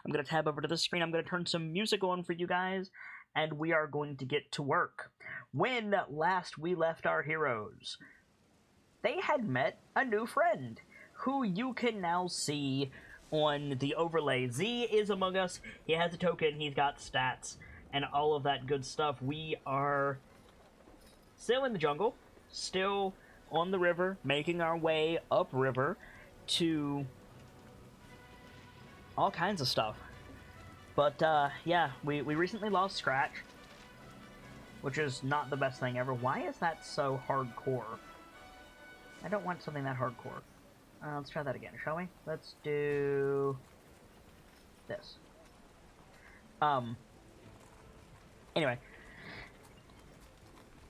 I'm going to tab over to the screen. I'm going to turn some music on for you guys, and we are going to get to work. When last we left our heroes, they had met a new friend, who you can now see on the overlay. Z is among us. He has a token. He's got stats and all of that good stuff. We are still in the jungle, still on the river, making our way upriver to all kinds of stuff. But, yeah, we recently lost Scratch, which is not the best thing ever. Why is that so hardcore? I don't want something that hardcore. Let's try that again, shall we? Let's do this. Anyway.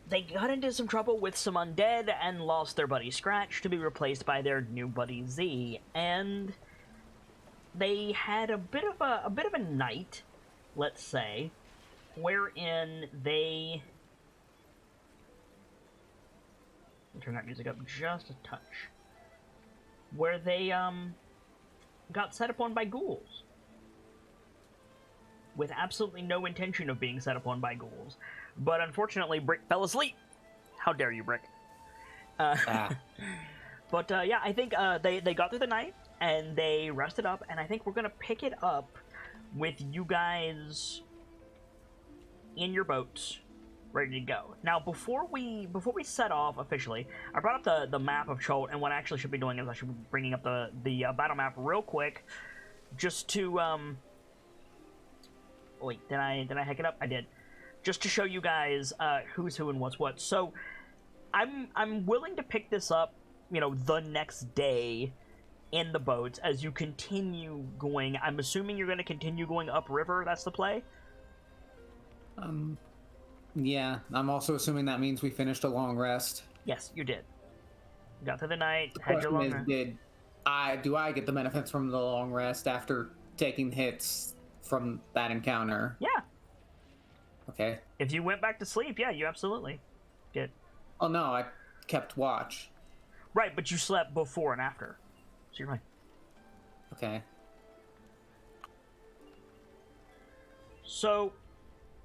They got into some trouble with some undead and lost their buddy Scratch to be replaced by their new buddy Z, and they had a bit of a night, let's say, wherein they turn that music up just a touch, where they got set upon by ghouls with absolutely no intention of being set upon by ghouls. But unfortunately, Brick fell asleep. How dare you, Brick? But yeah, I think they got through the night and they rested up, and I think we're gonna pick it up with you guys in your boats, ready to go. Now, before we set off officially, I brought up the map of Cholt, and what I actually should be doing is I should be bringing up the battle map real quick, just to wait, did I hack it up? I did. Just to show you guys who's who and what's what. So, I'm willing to pick this up, you know, the next day in the boats as you continue going. I'm assuming you're going to continue going upriver. That's the play. Yeah. I'm also assuming that means we finished a long rest. Yes, you did. You got through the night. The Had your long question is, do I get the benefits from the long rest after taking hits from that encounter? Yeah. Okay. If you went back to sleep, yeah, you absolutely did. Oh no, I kept watch. Right, but you slept before and after, so you're fine. Okay. So,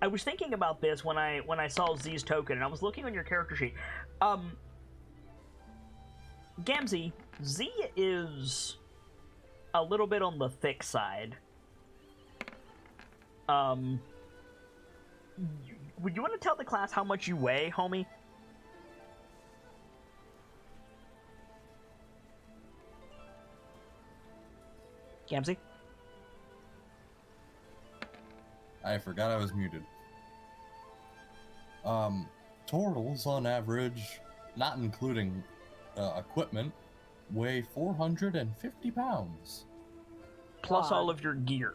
I was thinking about this when I saw Z's token, and I was looking on your character sheet. Gamzee, Z is a little bit on the thick side. Would you want to tell the class how much you weigh, homie? Gamzee? I forgot I was muted. Turtles, on average, not including equipment, weigh 450 pounds. Plus all of your gear.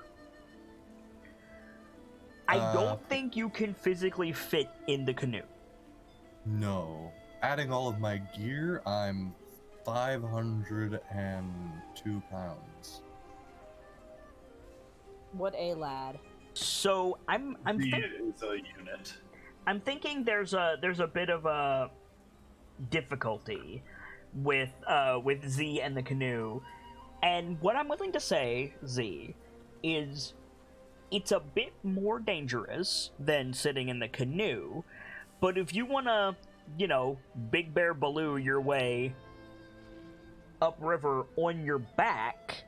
I don't think you can physically fit in the canoe. No. Adding all of my gear, I'm 502 pounds. What a lad. So I'm is a unit. I'm thinking there's a bit of a difficulty with Z and the canoe, and what I'm willing to say, Z, is it's a bit more dangerous than sitting in the canoe, but if you want to, you know, Big Bear Baloo your way upriver on your back,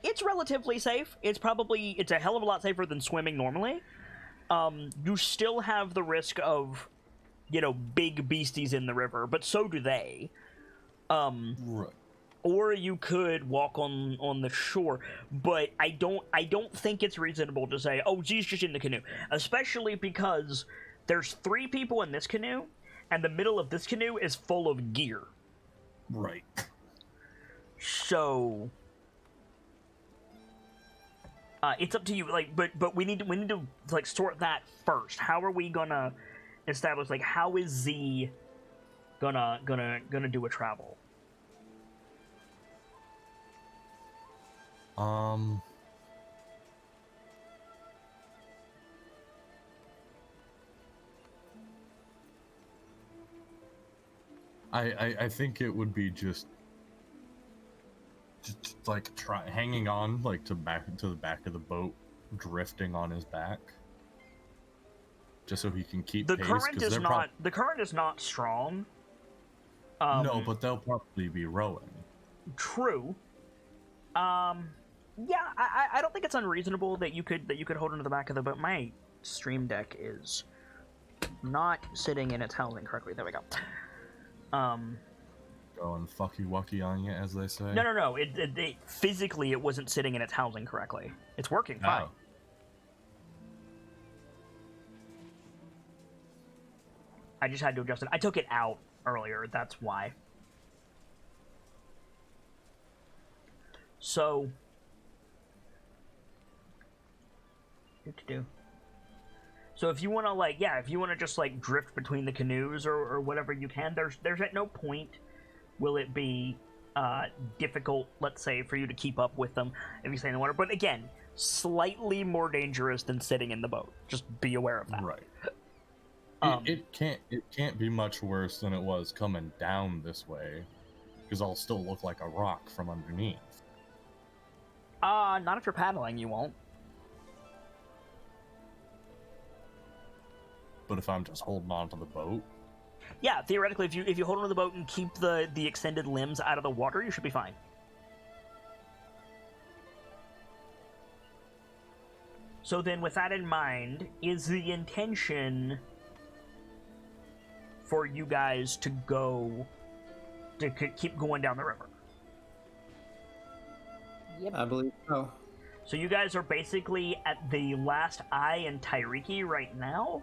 it's relatively safe. It's a hell of a lot safer than swimming normally. You still have the risk of, you know, big beasties in the river, but so do they. Right. Or you could walk on the shore, but I don't think it's reasonable to say, oh, Z's just in the canoe, especially because there's 3 people in this canoe, and the middle of this canoe is full of gear. Right. So, it's up to you. Like, but we need to like sort that first. How are we gonna establish, like, how is Z gonna do a travel? I think it would be just like hanging on like to the back of the boat, drifting on his back, just so he can keep The pace. current is not the current is not strong. No, but they'll probably be rowing. True. Yeah, I don't think it's unreasonable that you could hold onto the back of the boat. My stream deck is not sitting in its housing correctly. There we go. Going fucky wucky on you, as they say. No. It physically it wasn't sitting in its housing correctly. It's working fine. Oh. I just had to adjust it. I took it out earlier. That's why. So. So if you want to if you want to just drift between the canoes or whatever you can, there's at no point will it be difficult, let's say, for you to keep up with them if you stay in the water. But again, slightly more dangerous than sitting in the boat. Just be aware of that. Right. It can't be much worse than it was coming down this way, because I'll still look like a rock from underneath. Not if you're paddling, you won't. But if I'm just holding on to the boat, yeah, theoretically, if you hold onto the boat and keep the extended limbs out of the water, you should be fine. So then, with that in mind, is the intention for you guys to keep going down the river? Yep. I believe so. So you guys are basically at the last eye in Tairiki right now,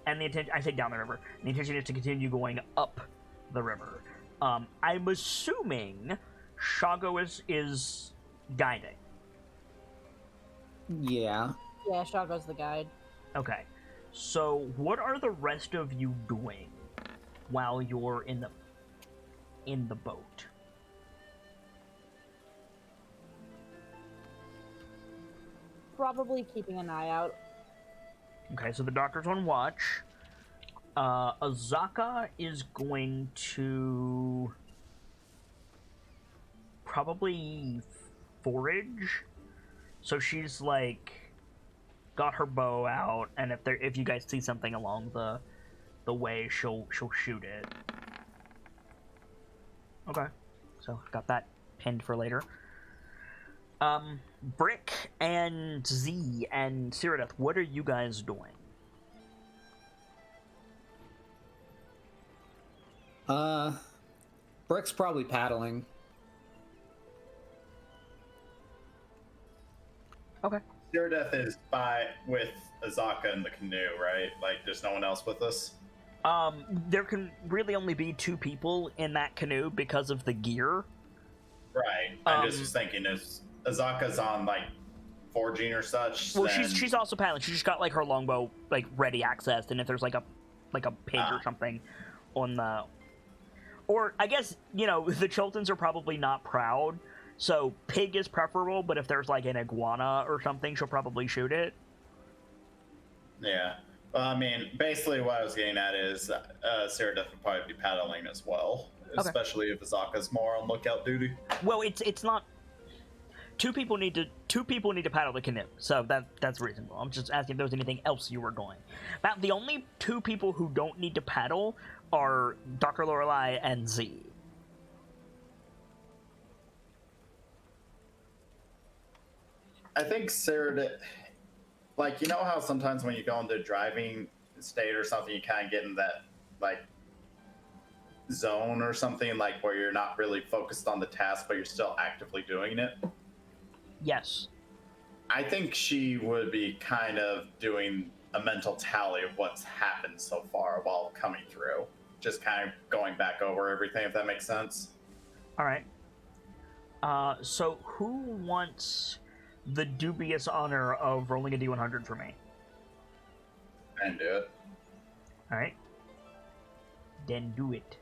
and the intention, I say down the river, the intention is to continue going up the river. I'm assuming Shago is guiding. Yeah. Yeah, Shago's the guide. Okay. So what are the rest of you doing while you're in the boat? Probably keeping an eye out. Okay, so the doctor's on watch. Azaka is going to probably forage. So she's got her bow out, and if you guys see something along the way, she'll shoot it. Okay, so got that pinned for later. Brick and Z and Cyrodiil, what are you guys doing? Brick's probably paddling. Okay. Cyrodiil is with Azaka in the canoe, right? There's no one else with us? There can really only be 2 people in that canoe because of the gear. Right. I just was thinking, is Azaka's on forging or such? Well, then... she's also paddling. She's just got her longbow ready accessed, and if there's a pig or something on the, or I guess the Chiltons are probably not proud, so pig is preferable. But if there's an iguana or something, she'll probably shoot it. Yeah. Well, I mean, basically what I was getting at is Cyrodiil would probably be paddling as well, especially if Azaka's more on lookout duty. Well, it's not. Two people need to paddle the canoe, so that's reasonable. I'm just asking if there was anything else you were doing. About the only 2 people who don't need to paddle are Dr. Lorelei and Z. I think Cyrodiil, you know how sometimes when you go into a driving state or something, you kind of get in that zone or something where you're not really focused on the task, but you're still actively doing it. Yes. I think she would be kind of doing a mental tally of what's happened so far while coming through. Just kind of going back over everything, if that makes sense. All right. So who wants the dubious honor of rolling a D100 for me? And do it. All right. Then do it.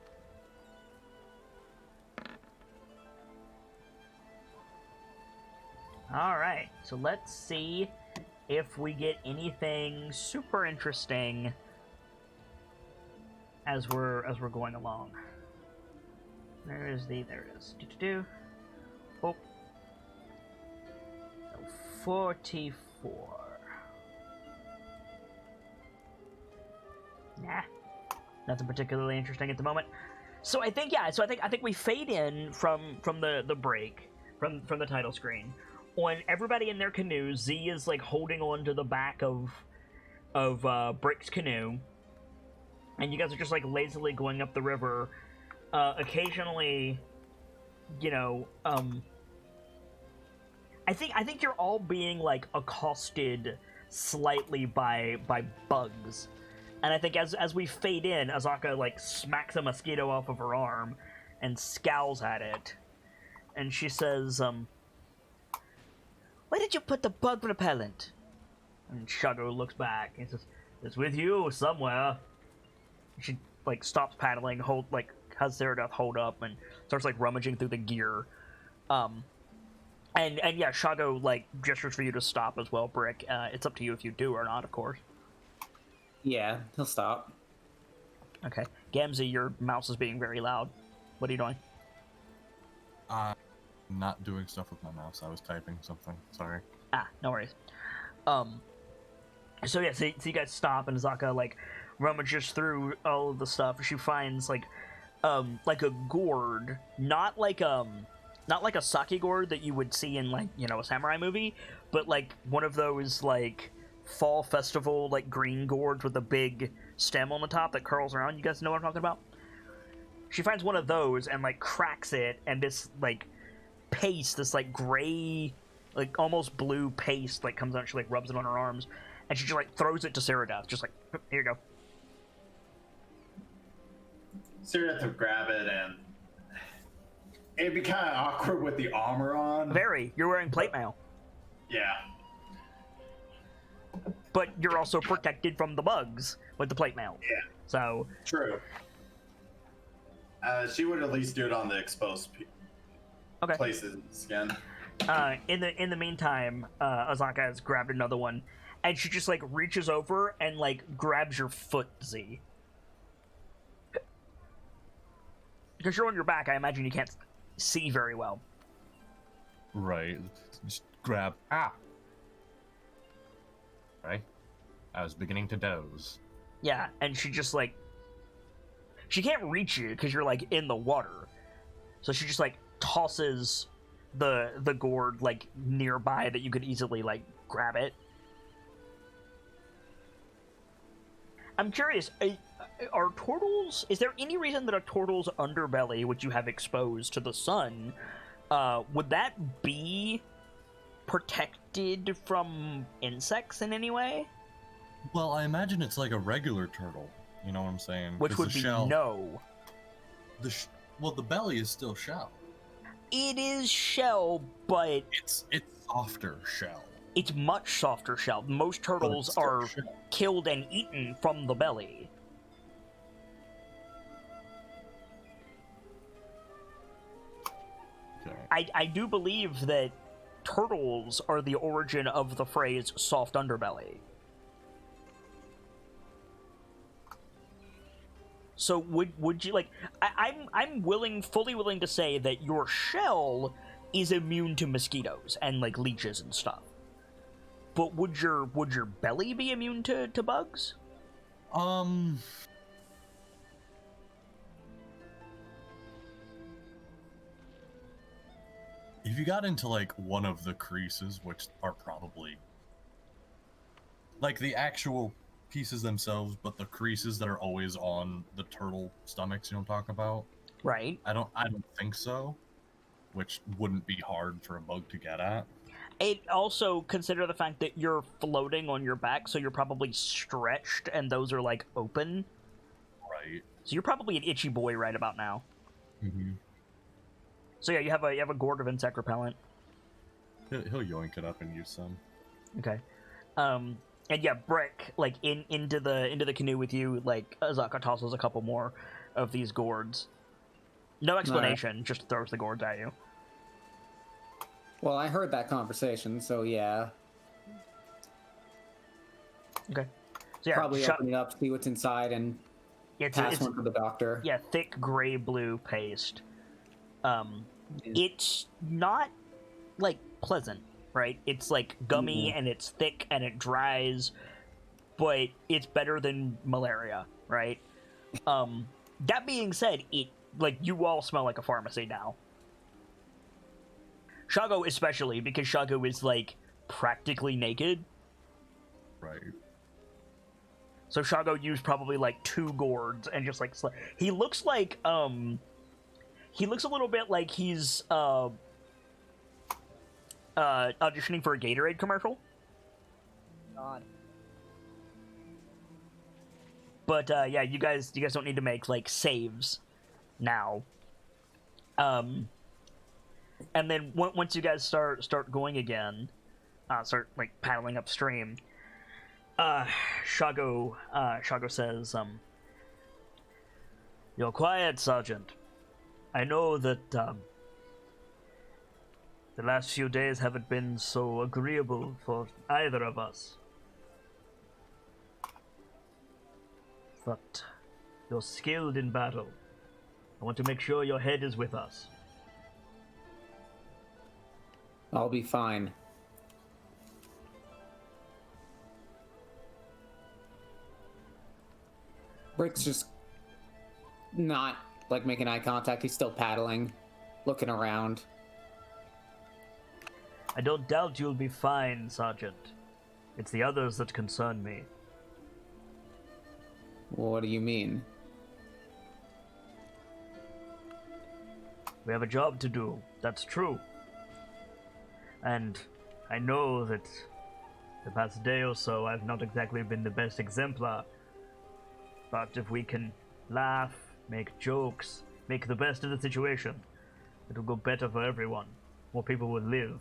Alright, so let's see if we get anything super interesting as we're going along. There it is. Oh. 44. Nah, nothing particularly interesting at the moment. So I think I think we fade in from the break from the title screen on everybody in their canoes. Z is like holding on to the back of Brick's canoe, and you guys are just like lazily going up the river. Occasionally, you know, I think you're all being like accosted slightly by bugs. And I think as we fade in, Azaka like smacks a mosquito off of her arm and scowls at it. And she says, "Where did you put the bug repellent?" And Shago looks back and says, "It's with you somewhere." She like stops paddling, has Zeradoth hold up and starts like rummaging through the gear. And yeah, Shago like gestures for you to stop as well, Brick. It's up to you if you do or not, of course. Yeah, he'll stop. Okay. Gamzee, your mouse is being very loud. What are you doing? Not doing stuff with my mouse. I was typing something. Sorry. No worries. So yeah, so you guys stop and Zaka like rummages through all of the stuff. She finds like a gourd, not like a sake gourd that you would see in like, you know, a samurai movie, but like one of those like fall festival like green gourds with a big stem on the top that curls around. You guys know what I'm talking about? She finds one of those and like cracks it, and this like paste, this like gray, like almost blue paste like comes out. She like rubs it on her arms, and she just like throws it to Zeradoth, just like, here you go. Zeradoth would grab it, and it'd be kind of awkward with the armor on. Very. You're wearing plate mail. Yeah. But you're also protected from the bugs with the plate mail. Yeah. So. True. She would at least do it on the exposed places in the skin. In the meantime, Azaka has grabbed another one, and she just like reaches over and like grabs your foot, Z. Because you're on your back, I imagine you can't see very well. Right. Just grab. Right. I was beginning to doze. Yeah, and she just like, she can't reach you because you're like in the water, so she just like tosses the gourd like nearby that you could easily like grab it. I'm curious, are turtles, is there any reason that a turtle's underbelly, which you have exposed to the sun, would that be protected from insects in any way? Well, I imagine it's like a regular turtle. You know what I'm saying? Which would be shell, no. The belly is still shell. It is shell, but it's softer shell. It's much softer shell. Most turtles are killed and eaten from the belly. Okay. I do believe that turtles are the origin of the phrase soft underbelly. So would you like? I'm fully willing to say that your shell is immune to mosquitoes and like leeches and stuff. But would your belly be immune to bugs? If you got into like one of the creases, which are probably like the actual pieces themselves, but the creases that are always on the turtle stomachs, you know what I'm talking about? Right. I don't think so, which wouldn't be hard for a bug to get at. It also consider the fact that you're floating on your back, so you're probably stretched, and those are like open. Right. So you're probably an itchy boy right about now. Mm-hmm. So yeah, you have a gourd of insect repellent. He'll yoink it up and use some. Okay. And yeah, Brick, like into the canoe with you, like Azaka tosses a couple more of these gourds. No explanation, just throws the gourds at you. Well, I heard that conversation, so yeah. Okay. So yeah, probably open it up, see what's inside, and pass one to the doctor. Yeah, thick gray blue paste. It's not like pleasant. right? It's like gummy and it's thick and it dries, but it's better than malaria, right? That being said, it like you all smell like a pharmacy now. Shago especially, because Shago is like practically naked. Right. So Shago used probably like 2 gourds and just like he looks like he looks a little bit like he's auditioning for a Gatorade commercial. God. But yeah, you guys don't need to make like saves now. And then once you guys start going again, start like paddling upstream. Shago says, "You're quiet, Sergeant. I know that the last few days haven't been so agreeable for either of us. But you're skilled in battle. I want to make sure your head is with us." I'll be fine. Brick's just not like making eye contact. He's still paddling, looking around. "I don't doubt you'll be fine, Sergeant. It's the others that concern me." What do you mean? "We have a job to do, that's true. And I know that the past day or so I've not exactly been the best exemplar. But if we can laugh, make jokes, make the best of the situation, it'll go better for everyone. More people will live."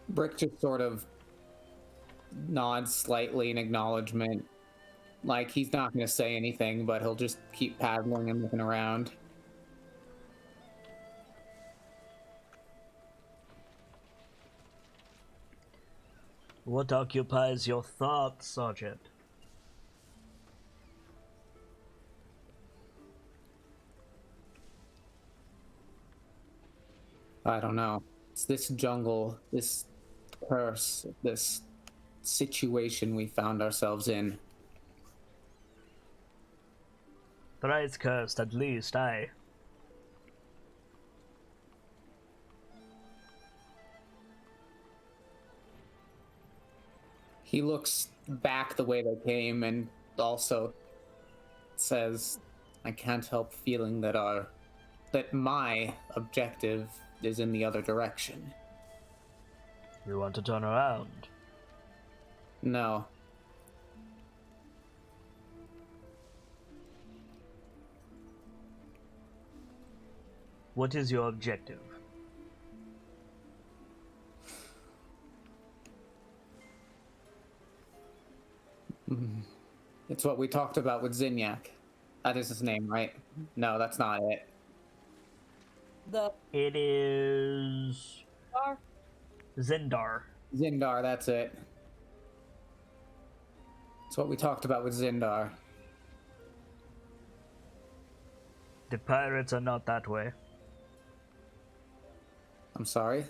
Brick just sort of nods slightly in acknowledgement. Like he's not going to say anything, but he'll just keep paddling and looking around. "What occupies your thoughts, Sergeant?" I don't know. It's this jungle, this curse, this situation we found ourselves in. "Thrice cursed, at least, aye." He looks back the way they came and also says, "I can't help feeling that my objective is in the other direction." "You want to turn around?" No. "What is your objective?" It's what we talked about with Zinyak. That is his name, right? No, that's not it. The It is star. Zindar. Zindar, that's it. It's what we talked about with Zindar. The pirates are not that way. I'm sorry?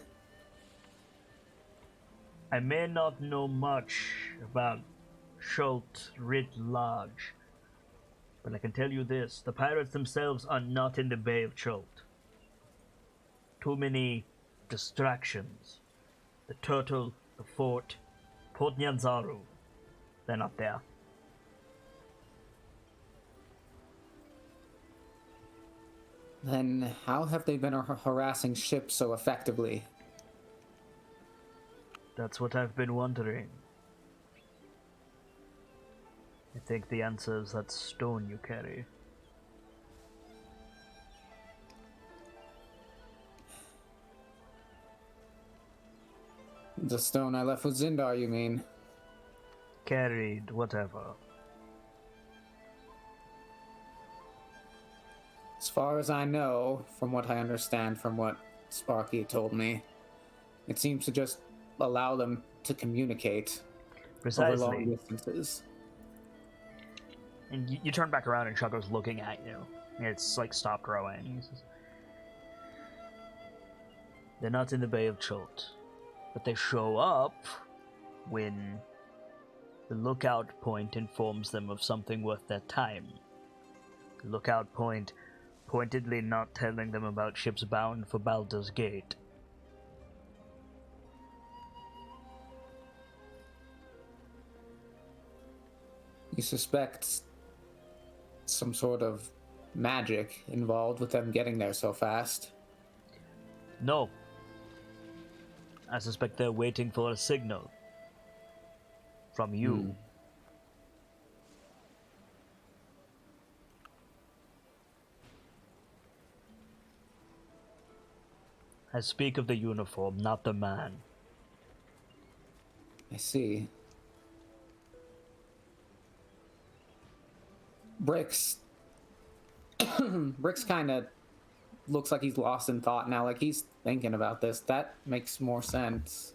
I may not know much about Schult writ large, but I can tell you this: the pirates themselves are not in the Bay of Schult. Too many distractions. The turtle, the fort, Port Nyanzaru. They're not there. Then how have they been harassing ships so effectively? That's what I've been wondering. I think the answer is that stone you carry. The stone I left with Zindar, you mean? Carried, whatever. As far as I know, from what I understand from what Sparky told me, it seems to just allow them to communicate over long Precisely. distances. And you turn back around and Shaco's looking at you. It's like stopped growing. He says, they're not in the Bay of Chult, but they show up when the lookout point informs them of something worth their time. The lookout point pointedly not telling them about ships bound for Baldur's Gate. You suspect some sort of magic involved with them getting there so fast? No. I suspect they're waiting for a signal from you. I speak of the uniform, not the man. I see. Bricks kind of looks like he's lost in thought now, like he's thinking about this. That makes more sense.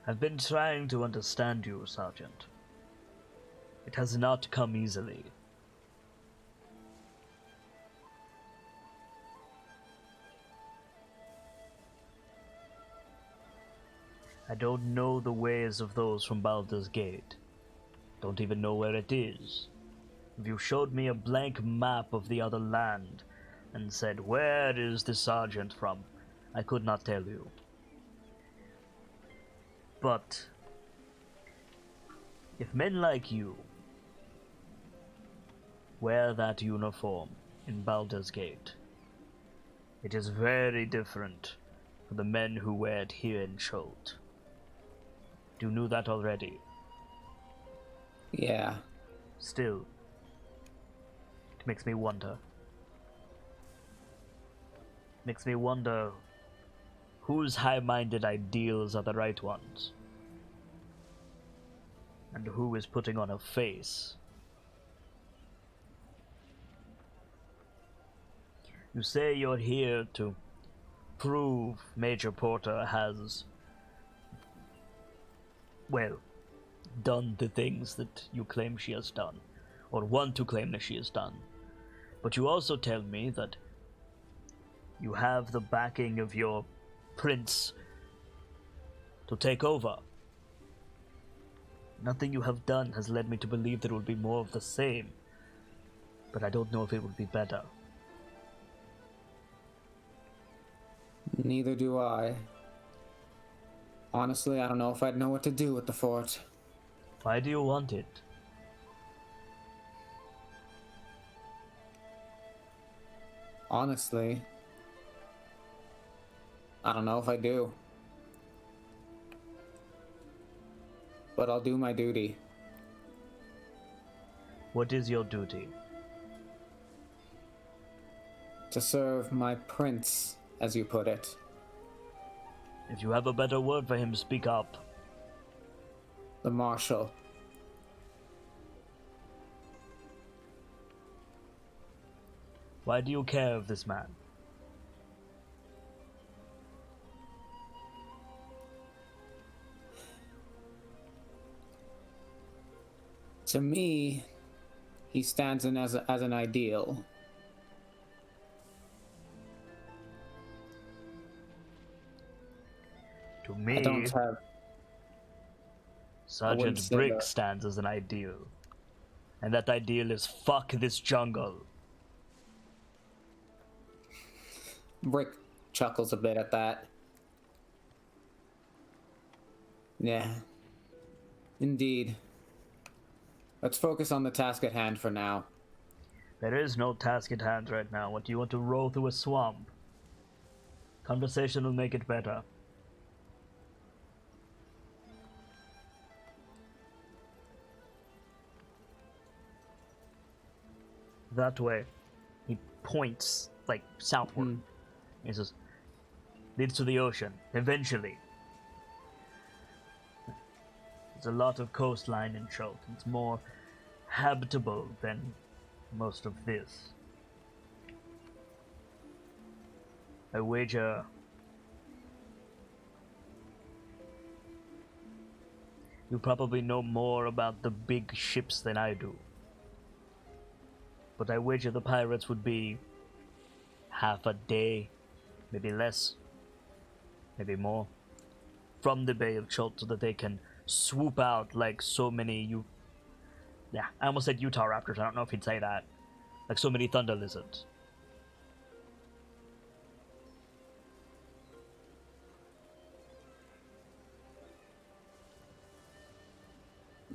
I've been trying to understand you, Sergeant. It has not come easily. I don't know the ways of those from Baldur's Gate. Don't even know where it is. If you showed me a blank map of the other land and said, "Where is the sergeant from?" I could not tell you. But if men like you wear that uniform in Baldur's Gate, it is very different from the men who wear it here in Chult. You knew that already. Yeah. Still, it makes me wonder. Makes me wonder whose high-minded ideals are the right ones, and who is putting on a face. You say you're here to prove Major Porter has, well, done the things that you claim she has done, or want to claim that she has done. But you also tell me that you have the backing of your prince to take over. Nothing you have done has led me to believe that it will be more of the same, but I don't know if it would be better. Neither do I. Honestly, I don't know if I'd know what to do with the fort. Why do you want it? Honestly, I don't know if I do. But I'll do my duty. What is your duty? To serve my prince, as you put it. If you have a better word for him, speak up. The Marshal. Why do you care of this man? To me, he stands in as an ideal. To I don't me, have... Sergeant say Brick that. stands as an ideal. And that ideal is fuck this jungle. Brick chuckles a bit at that. Yeah. Indeed. Let's focus on the task at hand for now. There is no task at hand right now. What do you want to roll through a swamp? Conversation will make it better. That way. He points, like, southward. He says, leads to the ocean, eventually. There's a lot of coastline in Chult. It's more habitable than most of this. I wager You probably know more about the big ships than I do. But I wager the pirates would be half a day, maybe less, maybe more, from the Bay of Chult so that they can swoop out like so many Yeah, I almost said Utah Raptors. I don't know if he'd say that. Like so many Thunder Lizards.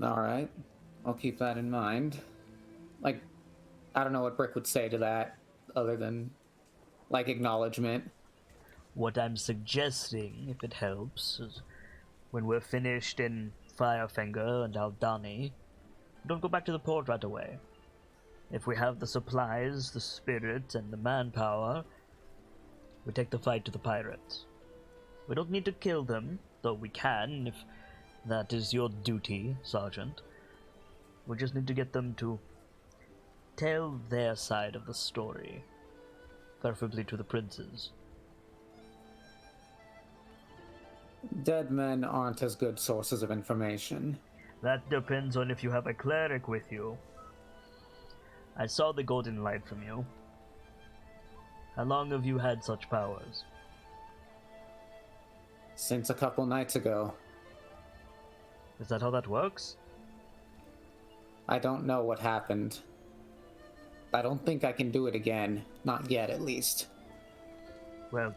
Alright. I'll keep that in mind. Like, I don't know what Brick would say to that, other than, like, acknowledgement. What I'm suggesting, if it helps, is when we're finished in Firefinger and Aldani, don't go back to the port right away. If we have the supplies, the spirit, and the manpower, we take the fight to the pirates. We don't need to kill them, though we can, if that is your duty, Sergeant. We just need to get them to tell their side of the story, preferably to the princes. Dead men aren't as good sources of information. That depends on if you have a cleric with you. I saw the golden light from you. How long have you had such powers? Since a couple nights ago. Is that how that works? I don't know what happened. I don't think I can do it again. Not yet, at least. Well,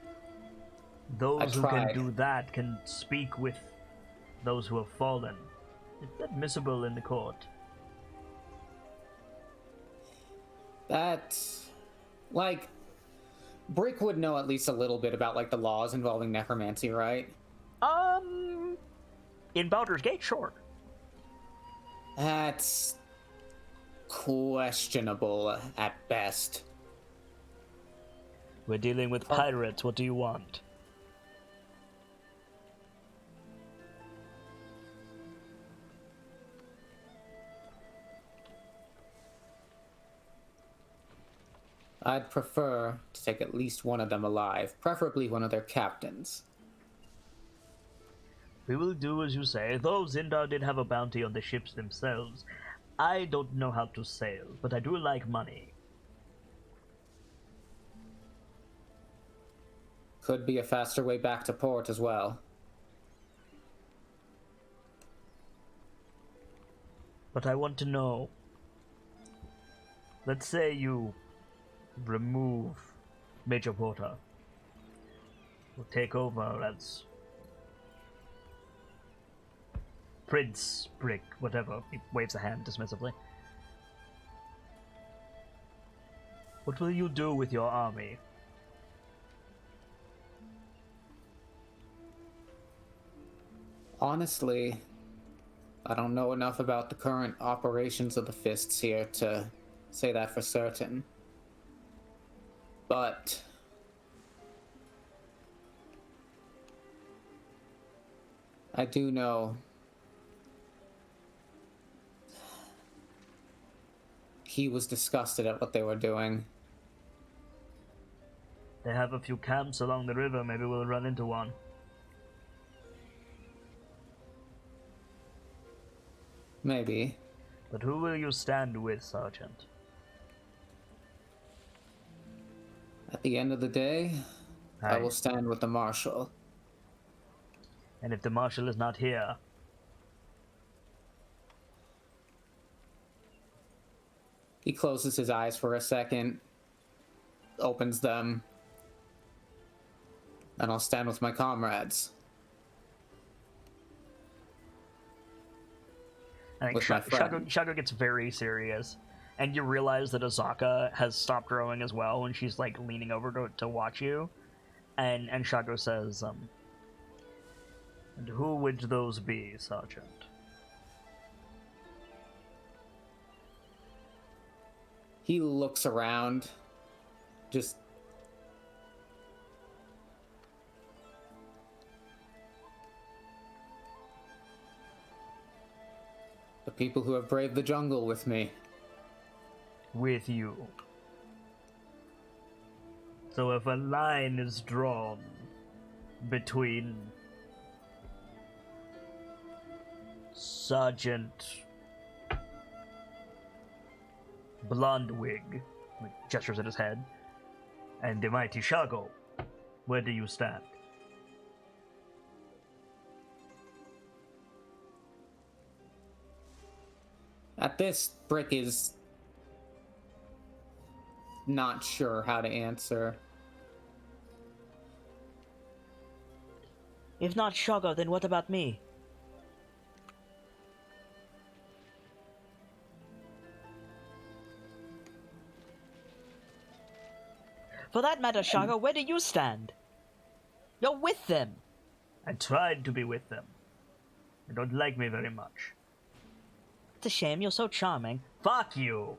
those who can tried. do that can speak with those who have fallen. It's admissible in the court. That's... like... Brick would know at least a little bit about, like, the laws involving necromancy, right? In Baldur's Gate, sure. That's... questionable at best. We're dealing with pirates. What do you want? I'd prefer to take at least one of them alive, preferably one of their captains. We will do as you say, though Zindar did have a bounty on the ships themselves. I don't know how to sail, but I do like money. Could be a faster way back to port as well. But I want to know. Let's say you remove Major Porter. We'll take over as Prince Brick, whatever. He waves a hand dismissively. What will you do with your army? Honestly, I don't know enough about the current operations of the Fists here to say that for certain. But I do know he was disgusted at what they were doing. They have a few camps along the river. Maybe we'll run into one. Maybe. But who will you stand with, Sergeant? At the end of the day, I Aye. will stand with the Marshal. And if the Marshal is not here, He closes his eyes for a second, opens them, and I'll stand with my comrades. I think With my friend. Shago gets very serious. And you realize that Azaka has stopped growing as well when she's like leaning over to watch you. And Shago says, and who would those be, Sergeant? He looks around, just... the people who have braved the jungle with me. With you. So if a line is drawn between Sergeant Blondwig, gestures at his head, and the mighty Shago, where do you stand? At this, Brick is not sure how to answer. If not Shago, then what about me? For that matter, Shago, where do you stand? You're with them. I tried to be with them. They don't like me very much. It's a shame, you're so charming. Fuck you!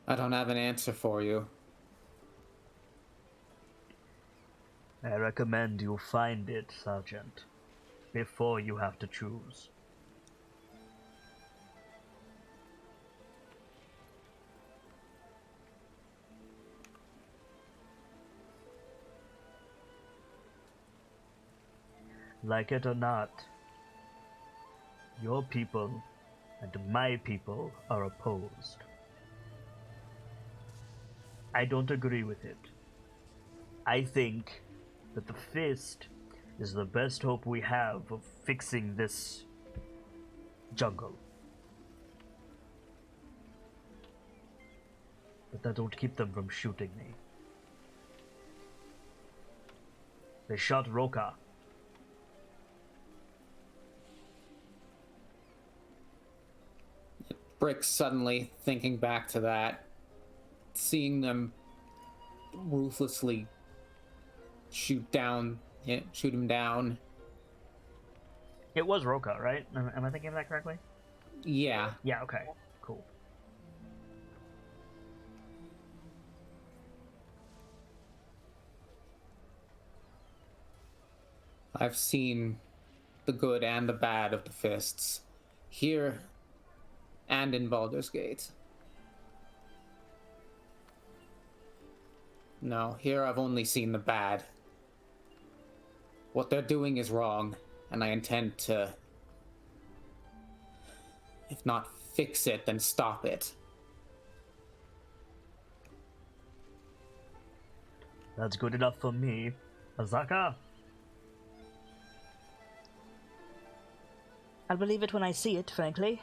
I don't have an answer for you. I recommend you find it, Sergeant, before you have to choose. Like it or not, your people and my people are opposed. I don't agree with it. I think that the fist is the best hope we have of fixing this jungle. But that don't keep them from shooting me. They shot Roka. Brick suddenly thinking back to that, seeing them ruthlessly shoot him down. It was Roka, right? Am I thinking of that correctly? Yeah. Yeah, okay. Cool. I've seen the good and the bad of the fists, here and in Baldur's Gate. No, here I've only seen the bad. What they're doing is wrong, and I intend to, if not fix it, then stop it. That's good enough for me. Azaka? I'll believe it when I see it, frankly.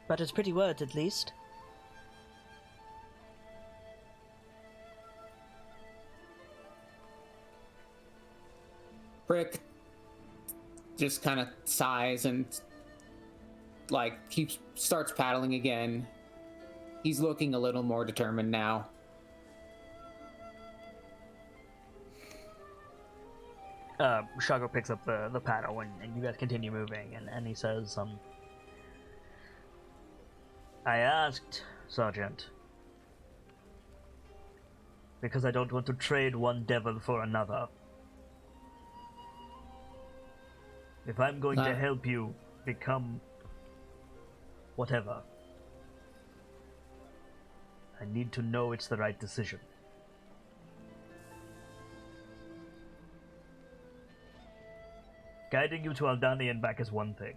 But it's pretty words, at least. Brick just kind of sighs and starts paddling again. He's looking a little more determined now. Shago picks up the paddle and you guys continue moving, and he says, I asked, Sergeant, because I don't want to trade one devil for another. If I'm going to help you become whatever, I need to know it's the right decision. Guiding you to Aldani and back is one thing.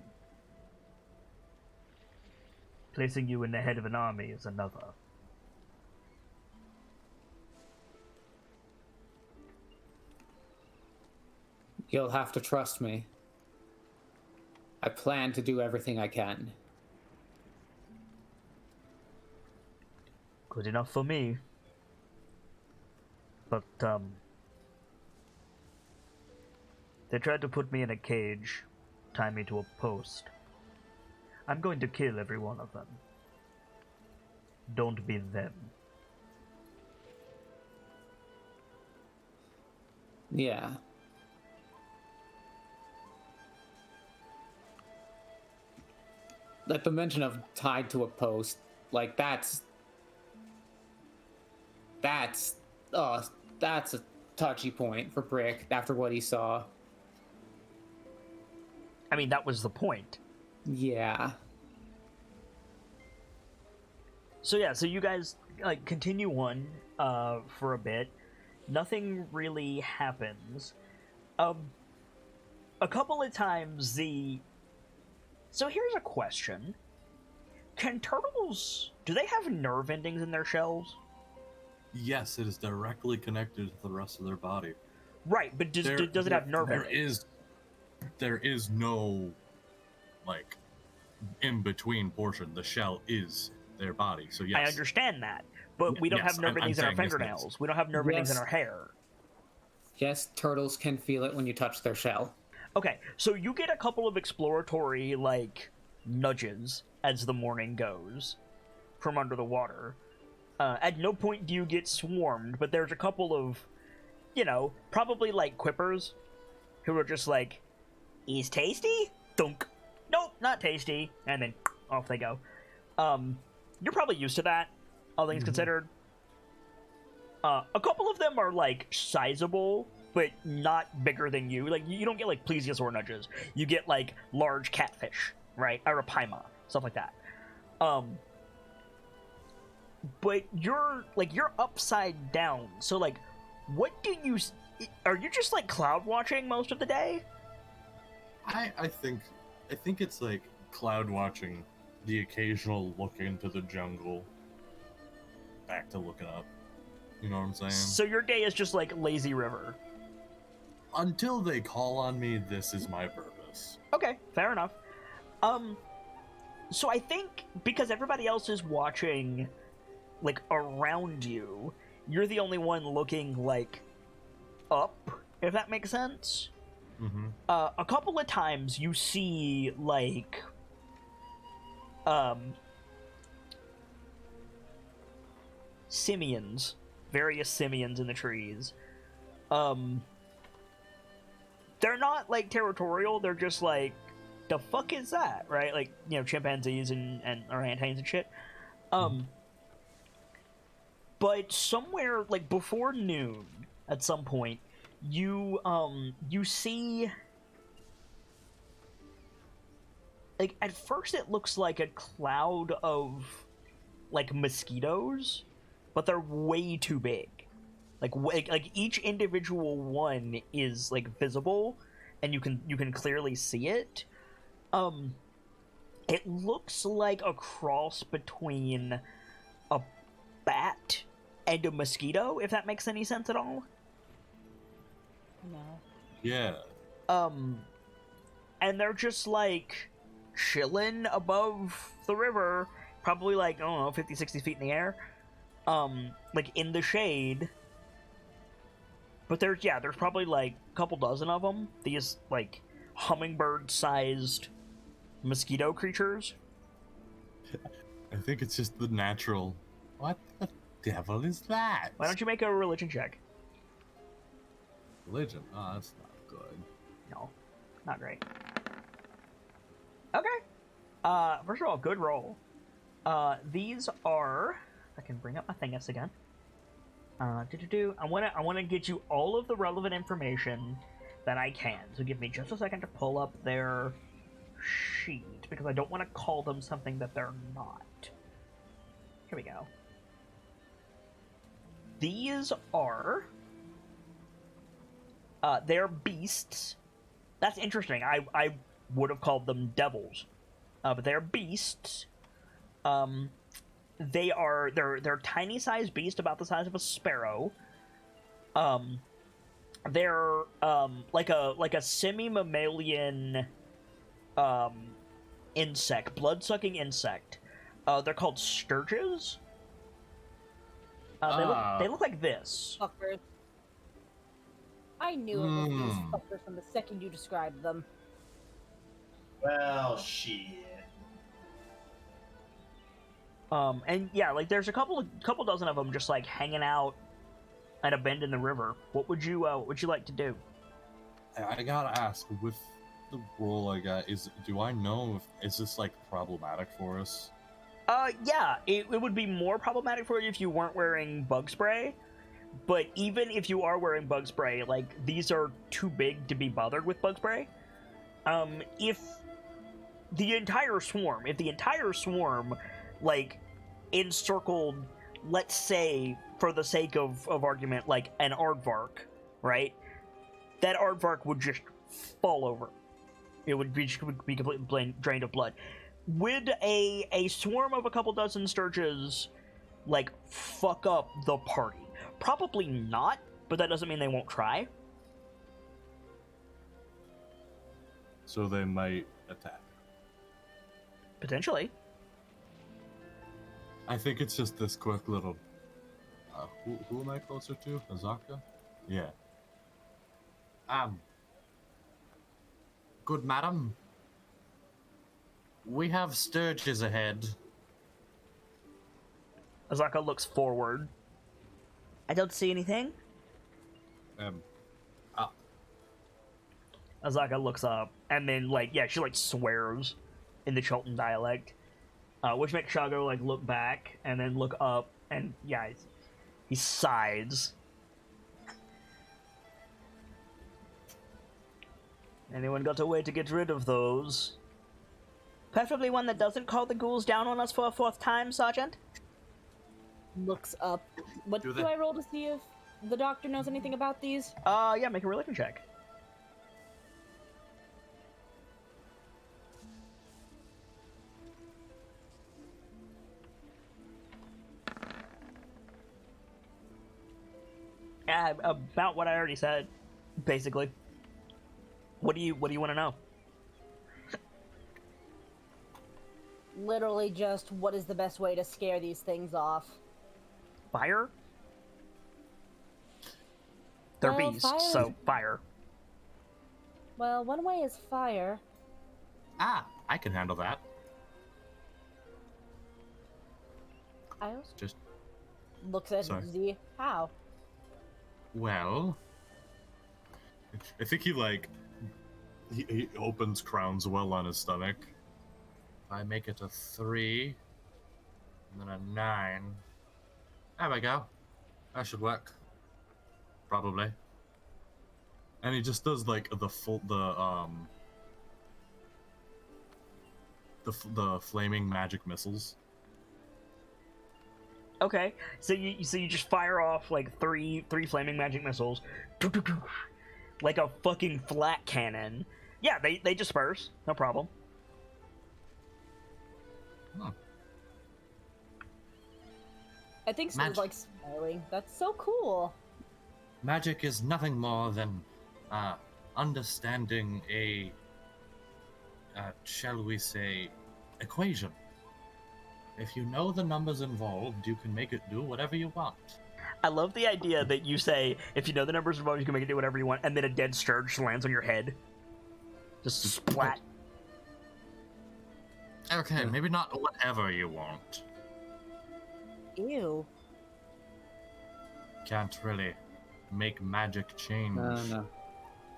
Placing you in the head of an army is another. You'll have to trust me. I plan to do everything I can. Good enough for me. But, they tried to put me in a cage, tie me to a post. I'm going to kill every one of them. Don't be them. Yeah. Like the mention of tied to a post, like that's a touchy point for Brick after what he saw. I mean, that was the point. Yeah. So yeah, so you guys like continue on for a bit. Nothing really happens. A couple of times So here's a question. Can turtles, do they have nerve endings in their shells? Yes, it is directly connected to the rest of their body. Right, but does it have nerve endings? There is no, like, in between portion. The shell is their body, so yes. I understand that, but we don't Yes, have nerve I'm endings in our saying yes, fingernails. We don't have nerve endings in Yes. our hair. Yes, turtles can feel it when you touch their shell. Okay, so you get a couple of exploratory, like, nudges as the morning goes from under the water. At no point do you get swarmed, but there's a couple of, probably, like, quippers who are just like, "Is tasty?" Thunk. Nope, not tasty. And then off they go. You're probably used to that, all things considered. A couple of them are, like, sizable, but not bigger than you. Like, you don't get, like, plesiosaur nudges. You get, like, large catfish, right? Arapaima, stuff like that. But you're upside down. So, like, what do you... Are you just, like, cloud watching most of the day? I think it's like cloud watching, the occasional look into the jungle, back to looking up. You know what I'm saying? So your day is just, like, lazy river. Until they call on me, this is my purpose. Okay, fair enough. So I think because everybody else is watching, like, around you, you're the only one looking, like, up, if that makes sense. Mm-hmm. A couple of times you see, like, simians, various simians in the trees. They're not, like, territorial, they're just like, the fuck is that, right? Like, chimpanzees and orangutans and shit. But somewhere, like, before noon, at some point, you see... Like, at first it looks like a cloud of, like, mosquitoes, but they're way too big. Like each individual one is, like, visible, and you can clearly see it. It looks like a cross between a bat and a mosquito, if that makes any sense at all. No. Yeah. And they're just, like, chilling above the river, probably, like, I don't know, 50, 60 feet in the air, like, in the shade. But there's probably, like, a couple dozen of them. These, like, hummingbird-sized mosquito creatures. I think it's just the natural. What the devil is that? Why don't you make a religion check? Religion? Oh, that's not good. No, not great. Okay. First of all, good roll. These are... I can bring up my thingus again. I want to get you all of the relevant information that I can. So give me just a second to pull up their sheet, because I don't want to call them something that they're not. Here we go. These are... they're beasts. That's interesting. I would have called them devils. But they're beasts. They're tiny sized beasts, about the size of a sparrow. They're like a semi-mammalian insect, blood-sucking insect. They're called sturges. They look like this. Fuckers. I knew it was these fuckers from the second you described them. Well, shit. And yeah, like there's a couple dozen of them just like hanging out at a bend in the river. What would you like to do? I gotta ask, with the roll I got, do I know is this like problematic for us? Yeah, it would be more problematic for you if you weren't wearing bug spray. But even if you are wearing bug spray, like these are too big to be bothered with bug spray. If the entire swarm, if the entire swarm, like, encircled, let's say, for the sake of argument, like an aardvark, right? That aardvark would just fall over. It would be completely drained of blood. Would a swarm of a couple dozen Sturges, like, fuck up the party? Probably not, but that doesn't mean they won't try. So they might attack. Potentially. I think it's just this quick little... who am I closer to? Azaka? Yeah. Good madam. We have Sturges ahead. Azaka looks forward. I don't see anything. Up. Azaka looks up, and then, like, yeah, she, like, swears in the Chultan dialect, which makes Shago, like, look back, and then look up, and, yeah, he sighs. Anyone got a way to get rid of those? Preferably one that doesn't call the ghouls down on us for a fourth time, Sergeant? Looks up. What do I roll to see if the doctor knows anything about these? Yeah, make a religion check. Yeah, about what I already said, basically. What do you want to know? Literally just, what is the best way to scare these things off? Fire? They're Well, beasts, fire so fire. Well, one way is fire. I can handle that. I also Just, looks at Sorry. Z. How? well... I think he, like... He opens Crown's Well on his stomach. If I make it a 3, and then a 9... There we go. That should work. Probably. And he just does, like, the flaming magic missiles. Okay, so you just fire off like three flaming magic missiles, like a fucking flat cannon. Yeah, they disperse, no problem. Huh. I think Stu's like smiling. That's so cool. Magic is nothing more than understanding a, shall we say, equation. If you know the numbers involved, you can make it do whatever you want. I love the idea that you say, if you know the numbers involved, you can make it do whatever you want, and then a dead Sturge lands on your head. Just splat. Okay, maybe not whatever you want. Ew. Can't really make magic change No.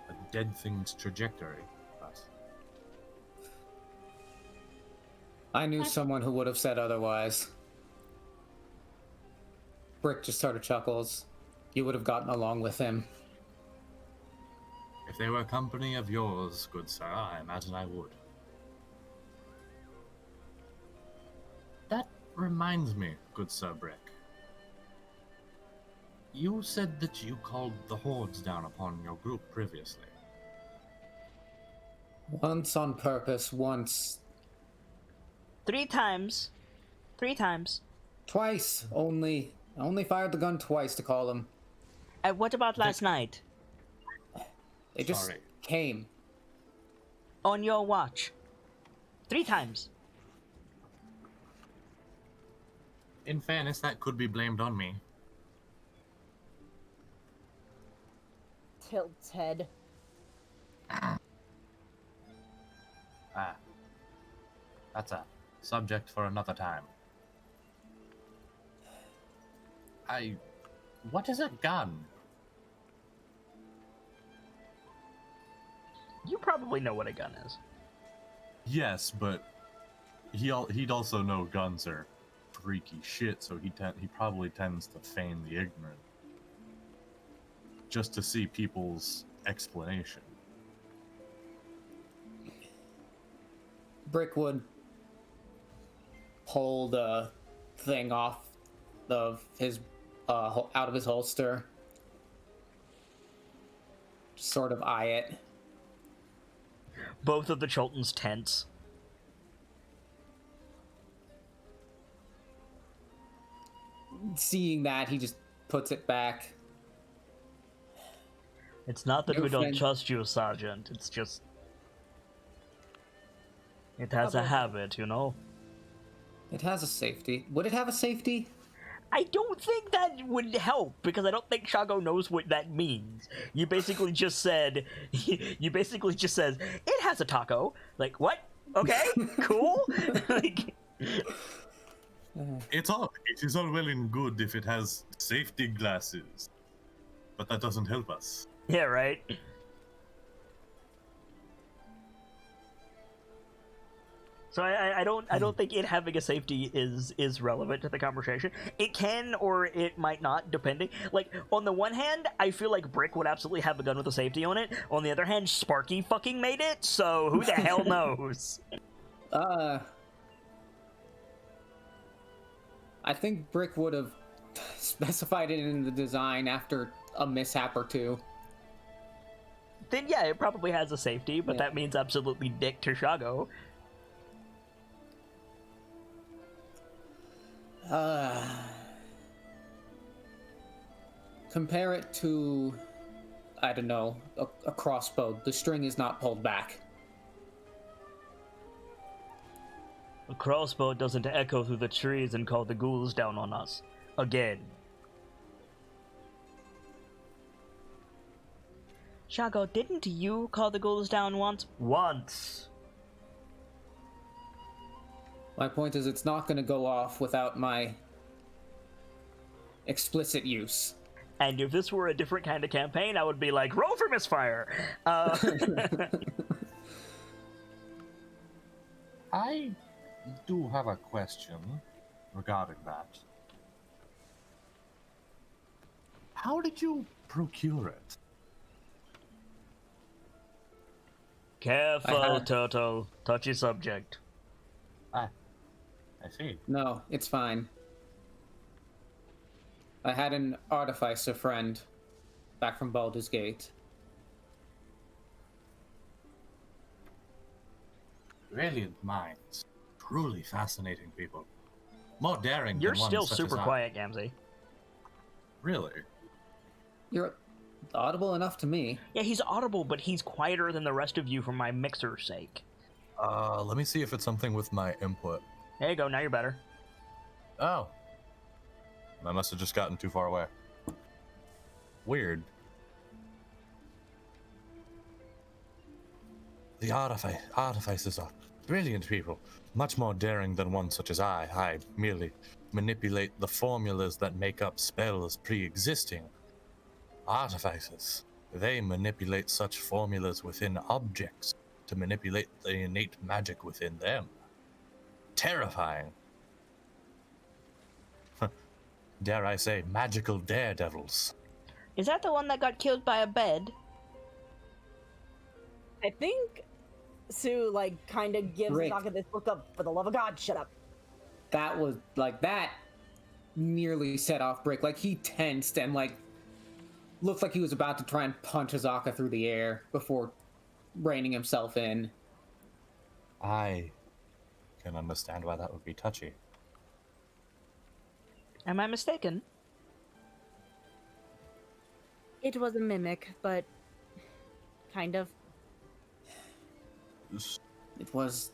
a dead thing's trajectory. But I knew someone who would have said otherwise. Brick just sort of chuckles. You would have gotten along with him. if they were company of yours, good sir, I imagine I would. That reminds me, good Sir Brick. You said that you called the hordes down upon your group previously. Once on purpose, once... 3 times. 3 times. Twice, only. I only fired the gun twice to call them. And what about last night? They just Sorry. came. On your watch. 3 times. In fairness, that could be blamed on me. Tilt's head. That's a subject for another time. What is a gun? You probably know what a gun is. Yes, but he'd also know guns are freaky shit, so he probably tends to feign the ignorant. Just to see people's explanation. Brick would pull the thing off of his out of his holster, just sort of eye it. Both of the Chultons tense. Seeing that, he just puts it back. It's not that No we don't friend. trust you, Sergeant. It's just... It has a Okay. habit, you know? It has a safety. Would it have a safety? I don't think that would help, because I don't think Shago knows what that means. You basically just said... You basically just says, it has a taco. Like, what? Okay, cool? Like... It is all well and good if it has safety glasses, but that doesn't help us. Yeah, right? So I don't think it having a safety is relevant to the conversation. It can or it might not, depending. Like, on the one hand, I feel like Brick would absolutely have a gun with a safety on it. On the other hand, Sparky fucking made it, so who the hell knows? I think Brick would have specified it in the design after a mishap or two. Then yeah, it probably has a safety, but Yeah. that means absolutely dick to Shago. Compare it to, I don't know, a crossbow. The string is not pulled back. A crossbow doesn't echo through the trees and call the ghouls down on us. Again. Shago, didn't you call the ghouls down once? Once! My point is, it's not going to go off without my explicit use. And if this were a different kind of campaign, I would be like, roll for misfire! I do have a question regarding that. How did you procure it? Careful, had- Turtle. Touchy subject. I see. No, it's fine. I had an artificer friend back from Baldur's Gate. Brilliant minds. Truly fascinating people. More daring You're than one still such super as I. quiet, Gamzee. Really? You're audible enough to me. Yeah, he's audible, but he's quieter than the rest of you for my mixer's sake. Let me see if it's something with my input. There you go, now you're better. Oh. I must have just gotten too far away. Weird. The artificers are brilliant people. Much more daring than one such as I. I merely manipulate the formulas that make up spells pre-existing. Artificers, they manipulate such formulas within objects to manipulate the innate magic within them. Terrifying. Dare I say, magical daredevils. Is that the one that got killed by a bed? I think Sue like kind of gives Rick. Zaka this look up. For the love of God, shut up. That was like that nearly set off Brick. Like he tensed and like looked like he was about to try and punch Azaka through the air before reining himself in. I can understand why that would be touchy. Am I mistaken? It was a mimic, but kind of. It was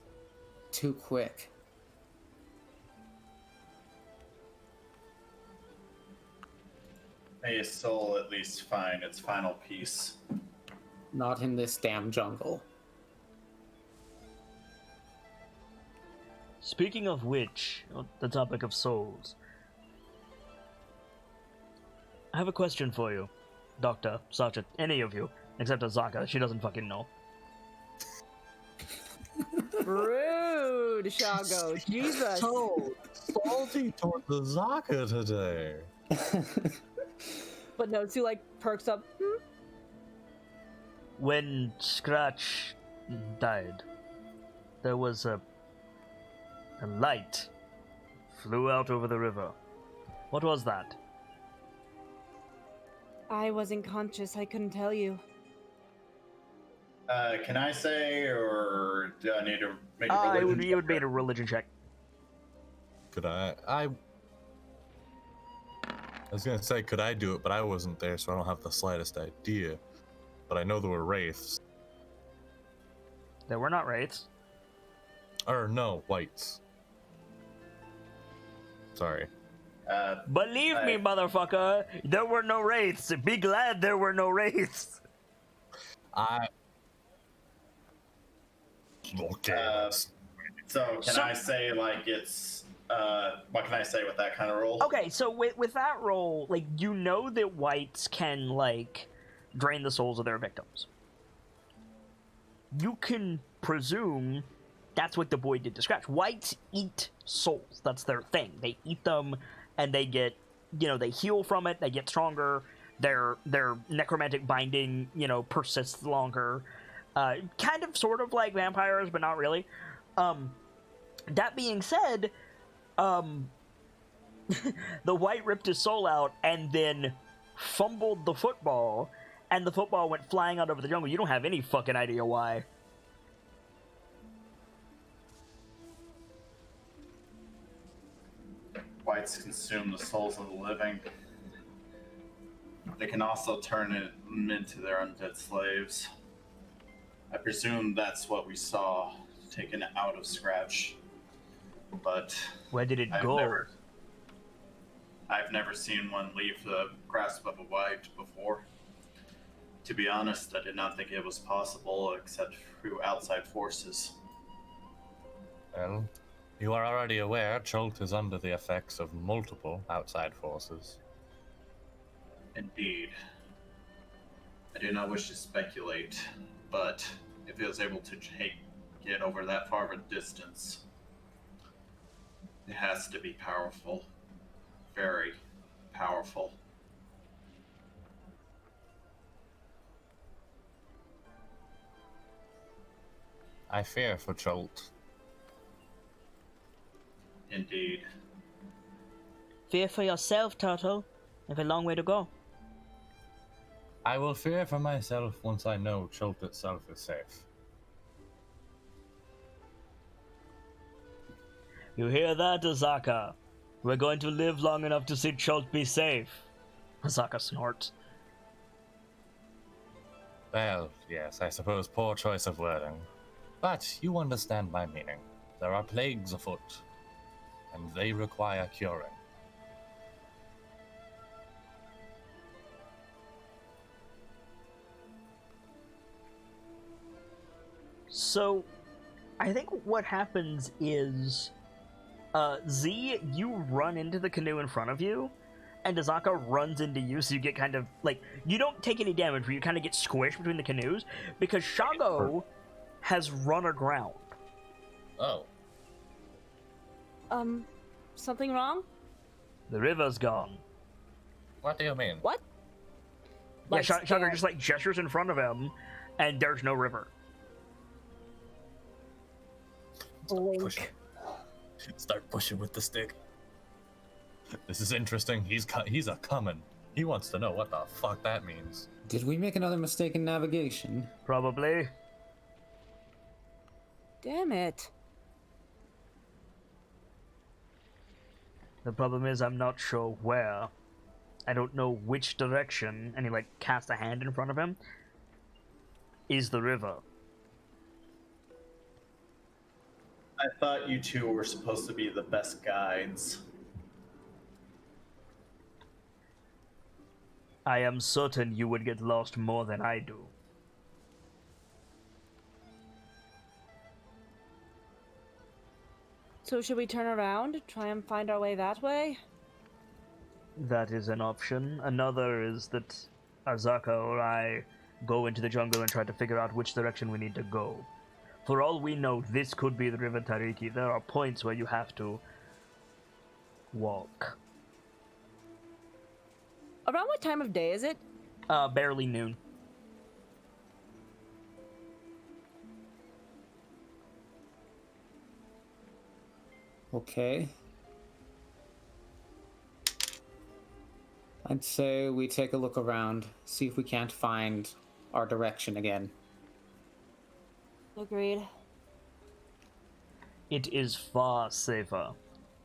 too quick. May his soul at least find its final peace. Not in this damn jungle. Speaking of which, on the topic of souls, I have a question for you, Doctor, Sergeant, any of you, except Azaka. She doesn't fucking know. Rude, Shago. Jesus. So salty toward the Zaka today. But no, Sue like perks up. When Scratch died, There was a light flew out over the river. What was that? I wasn't conscious. I couldn't tell you. Can I say, or do I need to make a religion It would check? be a religion check. Could I was gonna say, could I do it, but I wasn't there, so I don't have the slightest idea. But I know there were wraiths. There were not wraiths. Or no, whites. Sorry. Believe me, motherfucker, there were no wraiths. Be glad there were no wraiths. Okay. So can I say, like, it's what can I say with that kind of roll? Okay, so with that roll, like, you know that whites can, like, drain the souls of their victims. You can presume that's what the boy did to Scratch. Whites eat souls. That's their thing. They eat them, and they get, they heal from it. They get stronger. Their necromantic binding, persists longer. Kind of, sort of like vampires, but not really. That being said, the white ripped his soul out and then fumbled the football, and the football went flying out over the jungle. You don't have any fucking idea why. Whites consume the souls of the living. They can also turn them into their undead slaves. I presume that's what we saw taken out of Scratch. But Where did it go? I've never seen one leave the grasp of a white before. To be honest, I did not think it was possible except through outside forces. Well, you are already aware Cholt is under the effects of multiple outside forces. Indeed. I do not wish to speculate, but if it was able to get over that far of a distance, it has to be powerful. Very powerful. I fear for Cholt. Indeed. Fear for yourself, Turtle. You have a long way to go. I will fear for myself once I know Cholt itself is safe. You hear that, Azaka? We're going to live long enough to see Cholt be safe. Azaka snorts. Well, yes, I suppose poor choice of wording. But you understand my meaning. There are plagues afoot, and they require curing. So, I think what happens is, Z, you run into the canoe in front of you, and Azaka runs into you, so you get kind of, like, you don't take any damage, but you kind of get squished between the canoes, because Shago has run aground. Oh. Something wrong? The river's gone. What do you mean? What? Yeah, Like, Shago just, like, gestures in front of him, and there's no river. Blink. Start pushing with the stick. This is interesting. He's a coming. He wants to know what the fuck that means. Did we make another mistake in navigation? Probably. Damn it. The problem is I'm not sure where. I don't know which direction, and he, like, casts a hand in front of him, is the river. I thought you two were supposed to be the best guides. I am certain you would get lost more than I do. So should we turn around? Try and find our way that way? That is an option. Another is that Azaka or I go into the jungle and try to figure out which direction we need to go. For all we know, this could be the River Tariki. There are points where you have to walk. Around what time of day is it? Barely noon. Okay. I'd say we take a look around, see if we can't find our direction again. Agreed. It is far safer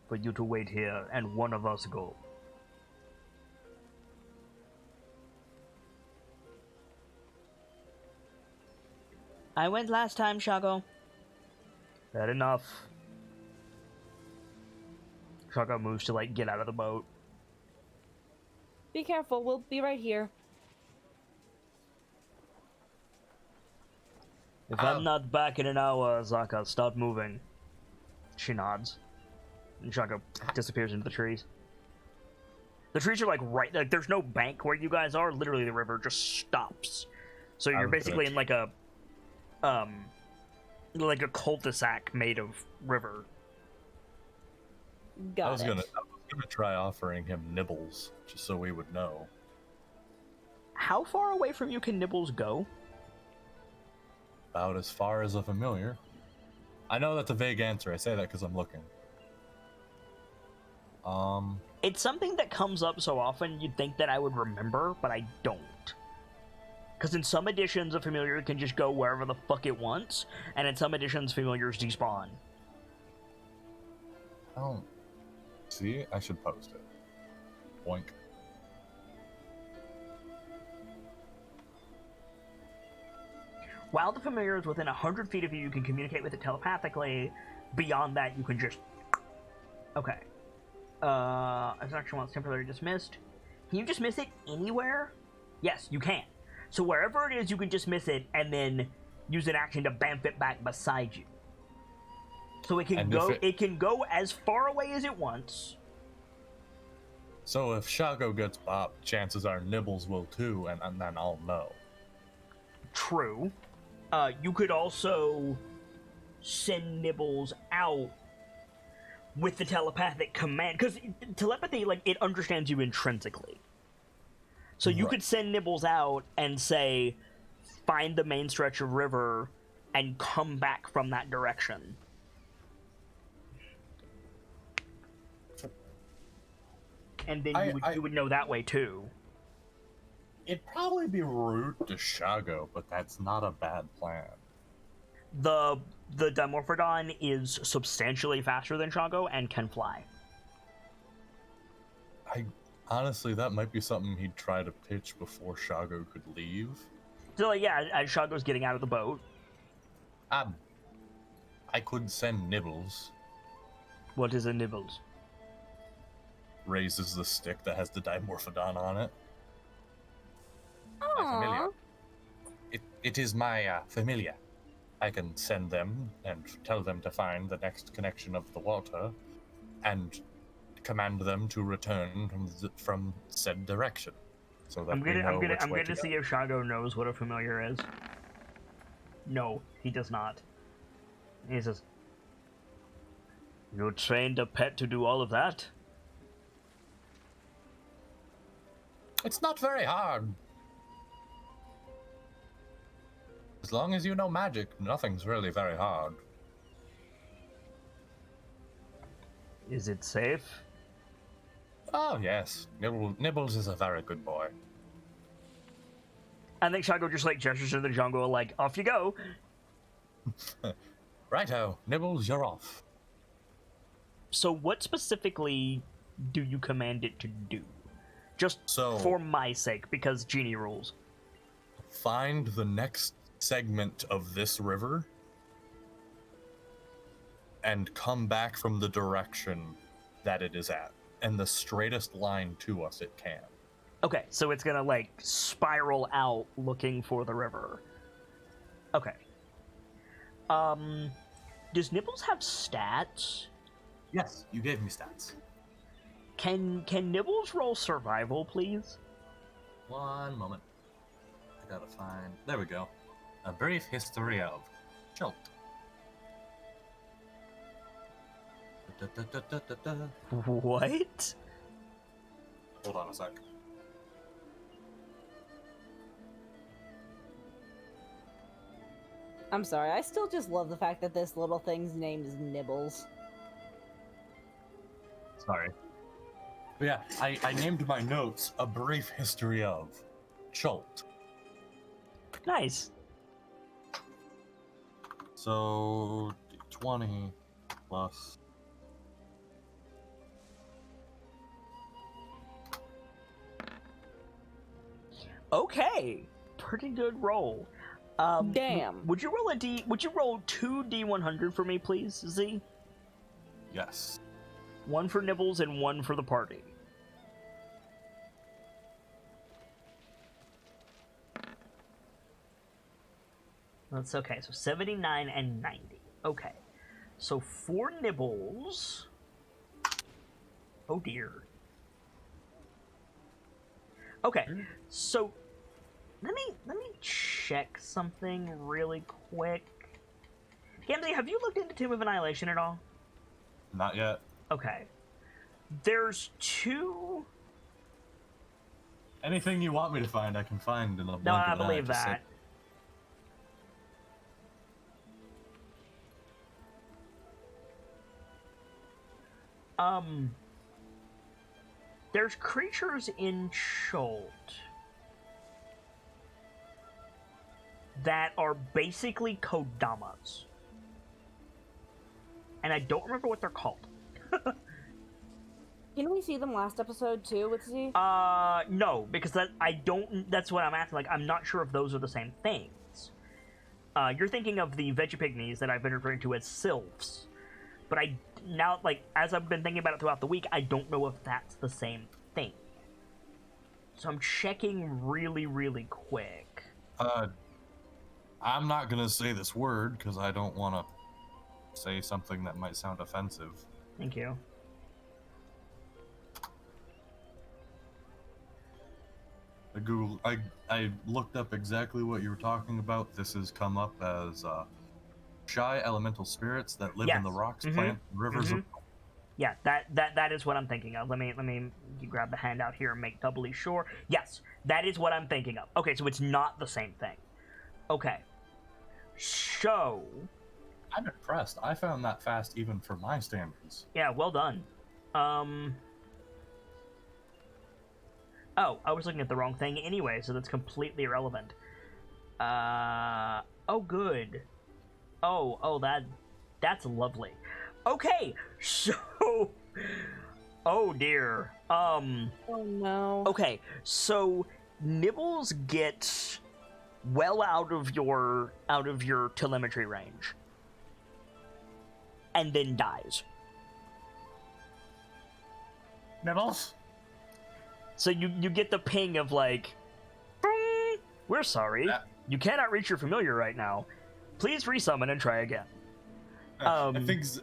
for you to wait here and one of us go. I went last time, Shago. Fair enough. Shago moves to, like, get out of the boat. Be careful, we'll be right here. If I'm not back in an hour, Zaka, start moving. She nods. And Shago disappears into the trees. The trees are, like, right... Like, there's no bank where you guys are. Literally, the river just stops. So you're basically in, like a... like a cul-de-sac made of river. I was gonna try offering him nibbles, just so we would know. How far away from you can Nibbles go? About as far as a familiar. I know that's a vague answer. I say that because I'm looking. It's something that comes up so often you'd think that I would remember, but I don't. Because in some editions, a familiar can just go wherever the fuck it wants, and in some editions, familiars despawn. I don't see. I should post it. Boink. While the familiar is within 100 feet of you, you can communicate with it telepathically. Beyond that, you can just... Okay. As an action once temporarily dismissed. Can you dismiss it anywhere? Yes, you can. So wherever it is, you can dismiss it, and then use an action to bamf it back beside you. So it can it can go as far away as it wants. So if Shago gets bopped, chances are Nibbles will too, and then I'll know. True. You could also send Nibbles out with the telepathic command, because telepathy, like, it understands you intrinsically. So you could send Nibbles out and say, find the main stretch of river and come back from that direction. And then you would know that way too. It'd probably be rude to Shago, but that's not a bad plan. The Dimorphodon is substantially faster than Shago and can fly. Honestly, that might be something he'd try to pitch before Shago could leave. So, like, yeah, as Shago's getting out of the boat. I could send Nibbles. What is a Nibbles? Raises the stick that has the Dimorphodon on it. Aww. My familiar. It is my familiar. I can send them and tell them to find the next connection of the water, and command them to return from said direction. So that I'm gonna to see if Shago knows what a familiar is. No, he does not. He says, "You trained a pet to do all of that?" It's not very hard. As long as you know magic, nothing's really very hard. Is it safe? Oh, yes. Nibbles is a very good boy. I think Shago just, like, gestures to the jungle, like, off you go. Righto, Nibbles, you're off. So what specifically do you command it to do? Just for my sake, because genie rules. Find the next segment of this river and come back from the direction that it is at, and the straightest line to us it can. Okay, so it's gonna, like, spiral out looking for the river. Okay. Does Nibbles have stats? Yes, you gave me stats. Can Nibbles roll survival, please? One moment. I gotta find... There we go. A brief history of Jolt. What? Hold on a sec. I'm sorry, I still just love the fact that this little thing's name is Nibbles. Sorry. But yeah, I named my notes A Brief History of Chult. Nice. So 20 plus. Okay, pretty good roll. Damn. Would you roll a D? Would you roll 2 D100 for me, please, Z? Yes. One for Nibbles and one for the party. That's okay. So 79 and 90. Okay. So for Nibbles. Oh dear. Okay. So let me check something really quick. Gamzee, have you looked into Tomb of Annihilation at all? Not yet. Okay. There's 2. Anything you want me to find, I can find in a blink No, of I an eye, believe just that. There's creatures in Chult that are basically Kodamas. And I don't remember what they're called. Didn't we see them last episode too with Z? No, because that's what I'm asking. Like, I'm not sure if those are the same things. You're thinking of the Vegapigmies that I've been referring to as sylphs. But now, like, as I've been thinking about it throughout the week, I don't know if that's the same thing. So I'm checking really, really quick. I'm not gonna say this word because I don't want to say something that might sound offensive. Thank you. I looked up exactly what you were talking about. This has come up as shy elemental spirits that live in the Yes. rocks, Mhm. plant rivers. Mhm. Yeah, that is what I'm thinking of. Let me grab the handout here and make doubly sure. Yes, that is what I'm thinking of. Okay, so it's not the same thing. Okay. So, I'm impressed. I found that fast even for my standards. yeah, well done. Oh, I was looking at the wrong thing anyway, so that's completely irrelevant. Oh, good. Oh, that's lovely. Okay, so, oh dear. Oh no. Okay, so Nibbles gets well out of your telemetry range, and then dies. Nibbles? So you get the ping of like, "Bing, we're sorry, you cannot reach your familiar right now. Please resummon and try again." I think Z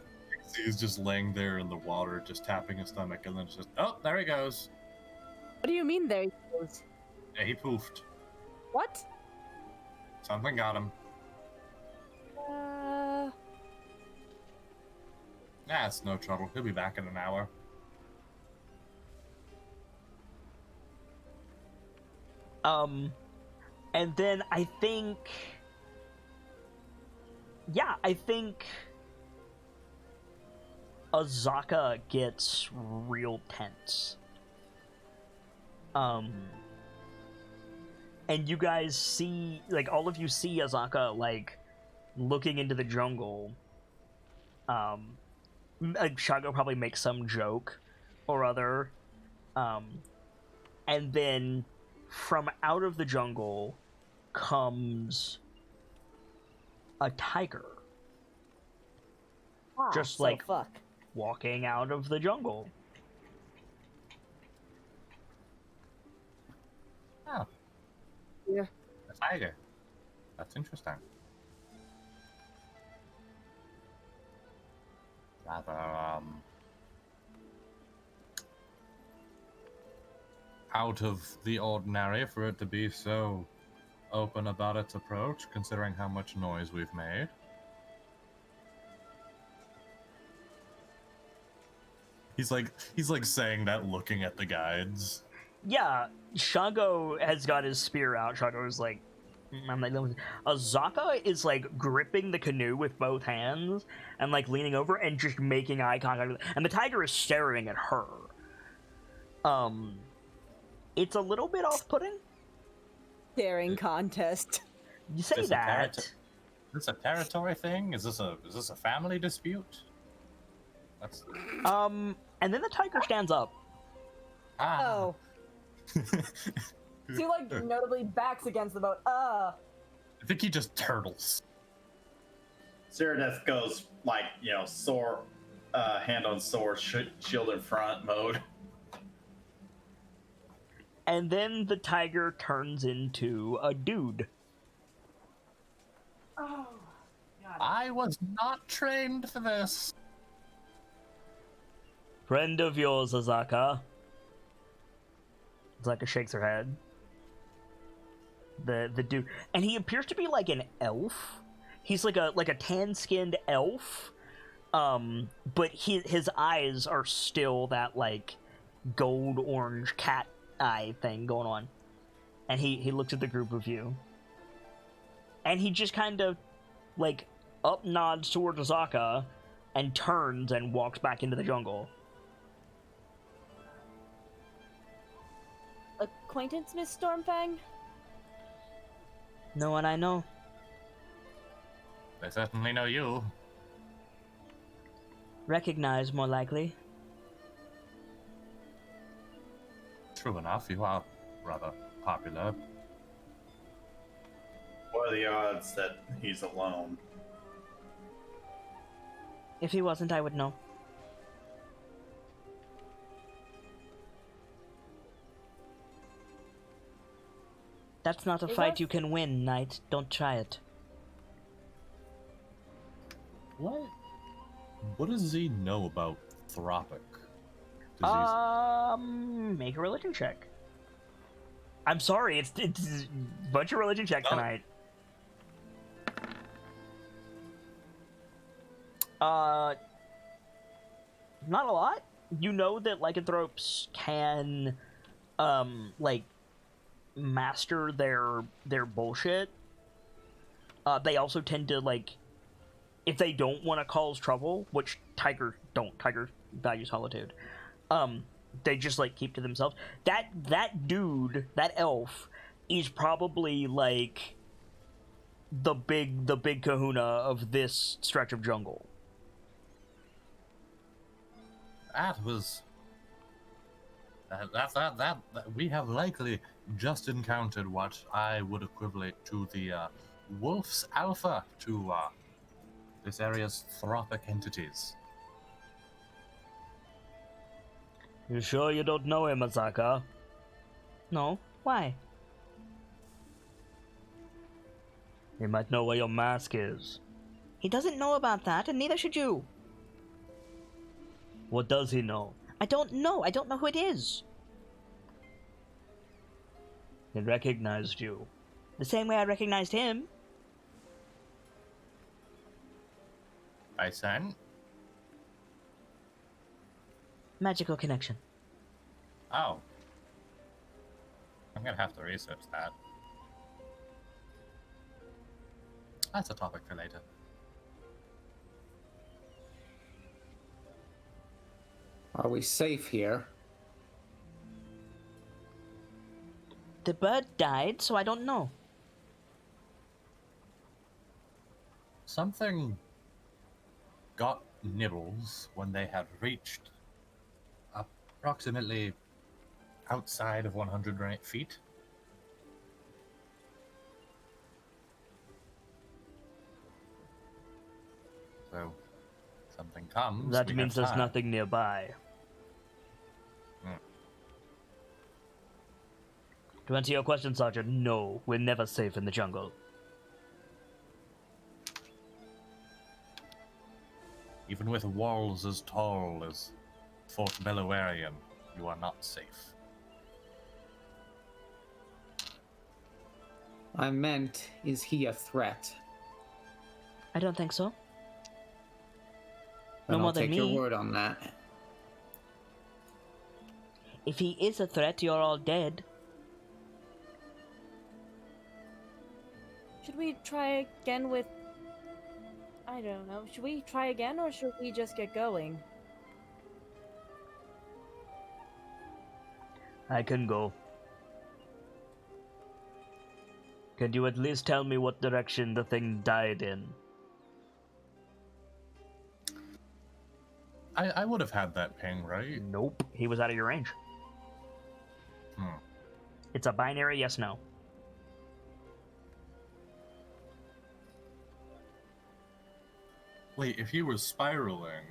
is just laying there in the water, just tapping his stomach, and then it's just, oh, there he goes. What do you mean there he goes? Yeah, he poofed. What? Something got him. Nah, it's no trouble. He'll be back in an hour. And then I think Azaka gets real tense. And you guys see, like, all of you see Azaka, like, looking into the jungle. Shago probably makes some joke or other. And then from out of the jungle comes a tiger. Just so like fuck. walking out of the jungle. Oh. Yeah. A tiger. That's interesting. Rather, out of the ordinary for it to be so open about its approach, considering how much noise we've made. He's like saying that looking at the guides. Yeah, Shago has got his spear out. Shago is like, Azaka is like gripping the canoe with both hands and like leaning over and just making eye contact, and the tiger is staring at her. It's a little bit off-putting. Staring contest. You say that. Is this a territory thing? Is this a family dispute? That's... And then the tiger stands up. Oh. He like notably backs against the boat. I think he just turtles. Cyrodiil goes like, sword, hand on sword, shield in front mode. And then the tiger turns into a dude. Oh, God. I was not trained for this. Friend of yours, Azaka. Azaka shakes her head. The dude, and he appears to be like an elf. He's like a tan-skinned elf. But his eyes are still that like gold orange cat eye thing going on. And he looks at the group of you. And he just kind of like up nods towards Azaka and turns and walks back into the jungle. Acquaintance, Miss Stormfang? No one I know. They certainly know you. Recognize, more likely. True enough, you are rather popular. What are the odds that he's alone? If he wasn't, I would know. That's not a fight you can win, Knight. Don't try it. What does he know about Thropic? Make a religion check. I'm sorry, it's a bunch of religion checks tonight. Not a lot. You know that lycanthropes can, like, master their bullshit. They also tend to, like, if they don't want to cause trouble, which tigers don't. Tigers value solitude. They just like keep to themselves. That dude, that elf, is probably like the big kahuna of this stretch of jungle. That was that we have likely just encountered what I would equivalent to the wolf's alpha to this area's Thropic entities. You sure you don't know him, Azaka? No. Why? He might know where your mask is. He doesn't know about that, and neither should you. What does he know? I don't know. I don't know who it is. He recognized you. The same way I recognized him. I san. Magical connection. Oh. I'm gonna have to research that. That's a topic for later. Are we safe here? The bird died, so I don't know. Something got Nibbles when they had reached approximately outside of 100 feet. So, something comes. That means there's nothing nearby. To answer your question, Sergeant, no, we're never safe in the jungle. Even with walls as tall as Fort Bellawarium, you are not safe. I meant, is he a threat? I don't think so. Then No more I'll than take me. your word on that. If he is a threat, you're all dead. we try again with... I don't know. Should we try again, or should we just get going? I can go. Could you at least tell me what direction the thing died in? I would have had that ping, right? Nope. He was out of your range. Hmm. It's a binary yes/no. Wait, if he was spiraling...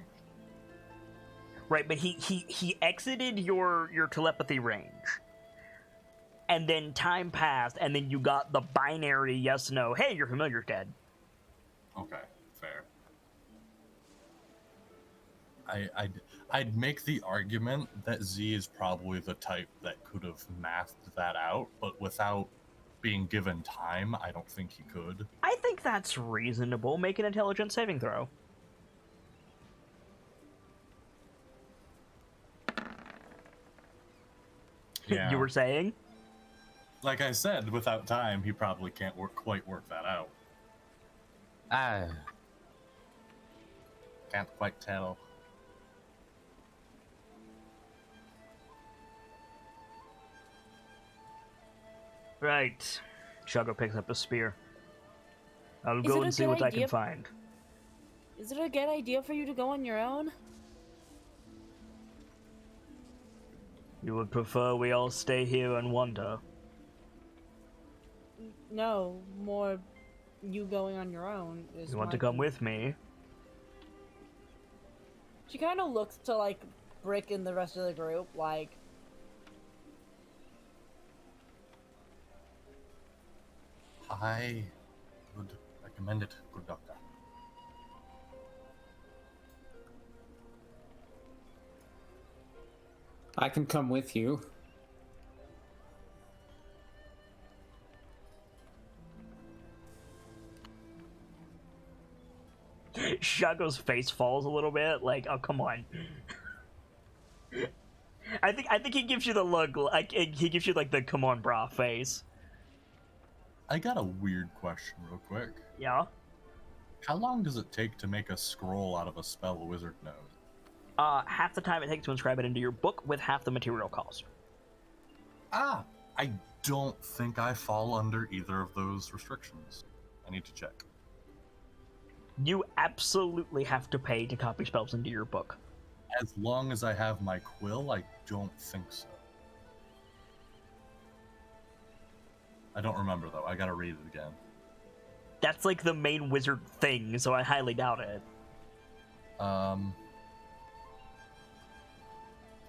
Right, but he exited your telepathy range. And then time passed, and then you got the binary yes/no. Hey, your familiar's dead. Okay, fair. I'd make the argument that Z is probably the type that could have mathed that out, but without being given time, I don't think he could. I think that's reasonable. Make an intelligence saving throw. Yeah. You were saying? Like I said, without time, he probably can't quite work that out. Can't quite tell. Right. Shuggo picks up a spear. I'll Is go it and a see good what I can idea- find. Is it a good idea for you to go on your own? You would prefer we all stay here and wonder? No, more you going on your own. Is You want my to come thing. with me? She kind of looks to, like, Brick and the rest of the group, like... I would recommend it, good doctor. I can come with you. Shuggo's face falls a little bit, like, oh, come on. I think he gives you the look, like, he gives you, like, the come on, brah face. I got a weird question real quick. Yeah? How long does it take to make a scroll out of a spell a wizard knows? Half the time it takes to inscribe it into your book with half the material cost. Ah! I don't think I fall under either of those restrictions. I need to check. You absolutely have to pay to copy spells into your book. As long as I have my quill, I don't think so. I don't remember, though. I gotta read it again. That's like the main wizard thing, so I highly doubt it.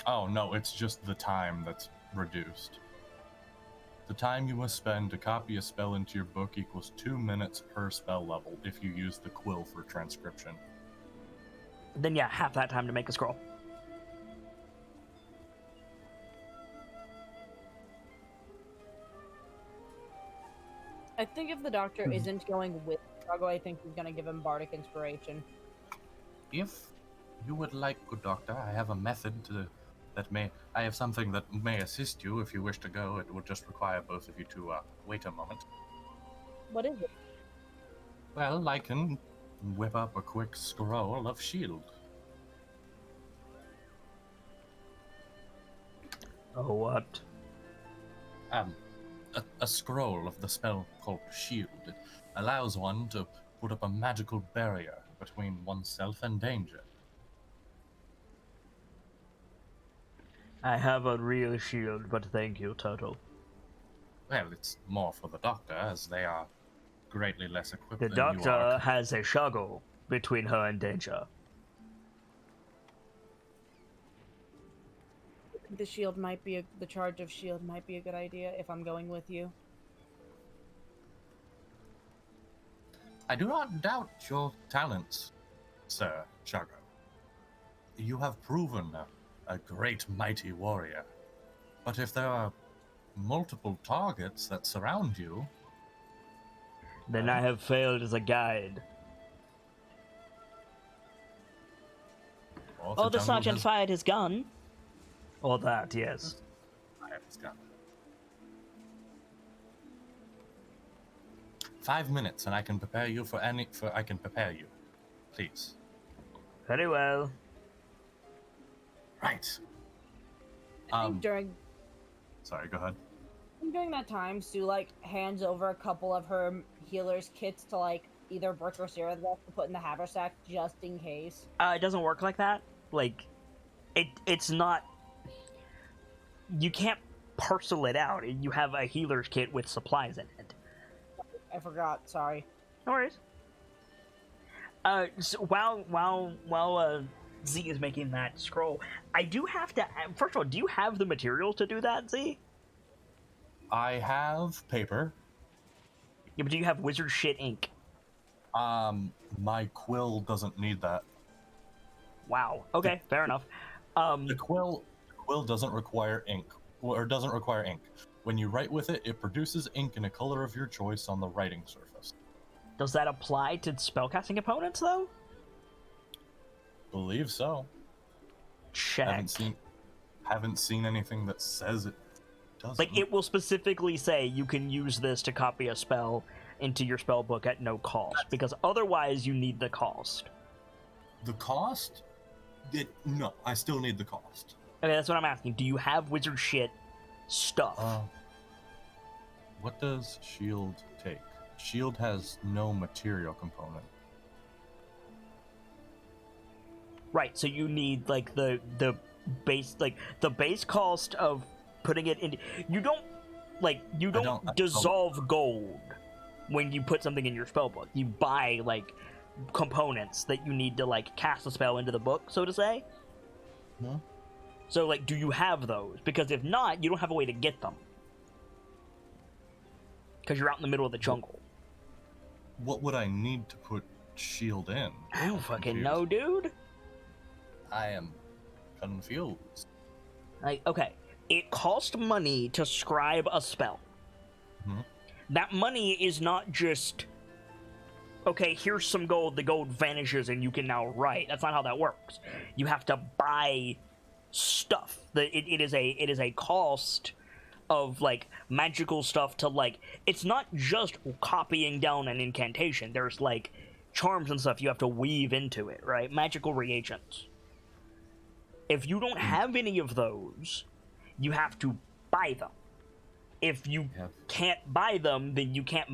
Oh, no, it's just the time that's reduced. The time you must spend to copy a spell into your book equals 2 minutes per spell level if you use the quill for transcription. Then yeah, half that time to make a scroll. I think if the doctor isn't going with Shuggo, I think he's gonna give him bardic inspiration. If you would like, good doctor, I have a method I have something that may assist you if you wish to go. It would just require both of you to wait a moment. What is it? Well, I can whip up a quick scroll of shield. Oh, what? A scroll of the spell called shield. It allows one to put up a magical barrier between oneself and danger. I have a real shield, but thank you, Turtle. Well, it's more for the doctor, as they are greatly less equipped The than you doctor are. has a Shuggo between her and danger. The shield might be the charge of shield might be a good idea if I'm going with you. I do not doubt your talents, Sir Shuggo. You have proven a great mighty warrior. But if there are multiple targets that surround you... Then I have failed as a guide. or if Oh, the jungle sergeant has- fired his gun. Or that, yes. I have his gun. 5 minutes, and I can prepare you I can prepare you. Please. Very well. Right. I think during Sorry, go ahead. that time, Sue like hands over a couple of her healer's kits to like either Brick or Sarah to put in the haversack just in case. It doesn't work like that. Like, it's not. You can't parcel it out. You have a healer's kit with supplies in it. I forgot. Sorry. No worries. So while Z is making that scroll, I do have to. First of all, do you have the material to do that, Z? I have paper. Yeah, but do you have wizard shit ink? My quill doesn't need that. Wow. Okay, fair enough. The quill doesn't require ink, or doesn't require ink. When you write with it, it produces ink in a color of your choice on the writing surface. Does that apply to spellcasting components, though? Believe so. Check. Haven't seen anything that says it doesn't. Like, it will specifically say you can use this to copy a spell into your spell book at no cost, because otherwise you need the cost. The cost? No, I still need the cost. Okay, that's what I'm asking. Do you have wizard shit stuff? What does shield take? Shield has no material component. Right, so you need like the base, like the base cost of putting it in. You don't dissolve gold when you put something in your spell book. You buy like components that you need to like cast a spell into the book, so to say. Hmm? So like, do you have those? Because if not, you don't have a way to get them. Because you're out in the middle of the jungle. What would I need to put shield in? I don't fucking know, dude. I am confused. Like, okay, it costs money to scribe a spell. Mhm. That money is not just, okay, here's some gold, the gold vanishes and you can now write. That's not how that works. You have to buy stuff. It is a cost of like magical stuff to like, it's not just copying down an incantation. There's like charms and stuff you have to weave into it, right? Magical reagents. If you don't have any of those, you have to buy them. If you can't buy them, then you can't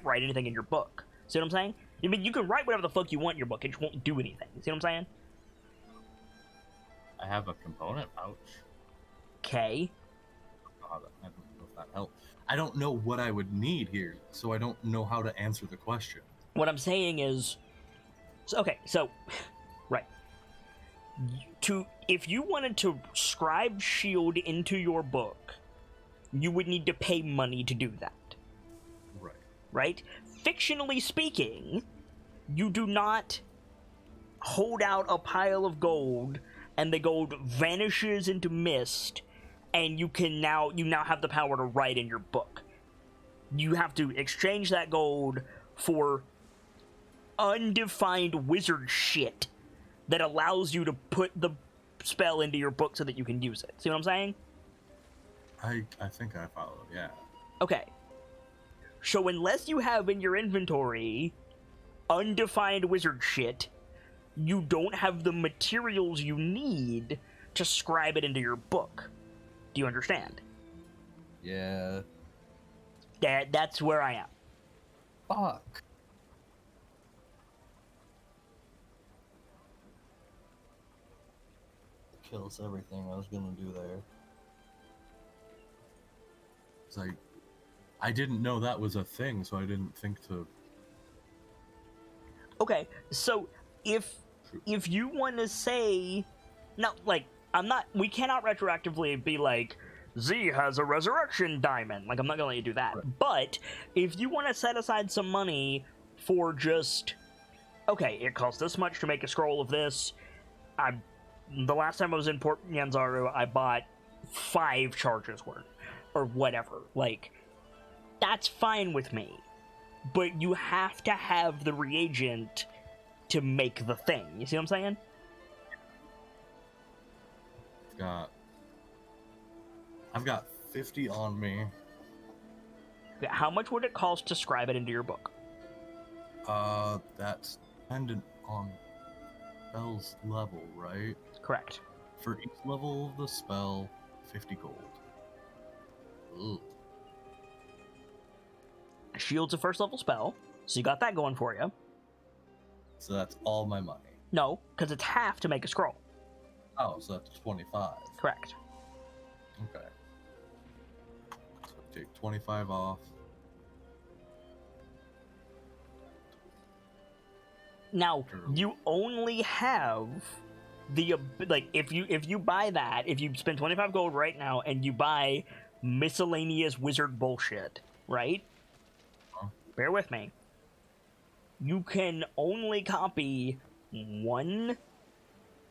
write anything in your book. See what I'm saying? I mean, you can write whatever the fuck you want in your book, it just won't do anything. See what I'm saying? I have a component pouch. Okay. I don't know if that helps. I don't know what I would need here, so I don't know how to answer the question. What I'm saying is, right. If you wanted to scribe shield into your book, you would need to pay money to do that. Right. Right? Fictionally speaking, you do not hold out a pile of gold and the gold vanishes into mist and you now have the power to write in your book. You have to exchange that gold for undefined wizard shit that allows you to put the spell into your book so that you can use it. See what I'm saying? I think I follow, yeah. Okay. So unless you have in your inventory undefined wizard shit, you don't have the materials you need to scribe it into your book. Do you understand? Yeah. That's where I am. Fuck. Kills everything I was gonna do there. It's like, I didn't know that was a thing, so I didn't think to. Okay, so if you want to say, no, like, we cannot retroactively be like, Z has a resurrection diamond. Like, I'm not gonna let you do that. Right. But if you want to set aside some money for just, okay, it costs this much to make a scroll of this. The last time I was in Port Nyanzaru, I bought 5 charges worth, or whatever. Like, that's fine with me. But you have to have the reagent to make the thing. You see what I'm saying? I've got 50 on me. How much would it cost to scribe it into your book? That's dependent on spell's level, right? Correct. For each level of the spell, 50 gold. Ooh. Shield's a first level spell, so you got that going for you. So that's all my money. No, because it's half to make a scroll. Oh, so that's 25. Correct. Okay. So take 25 off. Now, you only have the like if you buy that, if you spend 25 gold right now and you buy miscellaneous wizard bullshit, right? Bear with me. You can only copy one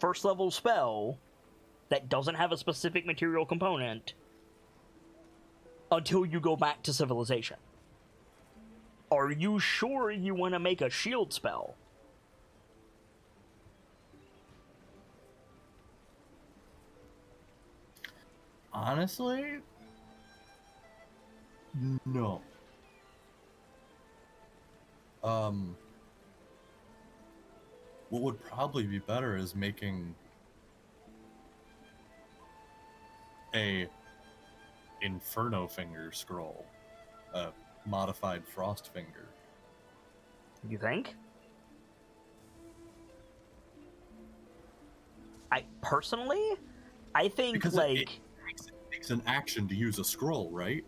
first level spell that doesn't have a specific material component until you go back to civilization. Are you sure you want to make a shield spell? Honestly, no. What would probably be better is making a Inferno Finger scroll, a modified Frost Finger. You think? I think Because like it takes an action to use a scroll, right?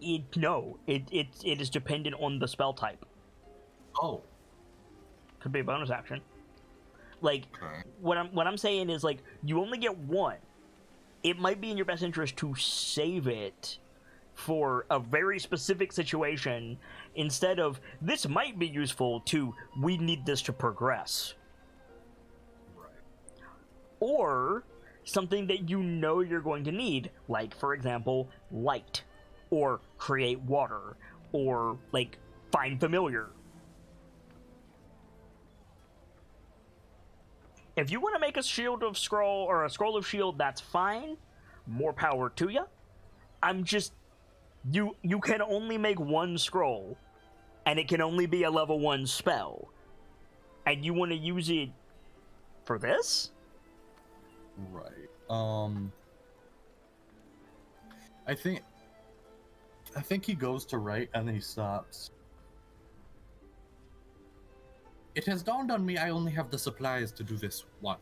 it is dependent on the spell type. Oh, Could be a bonus action. Like okay. what I'm saying is like you only get one. It might be in your best interest to save it for a very specific situation instead of this might be useful to we need this to progress. Right. Or something that you know you're going to need, like for example, light, or create water, or like find familiar. If you want to make a shield of scroll or a scroll of shield, that's fine. More power to you. I'm just you can only make one scroll, and it can only be a level 1 spell. And you want to use it for this? Right. I think he goes to write and then he stops. It has dawned on me I only have the supplies to do this one.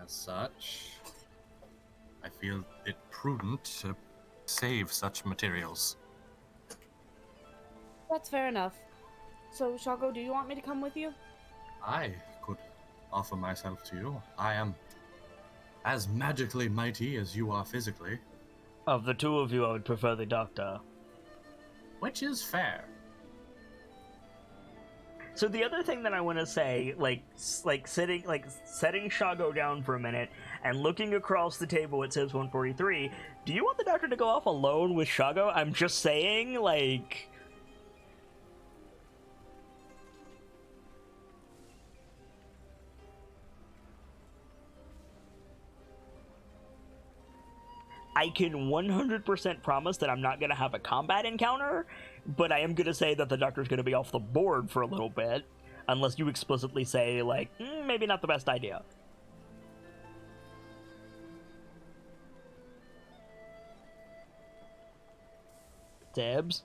As such, I feel it prudent to save such materials. That's fair enough. So, Shago, do you want me to come with you? I could offer myself to you. I am as magically mighty as you are physically. Of the two of you, I would prefer the doctor. Which is fair. So the other thing that I want to say, setting Shago down for a minute and looking across the table at Sibs 143, do you want the doctor to go off alone with Shago? I'm just saying, like... I can 100% promise that I'm not going to have a combat encounter, but I am going to say that the doctor's going to be off the board for a little bit, unless you explicitly say, like, maybe not the best idea. Sibs?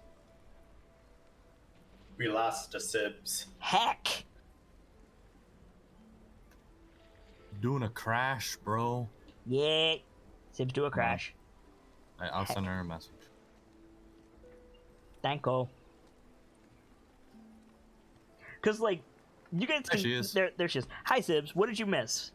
We lost to Sibs. Heck! Doing a crash, bro. Yeah. Sibs do a crash. I'll send her a message. Thanko. Because, like, you guys can... There she is. There she is. Hi, Sibs. What did you miss?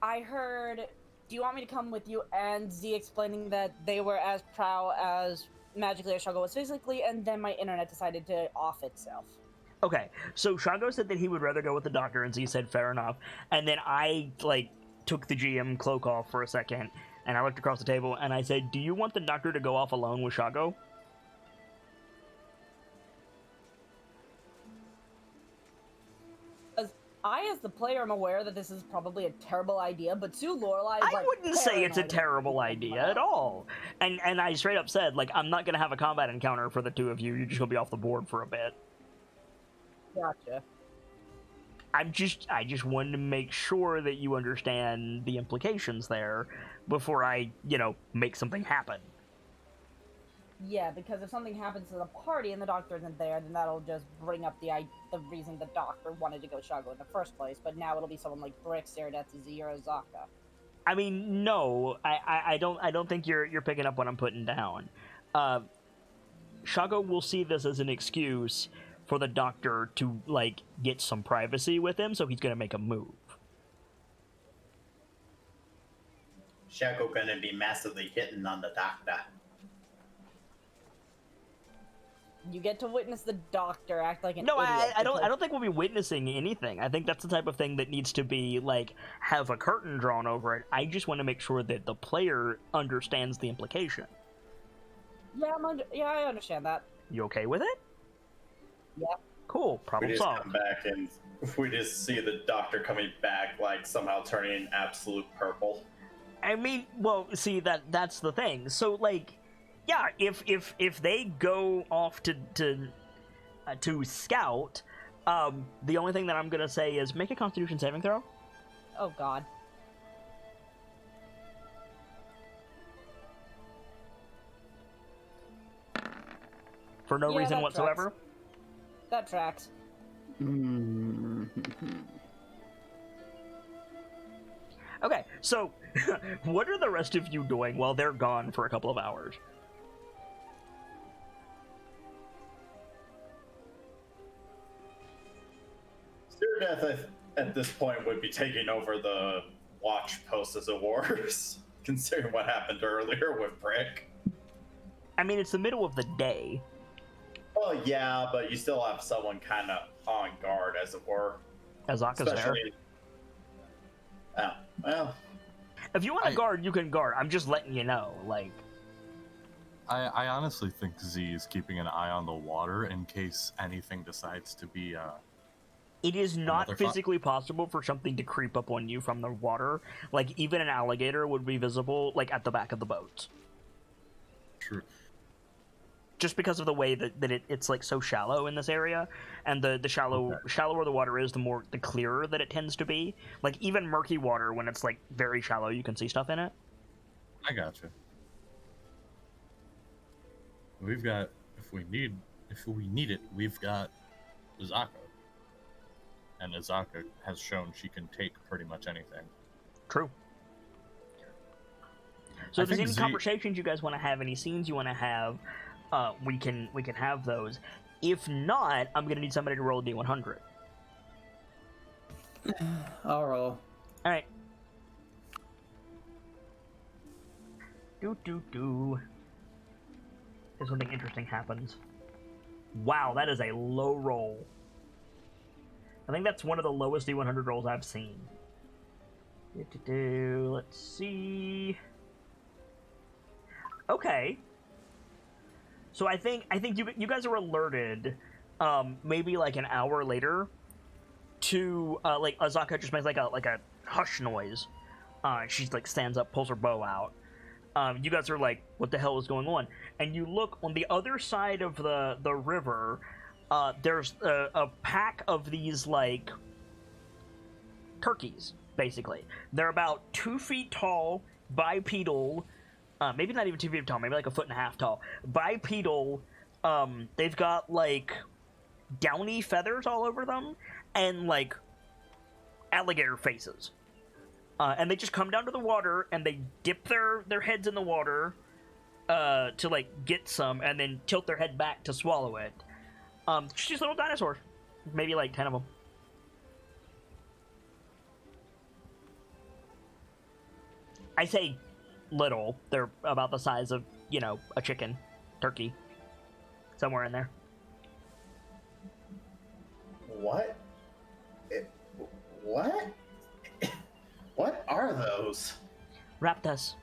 I heard, do you want me to come with you, and Z explaining that they were as proud as magically as Shago was physically, and then my internet decided to off itself. Okay, so Shago said that he would rather go with the doctor, and Z said fair enough. And then I, like, took the GM cloak off for a second, and I looked across the table, and I said, do you want the doctor to go off alone with Shago? I, as the player, am aware that this is probably a terrible idea, but Sue Lorelai is I like, wouldn't say it's a paranoid. terrible idea at all. And I straight up said, like, I'm not gonna have a combat encounter for the two of you. You're just gonna be off the board for a bit. Gotcha. I just wanted to make sure that you understand the implications there before I, make something happen. Yeah, because if something happens to the party and the doctor isn't there, then that'll just bring up the reason the doctor wanted to go Shago in the first place. But now it'll be someone like Brick, Icive, or Azaka. I mean, no, I don't think you're picking up what I'm putting down. Shago will see this as an excuse for the doctor to, like, get some privacy with him, so he's gonna make a move. Shaco gonna be massively hitting on the doctor. You get to witness the doctor act like an No, idiot. I don't think we'll be witnessing anything. I think that's the type of thing that needs to be, like, have a curtain drawn over it. I just want to make sure that the player understands the implication. Yeah, I understand that. You okay with it? Yeah. Cool. We Problem just solved. come back and we just see the doctor coming back, like somehow turning absolute purple. I mean, well, see, that's the thing. So, like, yeah, if they go off to scout, the only thing that I'm gonna say is make a Constitution saving throw. Oh God. For no Yeah, reason that whatsoever. That tracks. Okay, so what are the rest of you doing while they're gone for a couple of hours? Death at this point would be taking over the watch post as a wars, considering what happened earlier with Brick. I mean, it's the middle of the day. Well, yeah, but you still have someone kind of on guard, as it were. Azaka's there. Oh, well. If you want to guard, you can guard. I'm just letting you know, like... I honestly think Z is keeping an eye on the water in case anything decides to be, It is not Another physically possible for something to creep up on you from the water. Like, even an alligator would be visible, like, at the back of the boat. True. Just because of the way that it's like so shallow in this area, and the shallower the water is, the clearer that it tends to be. Like, even murky water, when it's like very shallow, you can see stuff in it. I gotcha. We've got, if we need it, we've got Azaka. And Azaka has shown she can take pretty much anything. True. So if there's any Z- conversations you guys want to have, any scenes you want to have, we can have those. If not, I'm gonna need somebody to roll a D100. I'll roll. All right. Do. If something interesting happens. Wow, that is a low roll. I think that's one of the lowest D100 rolls I've seen. Let's see. Okay. So I think you guys are alerted, maybe like an hour later, to like Azaka just makes like a hush noise. She's like stands up, pulls her bow out. You guys are like, what the hell is going on? And you look on the other side of the river. There's a pack of these, like, turkeys, basically. They're about 2 feet tall, bipedal, maybe not even 2 feet tall, maybe like 1.5 feet tall. Bipedal, they've got, like, downy feathers all over them, and, like, alligator faces. And they just come down to the water, and they dip their heads in the water to, like, get some, and then tilt their head back to swallow it. Just little dinosaurs. Maybe like 10 of them. I say little. They're about the size of, a chicken. Turkey. Somewhere in there. What? What? What are those? Raptors.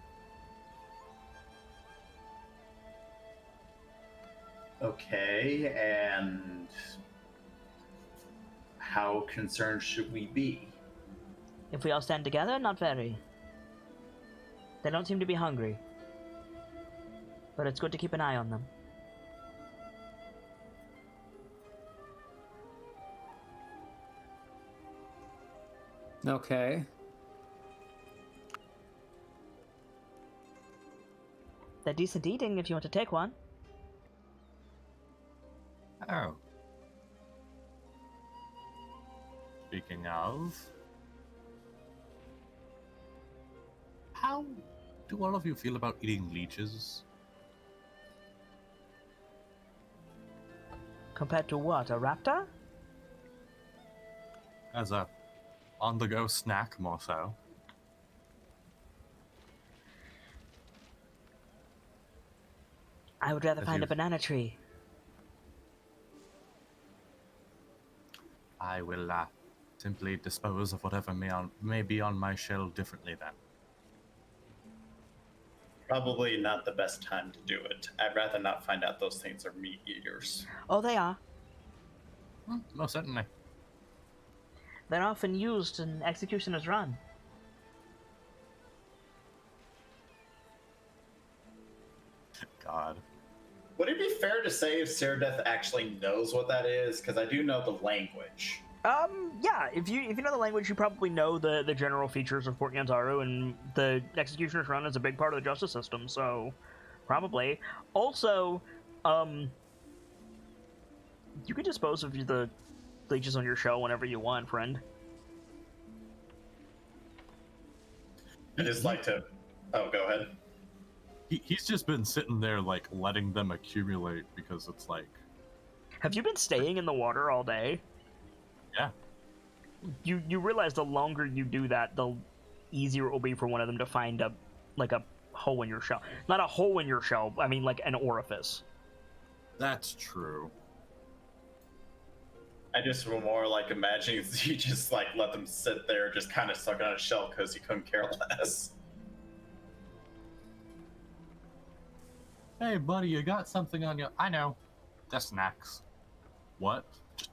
Okay, and How concerned should we be? If we all stand together, not very. They don't seem to be hungry. But it's good to keep an eye on them. Okay. They're decent eating if you want to take one. Oh. Speaking of, how do all of you feel about eating leeches? Compared to what, a raptor? As a on-the-go snack, more so. I would rather As find a you- banana tree. I will simply dispose of whatever may be on my shell differently then. Probably not the best time to do it. I'd rather not find out those things are meat eaters. Oh, they are. Most certainly. They're often used in Executioner's Run. God. Would it be fair to say if Seradeth actually knows what that is? Because I do know the language. Yeah, if you know the language, you probably know the general features of Fort Yanzaru, and the Executioner's Run is a big part of the justice system, so probably. Also, you can dispose of the leeches on your shell whenever you want, friend. I just like to... Oh, go ahead. He's just been sitting there, like, letting them accumulate because it's like... Have you been staying in the water all day? Yeah. You realize the longer you do that, the easier it will be for one of them to find a hole in your shell. Not a hole in your shell, I mean like an orifice. That's true. I just were more like imagining you just like let them sit there just kind of stuck on a shell because you couldn't care less. Hey, buddy, you got something on you? I know. They're snacks. What? Just...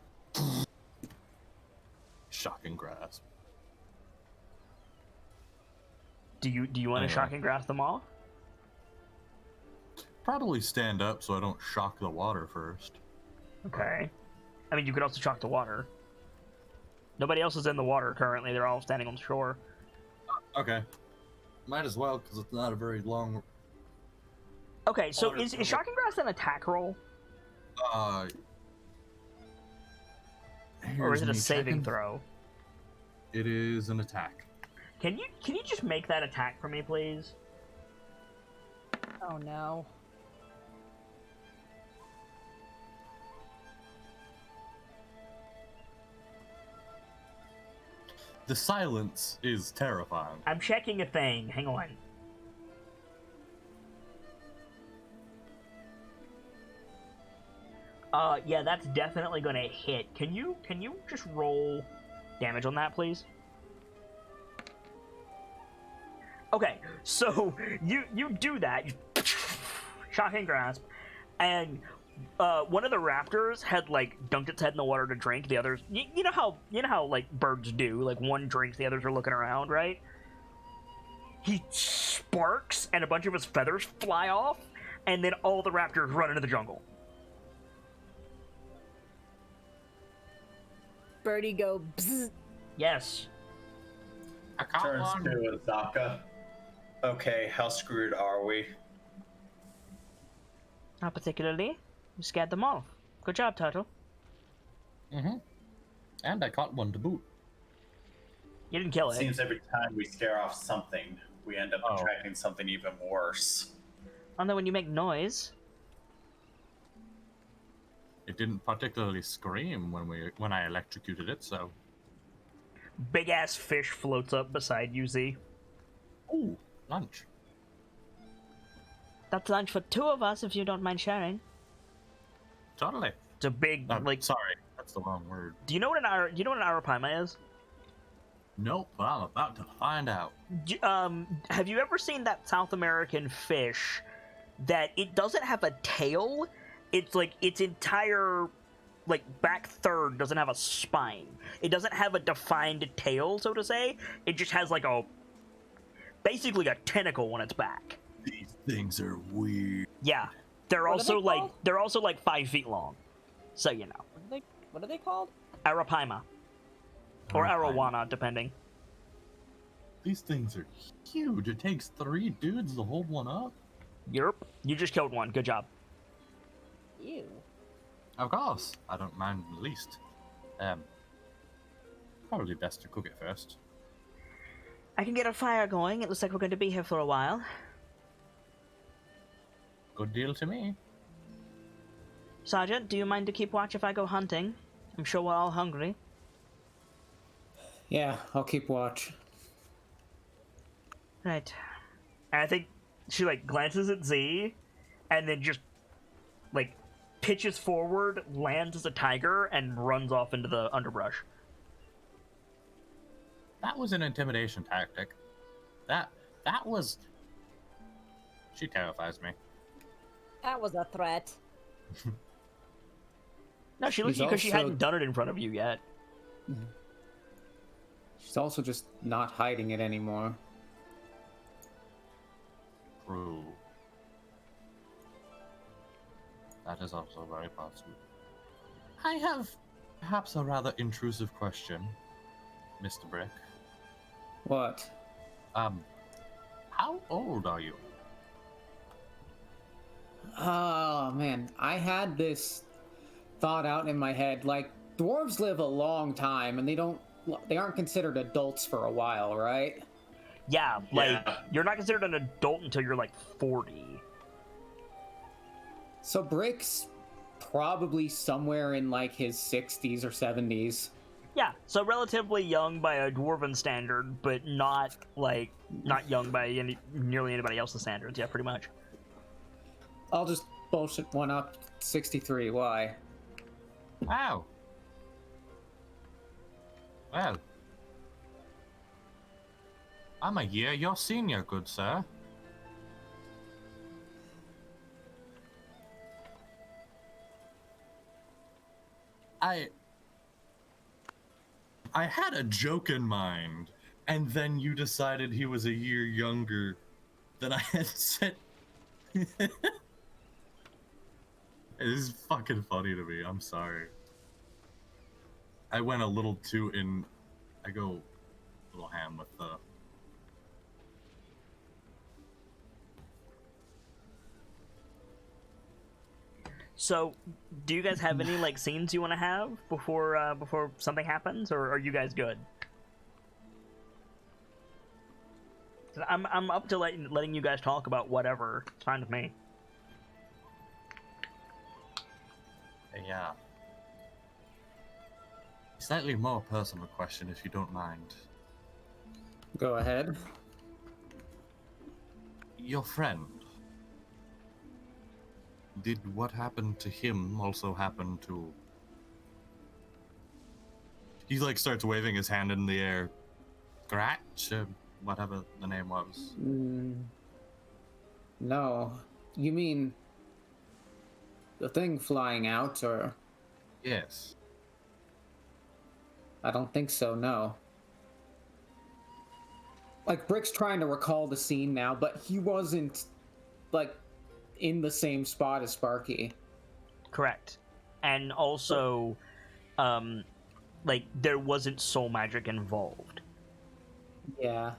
Shocking grasp. Do you want to Anyway. shock and grasp them all? Probably stand up so I don't shock the water first. Okay. I mean, you could also shock the water. Nobody else is in the water currently. They're all standing on the shore. Okay. Might as well, because it's not a very long... Okay, so Water is cover. shocking grasp an attack roll? Or is it a saving throw? It is an attack. Can you just make that attack for me, please? Oh no. The silence is terrifying. I'm checking a thing. Hang on. Yeah, that's definitely gonna hit. Can you just roll damage on that, please? Okay, so you do that, shocking grasp, and one of the raptors had like dunked its head in the water to drink. The others, you know how like birds do, like one drinks, the others are looking around, right? He sparks, and a bunch of his feathers fly off, and then all the raptors run into the jungle. Birdie go bzz. Yes. I caught Turns one. to Azaka. Okay, how screwed are we? Not particularly. You scared them off. Good job, Turtle. Mm-hmm. And I caught one to boot. You didn't kill it. Seems every time we scare off something, we end up Oh. attracting something even worse. Although when you make noise, It didn't particularly scream when I electrocuted it, so... big ass fish floats up beside you, Z. Ooh, lunch. That's lunch for two of us, if you don't mind sharing. Totally. It's a big like. Sorry, that's the wrong word. Do you know what an arapaima is? Nope, but I'm about to find out. Have you ever seen that South American fish that it doesn't have a tail? It's like its entire back third doesn't have a spine. It doesn't have a defined tail, so to say. It just has like basically a tentacle on its back. These things are weird. Yeah, they're What are they also like 5 feet long. So you know. What are they called? Arapaima. Or Arowana, depending. These things are huge. It takes 3 dudes to hold one up. Yerp. You just killed one. Good job. Ew. Of course. I don't mind the least. Probably best to cook it first. I can get a fire going. It looks like we're going to be here for a while. Good deal to me. Sergeant, do you mind to keep watch if I go hunting? I'm sure we're all hungry. Yeah, I'll keep watch. Right. And I think she, glances at Z, and then just, pitches forward, lands as a tiger, and runs off into the underbrush. That was an intimidation tactic. That was... She terrifies me. That was a threat. No, she looks at you because she hadn't done it in front of you yet. She's also just not hiding it anymore. True. That is also very possible. I have perhaps a rather intrusive question, Mr. Brick. What? How old are you? Oh, man. I had this thought out in my head. Dwarves live a long time, and they aren't considered adults for a while, right? Yeah, you're not considered an adult until you're, 40. So Brick's probably somewhere in, his 60s or 70s. Yeah, so relatively young by a dwarven standard, but not young by nearly anybody else's standards. Yeah, pretty much. I'll just bullshit one up. 63. Why? Wow. Well. I'm a year your senior, good sir. I had a joke in mind, and then you decided he was a year younger than I had said. It is fucking funny to me. I'm sorry. I went a little too in. I go a little ham with the. So, do you guys have any scenes you want to have before something happens, or are you guys good? I'm up to letting you guys talk about whatever. It's fine with me. Yeah. Slightly more personal question, if you don't mind. Go ahead. Your friend. Did what happened to him also happen to... He starts waving his hand in the air. Gratch? Whatever the name was. No. You mean the thing flying out, or? Yes. I don't think so, no. Brick's trying to recall the scene now, but he wasn't, in the same spot as Sparky. Correct. And also, there wasn't soul magic involved. Yeah.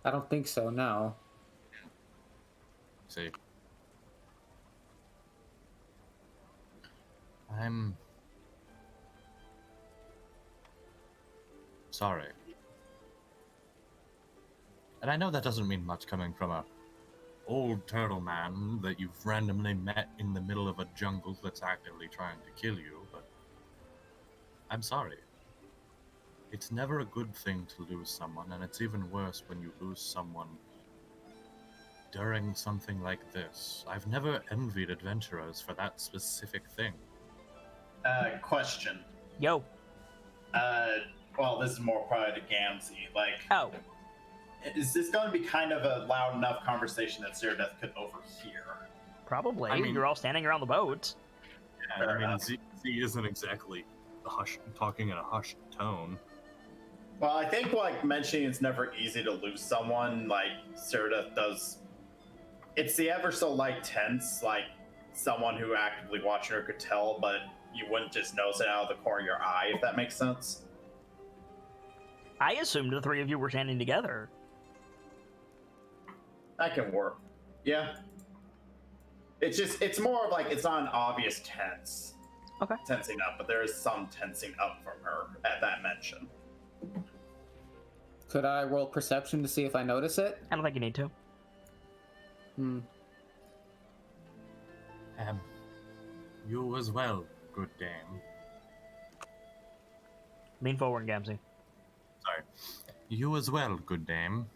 I don't think so, no. See. I'm... sorry. And I know that doesn't mean much coming from a old turtle man that you've randomly met in the middle of a jungle that's actively trying to kill you, but I'm sorry. It's never a good thing to lose someone, and it's even worse when you lose someone during something like this. I've never envied adventurers for that specific thing. Question. Yo. Well, this is more probably to Gamzee. Oh. Is this going to be kind of a loud enough conversation that Seradeth could overhear? Probably. I mean- You're all standing around the boat. And I mean, Z isn't exactly talking in a hushed tone. Well, I think like mentioning it's never easy to lose someone, like Cyrdath does. It's the ever so light tense, like someone who actively watching her could tell, but you wouldn't just notice it out of the corner of your eye, if that makes sense. I assumed the three of you were standing together. That can work. Yeah. It's more of like, it's not an obvious tense. Okay. Tensing up, but there is some tensing up from her at that mention. Could I roll perception to see if I notice it? I don't think you need to. You as well, good dame. Lean forward, Gamzee. Sorry. You as well, good dame.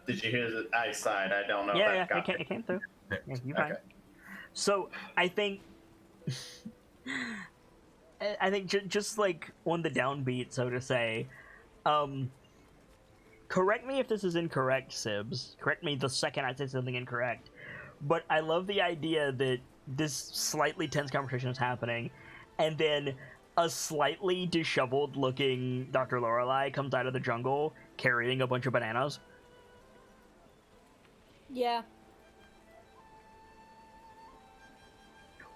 Did you hear the eyesight? I don't know. Yeah, if that got it came through. Yeah, you Okay. fine. So, I think... I think just like on the downbeat, so to say, correct me if this is incorrect, Sibs. Correct me the second I say something incorrect. But I love the idea that this slightly tense conversation is happening, and then a slightly disheveled-looking Dr. Lorelei comes out of the jungle carrying a bunch of bananas. Yeah.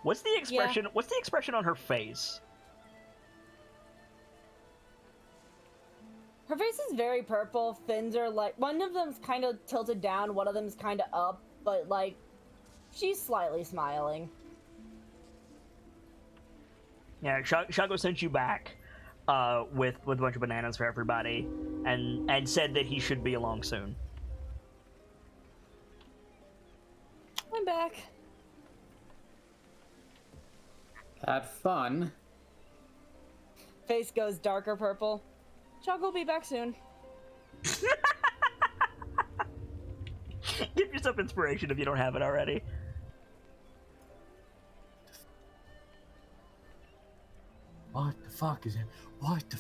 What's the expression? What's the expression on her face? Her face is very purple. Fins are like, one of them's kind of tilted down, one of them's kind of up, but like, she's slightly smiling. Yeah, Shago sent you back with a bunch of bananas for everybody, and said that he should be along soon. I'm back. Had fun. Face goes darker purple. Chuck will be back soon. Give yourself inspiration if you don't have it already. What the fuck is it? What the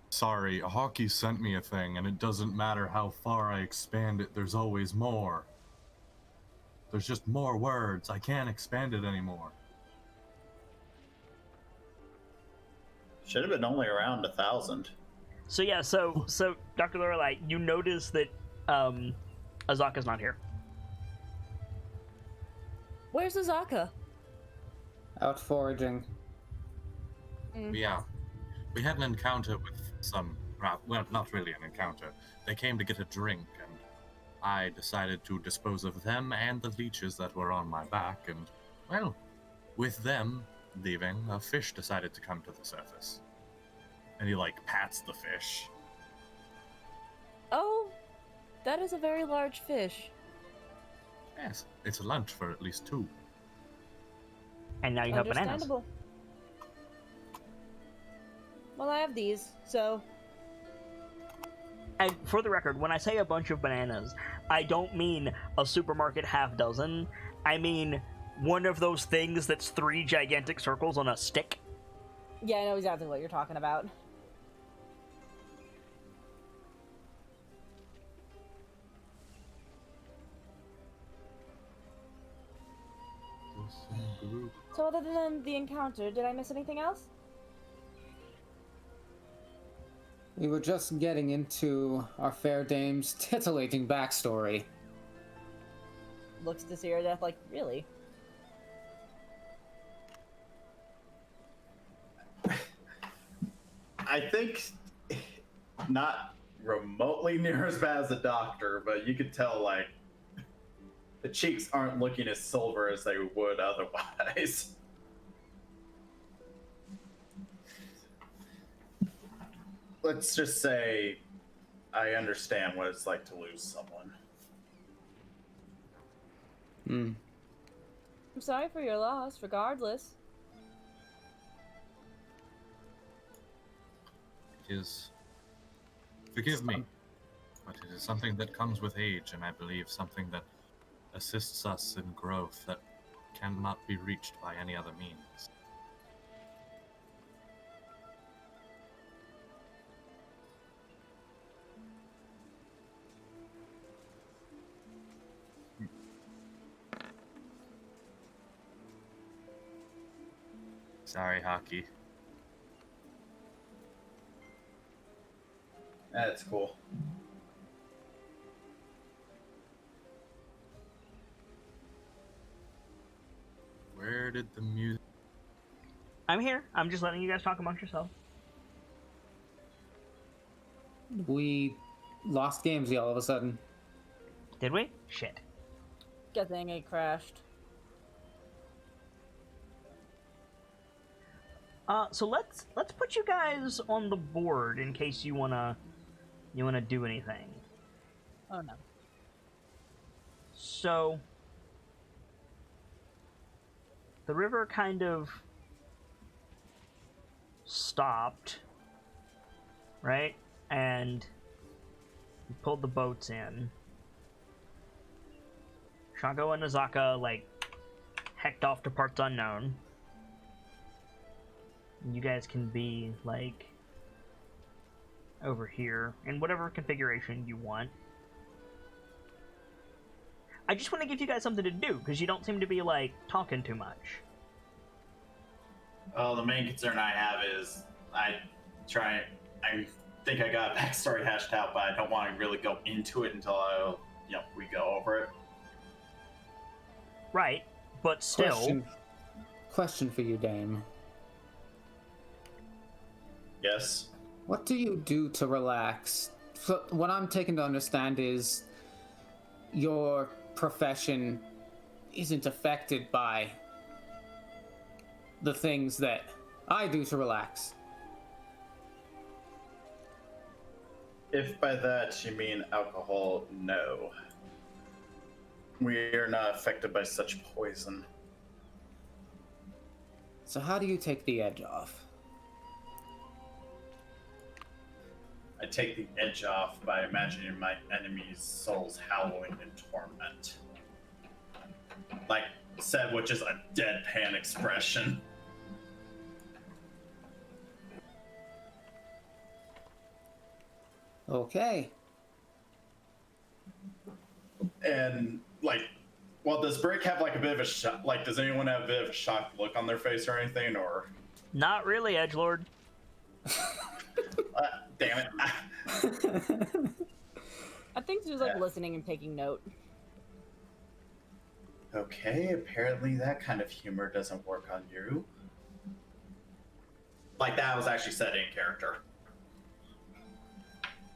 Sorry, Hockey sent me a thing, and it doesn't matter how far I expand it, there's always more. There's just more words. I can't expand it anymore. Should have been only around 1,000. So yeah, so Dr. Lorelei, you notice that Azaka's not here. Where's Azaka? Out foraging. Yeah. We had an encounter with some... Well, not really an encounter. They came to get a drink, and I decided to dispose of them and the leeches that were on my back, and, well, with them leaving, a fish decided to come to the surface. And he, like, pats the fish. Oh, that is a very large fish. Yes, it's a lunch for at least 2. And now you have bananas. Understandable. Well, I have these, so... And for the record, when I say a bunch of bananas, I don't mean a supermarket half dozen. I mean one of those things that's 3 gigantic circles on a stick. Yeah, I know exactly what you're talking about. So other than the encounter, did I miss anything else? We were just getting into our fair dame's titillating backstory. Looks to Cyrdath like, really? I think not remotely near as bad as the doctor, but you could tell, like, the cheeks aren't looking as silver as they would otherwise. Let's just say I understand what it's like to lose someone. I'm sorry for your loss, regardless. It is... Forgive me, but it is something that comes with age, and I believe something that assists us in growth that cannot be reached by any other means. Sorry, Hockey. That's cool. Where did the music... I'm here. I'm just letting you guys talk amongst yourselves. We lost Gamesy all of a sudden. Did we? Shit. Good thing it crashed. So let's put you guys on the board in case you wanna do anything. Oh no. So the river kind of stopped, right? And we pulled the boats in. Shago and Azaka, like, hecked off to parts unknown. You guys can be, like, over here in whatever configuration you want. I just want to give you guys something to do, because you don't seem to be, like, talking too much. Well, the main concern I have is I think I got a backstory hashed out, but I don't want to really go into it until we go over it. Right, but still... Question for you, Dame. Yes. What do you do to relax? So what I'm taking to understand is your profession isn't affected by the things that I do to relax. If by that you mean alcohol, no. We are not affected by such poison. So how do you take the edge off? I take the edge off by imagining my enemy's souls howling in torment. Like said, which is a deadpan expression. Okay. And like, well, does Brick have like a bit of a shock? Like, does anyone have a bit of a shocked look on their face or anything? Or Not really, Edgelord. damn it! I think she's like listening and taking note. Okay, apparently that kind of humor doesn't work on you. Like that was actually said in character.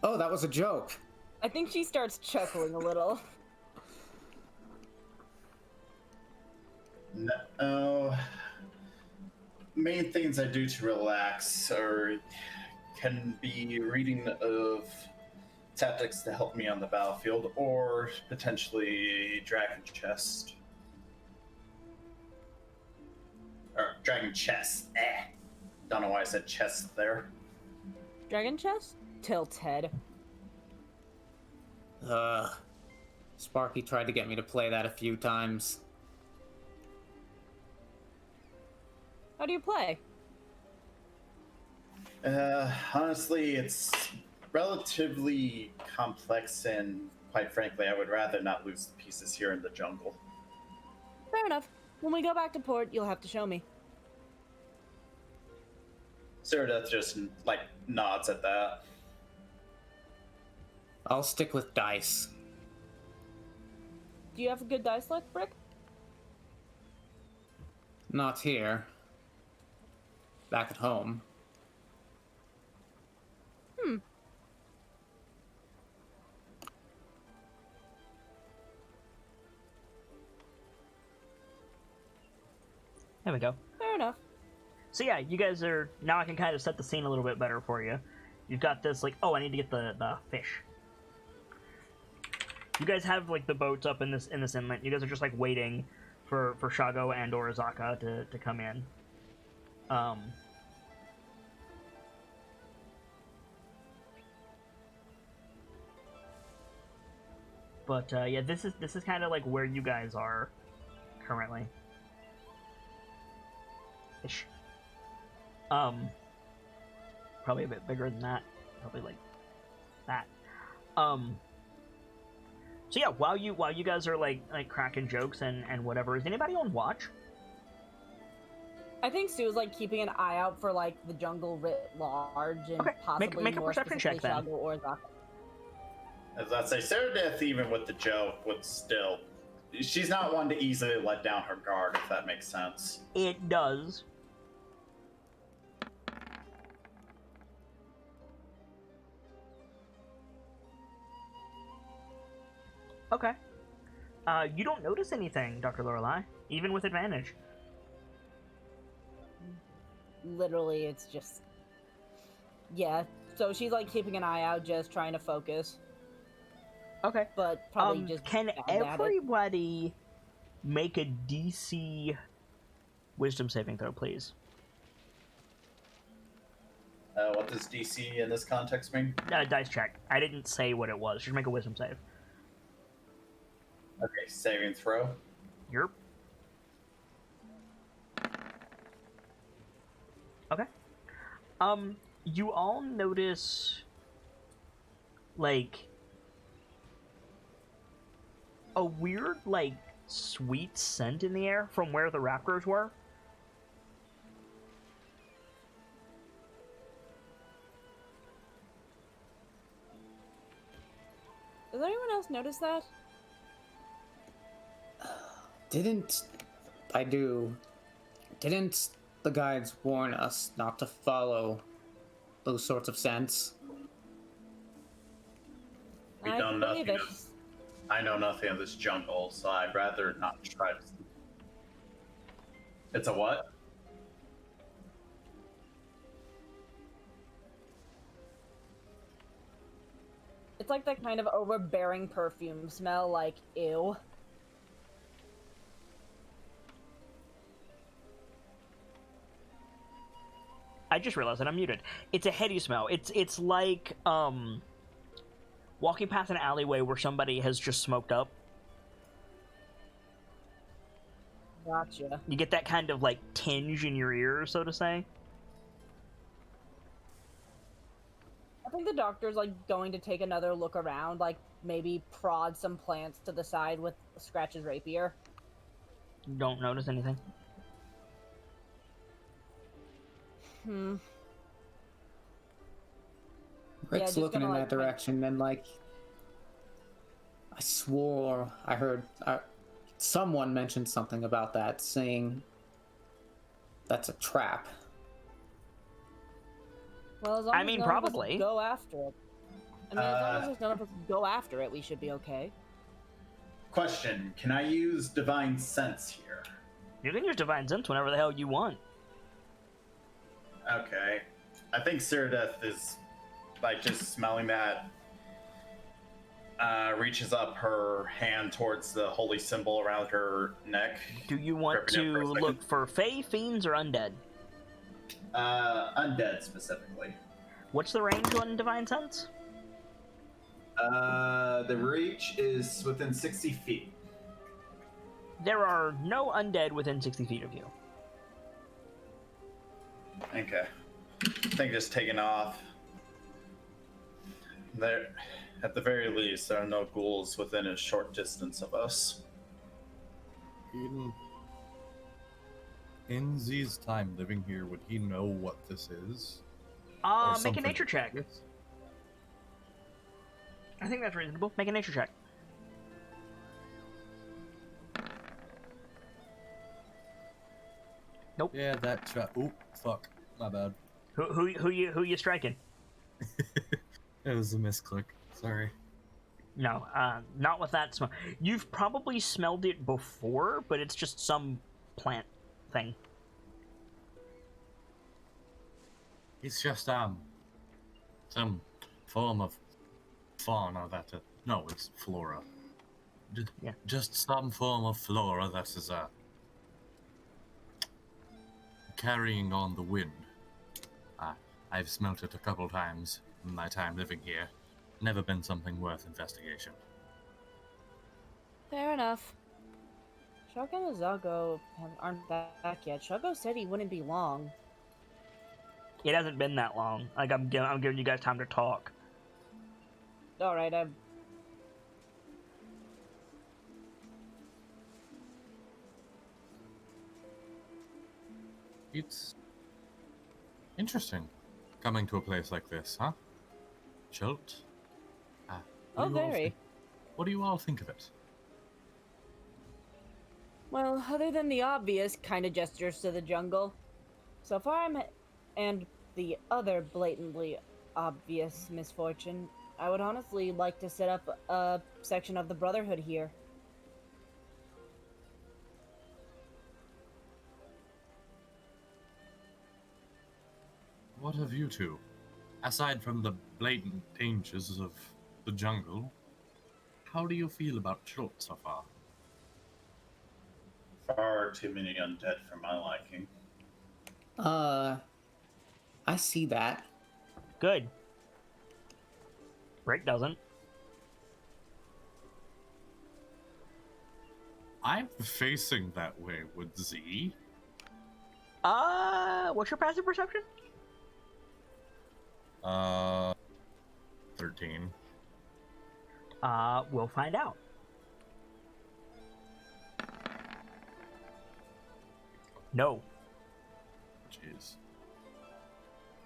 Oh, that was a joke. I think she starts chuckling a little. No. Main things I do to relax can be reading of tactics to help me on the battlefield, or potentially dragon chest. Or dragon chest. Don't know why I said chest there. Dragon chest? Tilt head. Sparky tried to get me to play that a few times. How do you play? Honestly, it's relatively complex, and quite frankly, I would rather not lose the pieces here in the jungle. Fair enough. When we go back to port, you'll have to show me. Ceradeath just like nods at that. I'll stick with dice. Do you have a good dice luck, Brick? Not here. Back at home. There we go. Fair enough. So yeah, you guys are... Now I can kind of set the scene a little bit better for you. You've got this, like... Oh, I need to get the fish. You guys have, like, the boats up in this inlet. You guys are just, like, waiting for Shago and or Azaka to come in. But, yeah, this is kind of, like, where you guys are currently. Ish. Probably a bit bigger than that. Probably like that. So yeah, while you guys are like cracking jokes and whatever, is anybody on watch? I think Sue's like keeping an eye out for like the jungle writ large and Okay, possibly make a more perception check, specifically then. Shago or Zaka. As I say, Seradith, even with the joke, would still. She's not one to easily let down her guard, if that makes sense. It does. Okay. You don't notice anything, Dr. Lorelei, even with advantage. Literally, it's just. Yeah, so she's like keeping an eye out, just trying to focus. Okay. But probably just. Can bad at it. everybody make a DC Wisdom saving throw, please? What does DC in this context mean? Dice check. I didn't say what it was. Just make a Wisdom save. Okay, saving throw. Yerp. Okay. You all notice, like, a weird, like, sweet scent in the air from where the raptors were. Does anyone else notice that? Didn't the guides warn us not to follow those sorts of scents? We I don't believe nothing it. of, I know nothing of this jungle, so I'd rather not try to. It's a what? It's like that kind of overbearing perfume smell, like ew. I just realized that I'm muted. It's a heady smell. It's like walking past an alleyway where somebody has just smoked up. Gotcha. You get that kind of like tinge in your ear, so to say. I think the doctor's like going to take another look around, like maybe prod some plants to the side with Scratch's rapier. Don't notice anything. Rick's just looking gonna, in like, that direction, and like, I swore I heard someone mentioned something about that, saying that's a trap. Well, as long I as mean, none of us probably. go after it. I mean, as long as there's none of us go after it, we should be okay. Question: can I use divine sense here? You can use divine sense whenever the hell you want. Okay, I think Seradith is like just smelling that. Reaches up her hand towards the holy symbol around her neck. Do you want Prepping it for a to second. look for fae, fiends, or undead? Undead specifically. What's the range on divine sense? The reach is within 60 feet. There are no undead within 60 feet of you. Okay. I think just taking off. There, at the very least, there are no ghouls within a short distance of us. In Z's time living here, would he know what this is? Make Or a something nature check. like this? I think that's reasonable. Make a nature check. Nope. Yeah, that shot. Oop, fuck. My bad. Who you striking? It was a misclick. Sorry. No, not with that smell. You've probably smelled it before, but it's just some plant thing. It's just some form of fauna that no, it's flora. Yeah. Just some form of flora that is carrying on the wind. I've smelt it a couple times in my time living here. Never been something worth investigation. Fair enough. Shogun and Zago aren't back yet. Shogo said he wouldn't be long. It hasn't been that long. Like I'm giving you guys time to talk. All right, It's interesting coming to a place like this, huh? Chult? Oh, very. What do you all think of it? Well, other than the obvious kind of gestures to the jungle, so far and the other blatantly obvious misfortune, I would honestly like to set up a section of the Brotherhood here. What have you two? Aside from the blatant dangers of the jungle, how do you feel about Chult so far? Far too many undead for my liking. I see that. Good. Brick doesn't. I'm facing that way with Z. What's your passive perception? 13. We'll find out. No. Jeez.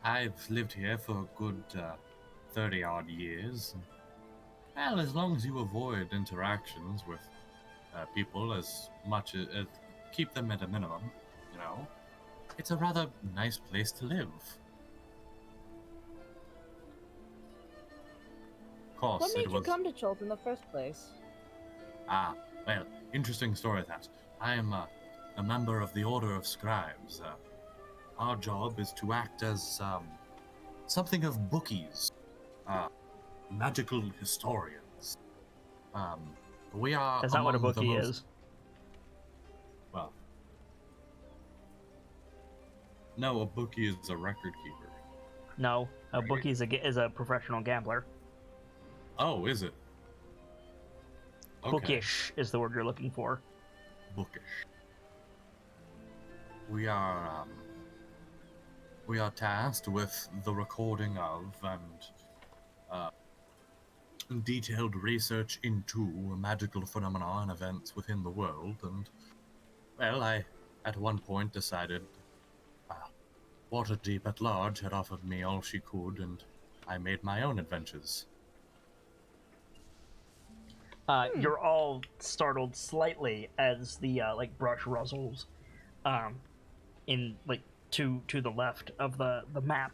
I've lived here for a good 30-odd years. Well, as long as you avoid interactions with people as much as keep them at a minimum, you know, it's a rather nice place to live. Of course, What made it you was... come to Chult in the first place? Well, interesting story that. I am a member of the Order of Scribes. Our job is to act as something of bookies, magical historians. We are. That's not what a among the bookie most- is. Well, no, a bookie is a record keeper. No, a bookie is a professional gambler. Oh, is it? Okay. Bookish is the word you're looking for. Bookish. We are tasked with the recording of and detailed research into magical phenomena and events within the world, and well, I at one point decided Waterdeep at large had offered me all she could, and I made my own adventures. You're all startled slightly as the brush rustles in to the left of the map.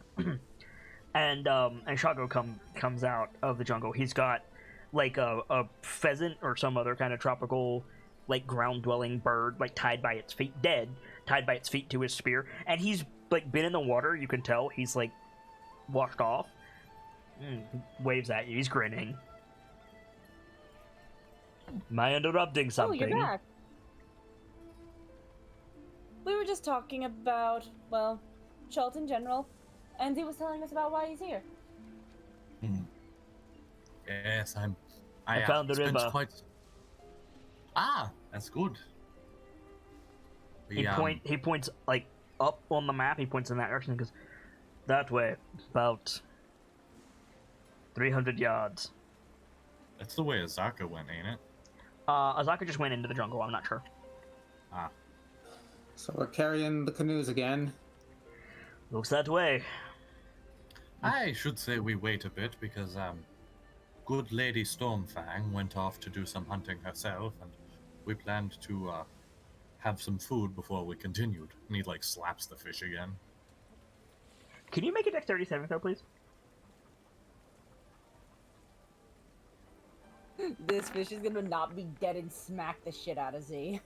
and Shago comes out of the jungle. He's got a pheasant or some other kind of tropical ground dwelling bird tied by its feet to his spear, and he's been in the water. You can tell he's washed off. Waves at you. He's grinning. Am I interrupting something? Oh, you're back. We were just talking about, well, Chult in general, and he was telling us about why he's here. Yes, I found the spent river. That's good. He points up on the map. He points in that direction and goes, that way, about 300 yards. That's the way Azaka went, ain't it? Azaka just went into the jungle. I'm not sure. So we're carrying the canoes again. Looks that way. I should say we wait a bit because good Lady Stormfang went off to do some hunting herself, and we planned to have some food before we continued. And he slaps the fish again. Can you make a dexterity saving throw, please? This fish is gonna not be dead and smack the shit out of Z.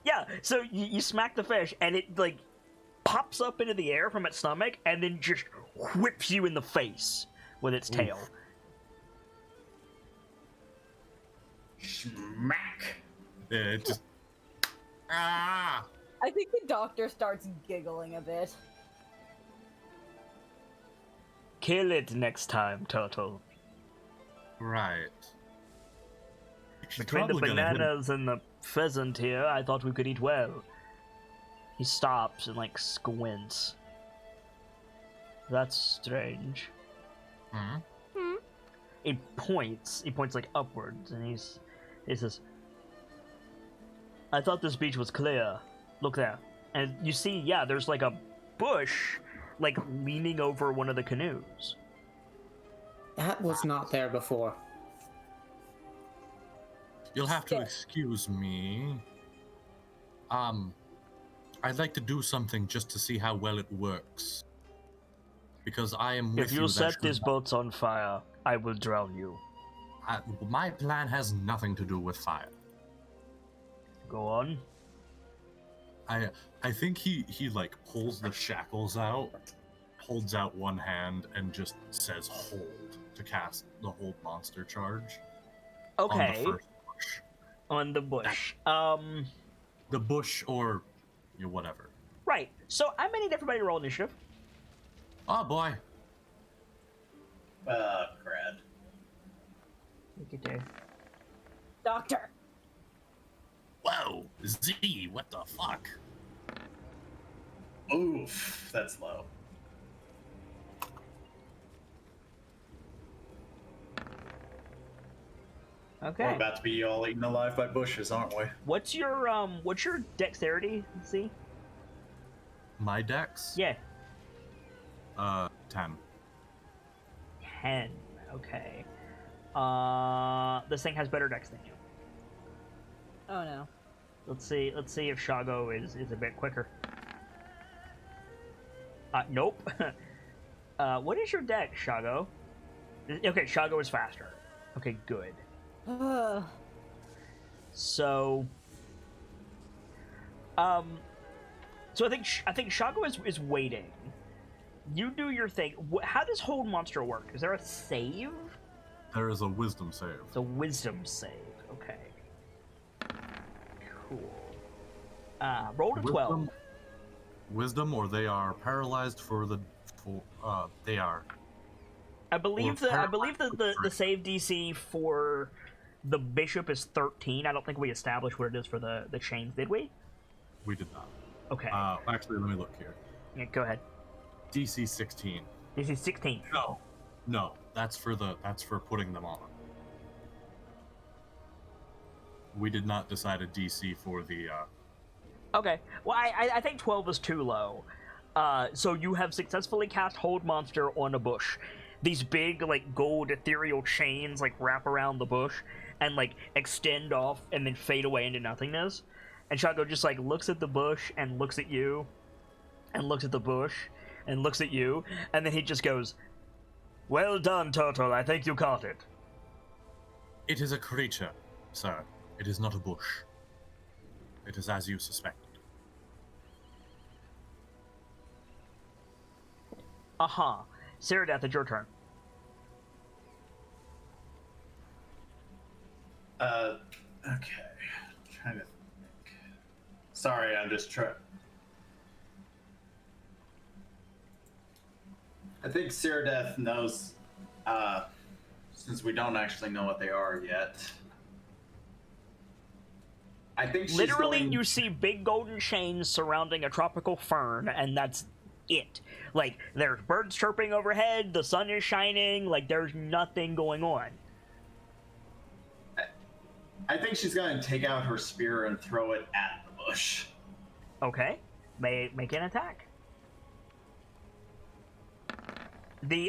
Yeah, so you smack the fish, and it, pops up into the air from its stomach, and then just whips you in the face with its tail. Smack! Yeah, it just... I think the doctor starts giggling a bit. Kill it next time, Turtle. Right. She's Between the probably gonna hit him. bananas and the pheasant here, I thought we could eat well. He stops and squints. That's strange. He points upwards, and he says, I thought this beach was clear. Look there. And you see, yeah, there's like a bush, like leaning over one of the canoes. That was not there before. You'll have to excuse me. I'd like to do something just to see how well it works. Because I am with If you. you set these boats on fire, I will drown you. My plan has nothing to do with fire. Go on. I think he like pulls the shackles out, holds out one hand, and just says hold to cast the hold monster charge. Okay. On the first bush. On the bush. The bush or whatever. Right. So I'm gonna need everybody to roll initiative. Oh boy. Crad. Look at there. Doctor. Whoa, Z, what the fuck? Oof, that's low. Okay. We're about to be all eaten alive by bushes, aren't we? What's your dexterity? See? My dex? Yeah. 10. 10. Okay. This thing has better dex than you. Oh no. Let's see if Shago is a bit quicker. Nope. What is your dex, Shago? Okay, Shago is faster. Okay, good. So I think Shago is waiting. You do your thing. How does Hold Monster work? Is there a save? There is a wisdom save. It's a wisdom save. Okay. Cool. Roll to 12. Wisdom, or they are paralyzed they are. I believe the save DC for the bishop is 13. I don't think we established what it is for the chains, did we? We did not. Okay. Actually, let me look here. Yeah, go ahead. DC 16. DC 16. No, that's for putting them on. We did not decide a DC for the. Okay. Well, I think 12 is too low. So you have successfully cast Hold Monster on a bush. These big, like, gold ethereal chains, like, wrap around the bush and, like, extend off and then fade away into nothingness. And Shago just, like, looks at the bush and looks at you and looks at the bush and looks at you. And then he just goes, "Well done, Turtle. I think you caught it." It is a creature, sir. It is not a bush. It is as you suspected. Uh-huh. Ceradeath, it's your turn. Okay. Trying to think. Sorry, I'm just trying. I think Ceradeath knows, since we don't actually know what they are yet. I think she's Literally, going... you see big golden chains surrounding a tropical fern, and that's it. Like, there's birds chirping overhead, the sun is shining, like, there's nothing going on. I think she's going to take out her spear and throw it at the bush. Okay. Make an attack.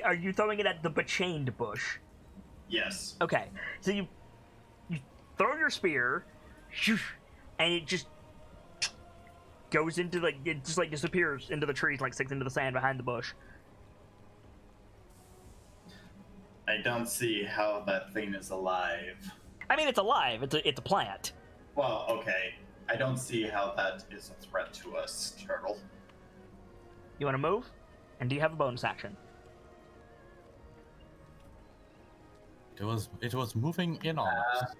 Are you throwing it at the bechained bush? Yes. Okay. So you throw your spear, and it just goes into, like, it just, like, disappears into the trees, like, sinks into the sand behind the bush. I don't see how that thing is alive. I mean, it's alive. It's a plant. Well, okay. I don't see how that is a threat to us, Turtle. You want to move? And do you have a bonus action? It was moving in on us.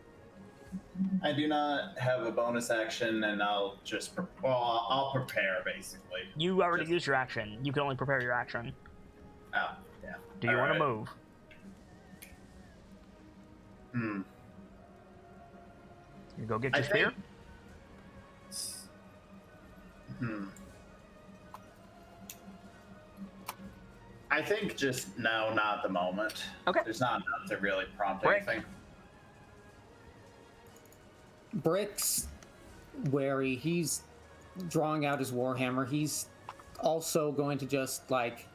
I do not have a bonus action, and I'll just I'll prepare basically. You already used your action. You can only prepare your action. Oh, yeah. Do you want to move? You go get your spear? I think just no, not at the moment. Okay. There's not enough to really prompt Brick. anything. Brick's wary. He's drawing out his warhammer, he's also going to just like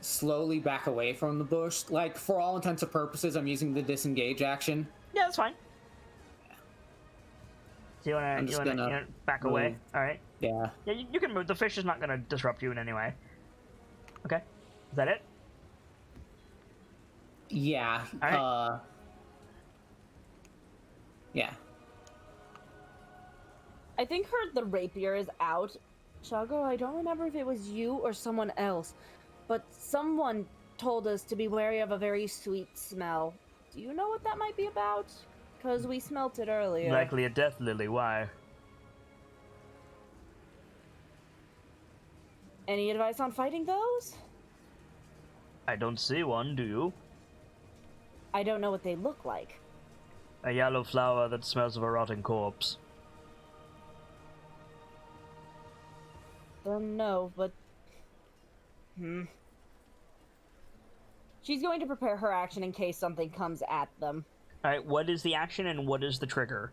slowly back away from the bush. Like, for all intents and purposes, I'm using the disengage action. Yeah, that's fine. So you I'm just wanna gonna back move. away? All right. Yeah. Yeah, you can move. The fish is not gonna disrupt you in any way. Okay. Is that it? Yeah. All right. Yeah. I think the rapier is out. Shago, I don't remember if it was you or someone else, but someone told us to be wary of a very sweet smell. Do you know what that might be about? Because we smelt it earlier. Likely a death lily. Why? Any advice on fighting those? I don't see one. Do you? I don't know what they look like. A yellow flower that smells of a rotting corpse. Don't know, but... She's going to prepare her action in case something comes at them. Alright, what is the action and what is the trigger?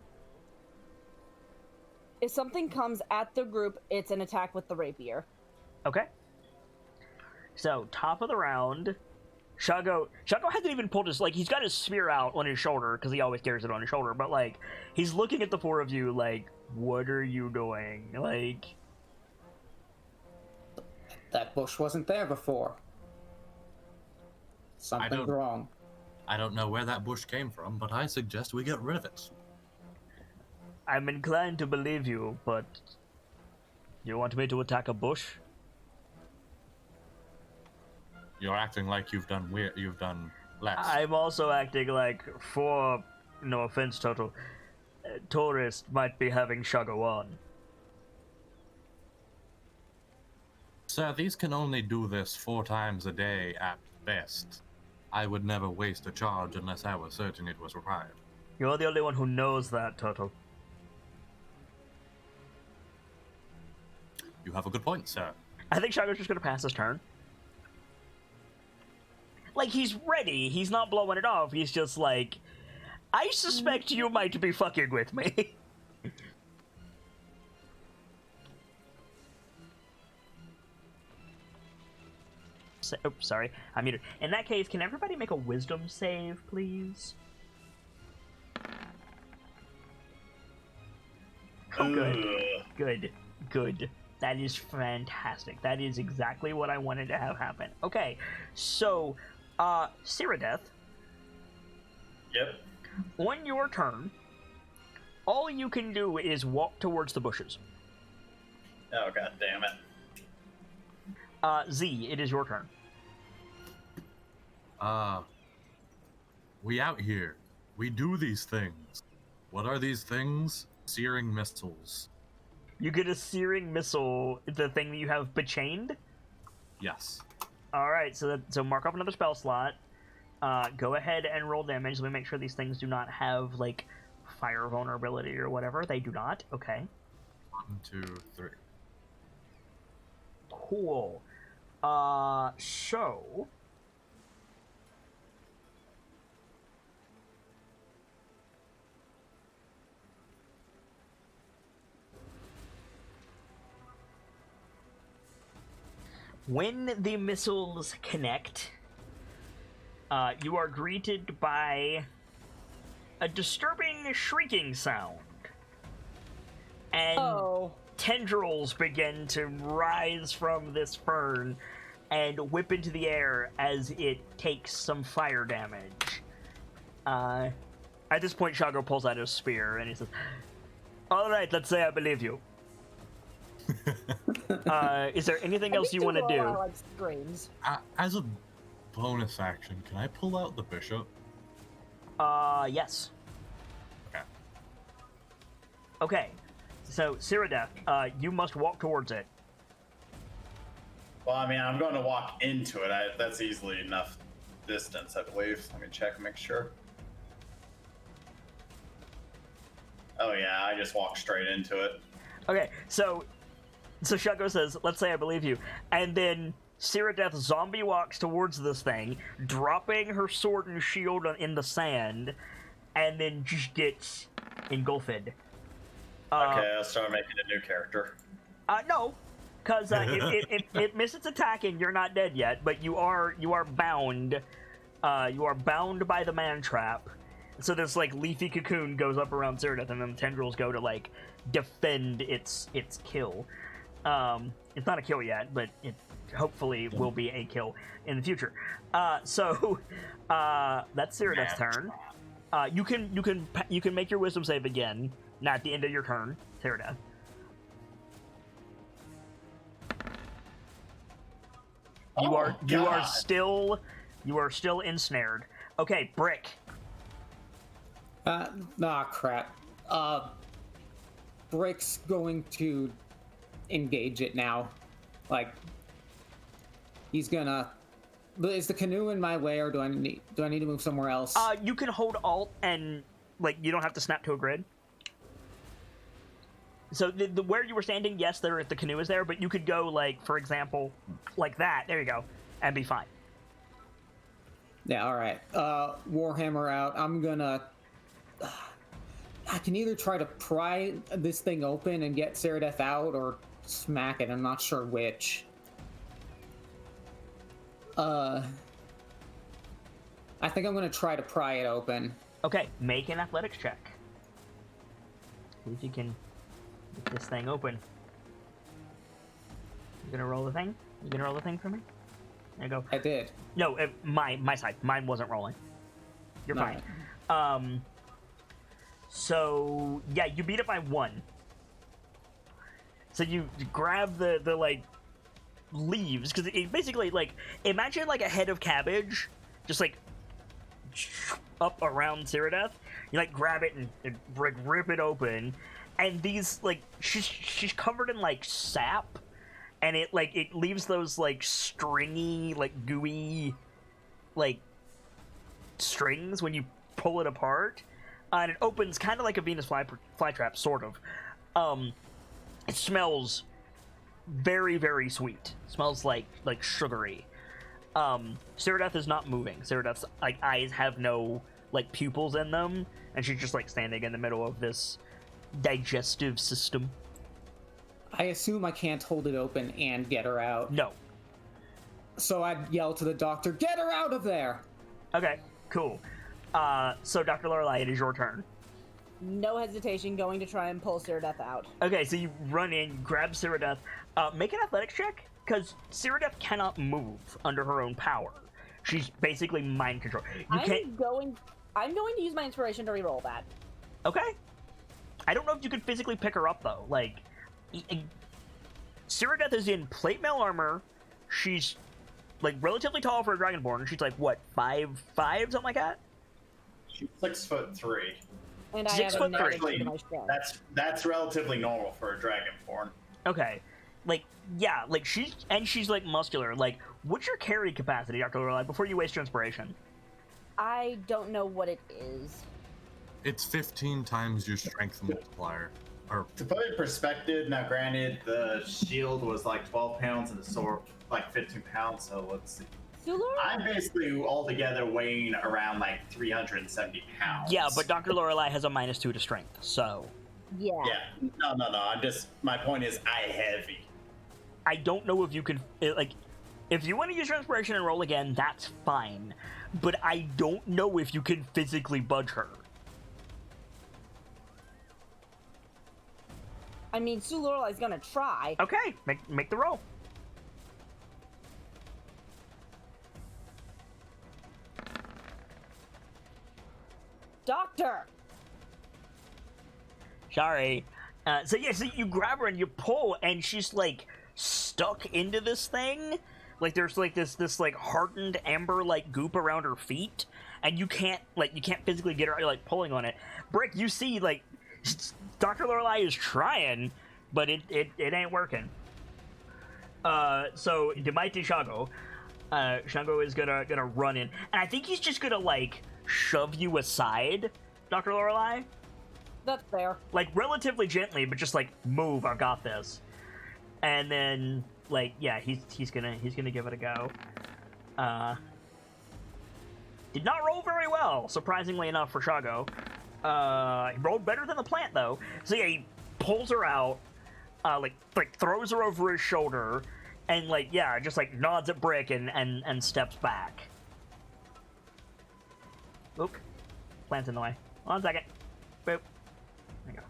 If something comes at the group, it's an attack with the rapier. Okay. So, top of the round, Shago hasn't even pulled his, like, he's got his spear out on his shoulder, because he always carries it on his shoulder, but, like, he's looking at the four of you, like, what are you doing? Like... That bush wasn't there before. Something's wrong. I don't know where that bush came from, but I suggest we get rid of it. I'm inclined to believe you, but... You want me to attack a bush? You're acting like you've done less. I'm also acting like four, no offense, Total, tourists might be having Shago on. Sir, these can only do this 4 times a day at best. I would never waste a charge unless I was certain it was required. You're the only one who knows that, Total. You have a good point, sir. I think Shago's just gonna pass his turn. Like, he's ready, he's not blowing it off, he's just like, I suspect you might be fucking with me. Oops, sorry, I muted. In that case, can everybody make a wisdom save, please? Oh, good. Good. That is fantastic. That is exactly what I wanted to have happen. Okay, so, Cyrodiil. Yep. On your turn, all you can do is walk towards the bushes. Oh, god damn it. Z, it is your turn. We out here. We do these things. What are these things? Searing missiles. You get a searing missile, the thing that you have bechained? Yes. Alright, so mark off another spell slot. Go ahead and roll damage. Let me make sure these things do not have, like, fire vulnerability or whatever. They do not. Okay. 1, 2, 3. Cool. So... When the missiles connect, you are greeted by a disturbing shrieking sound. And tendrils begin to rise from this fern and whip into the air as it takes some fire damage. At this point, Shago pulls out his spear and he says, "Alright, let's say I believe you." Is there anything else you want to do? Like screams. As a bonus action, can I pull out the bishop? Yes. Okay. Okay. So, Cyrodiil, you must walk towards it. Well, I mean, I'm going to walk into it. That's easily enough distance, I believe. Let me check and make sure. Oh, yeah, I just walked straight into it. Okay, so Shago says, "Let's say I believe you," and then Cyrodiil zombie walks towards this thing, dropping her sword and shield in the sand, and then just gets engulfed. Okay, I'll start making a new character. No, because it missed its attack and you're not dead yet, but you are bound. You are bound by the man trap. So this like leafy cocoon goes up around Ceradoth, and then the tendrils go to like defend its kill. It's not a kill yet, but it hopefully will be a kill in the future. So that's Ceradoth's turn. You can make your wisdom save again. Not at the end of your turn, Ceradoth. You are still ensnared. Okay, Brick. Crap. Brick's going to engage it now. Like, he's gonna. Is the canoe in my way, or do I need to move somewhere else? You can hold Alt and like you don't have to snap to a grid. So the where you were standing, yes, the canoe is there, but you could go like, for example, like that. There you go, and be fine. Yeah. All right. Warhammer out. I'm gonna. I can either try to pry this thing open and get Ceradoth out, or smack it. I'm not sure which. I think I'm gonna try to pry it open. Okay, make an athletics check. See if you can get this thing open. You gonna roll the thing? You gonna roll the thing for me? There you go. I did. No, my side. Mine wasn't rolling. You're fine. So yeah, you beat it by 1. So you grab the like leaves, because it basically, like, imagine like a head of cabbage just like up around Ceradoth. You like grab it and rip it open, and these like she's covered in like sap, and it leaves those like stringy, like gooey like strings when you pull it apart, and it opens kind of like a Venus flytrap, sort of. It smells very, very sweet. It smells like sugary. Ceradoth is not moving. Ceradoth's like eyes have no like pupils in them, and she's just like standing in the middle of this digestive system. I assume I can't hold it open and get her out. No. So I'd yell to the doctor, "Get her out of there!" Okay, cool. So Dr. Lorelei, it is your turn. No hesitation, going to try and pull Ceradoth out. Okay, so you run in, grab Ceradoth. Make an athletics check, because Ceradoth cannot move under her own power. She's basically mind control. I'm going to use my inspiration to reroll that. Okay. I don't know if you can physically pick her up, though. Like, Ceradoth is in plate mail armor. She's, like, relatively tall for a Dragonborn. She's, like, what, 5'5", something like that? She's 6'3". And I 6 have foot a three. negative to my strength. That's relatively normal for a Dragonborn. Okay. Like, yeah, like, she's like, muscular. Like, what's your carry capacity, Dr. Lorelei, before you waste your inspiration? I don't know what it is. It's 15 times your strength multiplier. Or To put it in perspective, now granted, the shield was like 12 pounds and the sword like 15 pounds, so let's see. Sulor? I'm basically altogether weighing around like 370 pounds. Yeah, but Dr. Lorelei has a -2 to strength, so... Yeah. Yeah, no, my point is I heavy. I don't know if you can, like, if you want to use your inspiration and roll again, that's fine. But I don't know if you can physically budge her. I mean, Sulor's gonna try. Okay, make the roll. Doctor! Sorry. So you grab her and you pull, and she's, like, stuck into this thing. Like, there's, like, this like, hardened amber-like goop around her feet, and you can't physically get her, like, pulling on it. Brick, you see, like, Dr. Lorelei is trying, but it ain't working. So, the mighty Shango. Shango is gonna run in, and I think he's just gonna, like, shove you aside, Dr. Lorelei. That's fair. Like, relatively gently, but just like, move, I've got this. And then, like, yeah, he's gonna give it a go. Did not roll very well, surprisingly enough for Shago. He rolled better than the plant, though. So yeah, he pulls her out, like throws her over his shoulder, and just nods at Brick and steps back. Oop, plant's in the way. 1 second. Boop. There you go.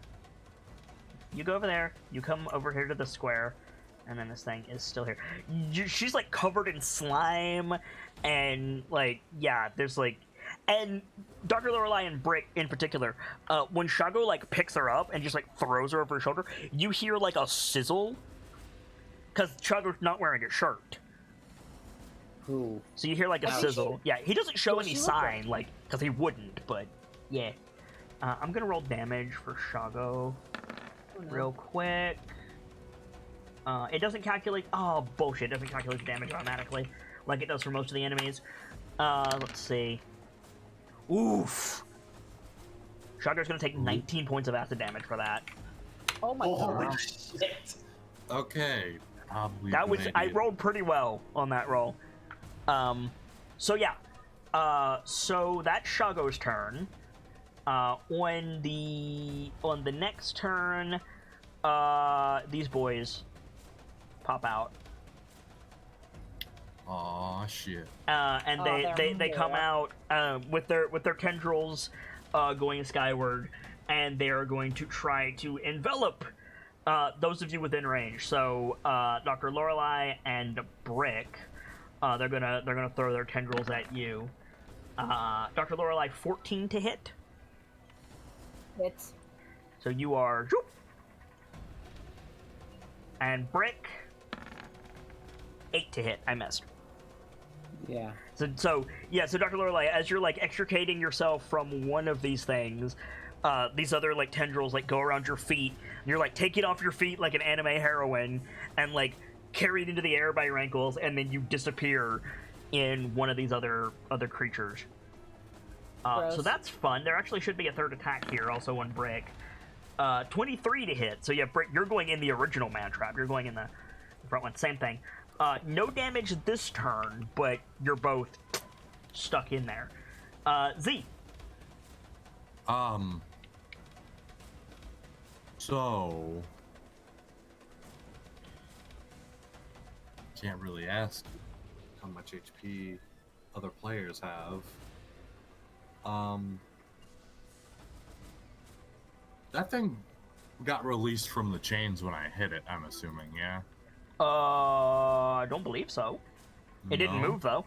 You go over there. You come over here to the square, and then this thing is still here. She's like covered in slime, and there's and Dr. Lorelei and Brick in particular, when Shago picks her up and just throws her over her shoulder, you hear a sizzle, because Shago's not wearing a shirt. Ooh. So you hear a sizzle. Yeah, he doesn't show any sign, because he wouldn't, but yeah. I'm gonna roll damage for Shago real quick. It doesn't calculate. Oh, bullshit. It doesn't calculate the damage automatically like it does for most of the enemies. Let's see. Oof. Shago's gonna take 19 points of acid damage for that. Oh my god. Shit. Okay. Probably That was. I maybe. rolled pretty well on that roll. So yeah. So that's Shago's turn. On the next turn, these boys pop out. Aw, shit. And they come more. out with their tendrils going skyward, and they are going to try to envelop those of you within range. So Dr. Lorelei and Brick, they're gonna throw their tendrils at you. Dr. Lorelei, 14 to hit. Hits. So you are. Whoop. And Brick, 8 to hit. I missed. Yeah. So Dr. Lorelei, as you're extricating yourself from one of these things, these other tendrils go around your feet. And you're taking off your feet like an anime heroine and carried into the air by your ankles, and then you disappear in one of these other creatures. So that's fun. There actually should be a third attack here, also on Brick. 23 to hit. So yeah, Brick, you're going in the original man trap. You're going in the front one. Same thing. No damage this turn, but you're both stuck in there. Z. So can't really ask how much HP other players have. That thing got released from the chains when I hit it, I'm assuming, yeah? I don't believe so. It didn't No? move, though.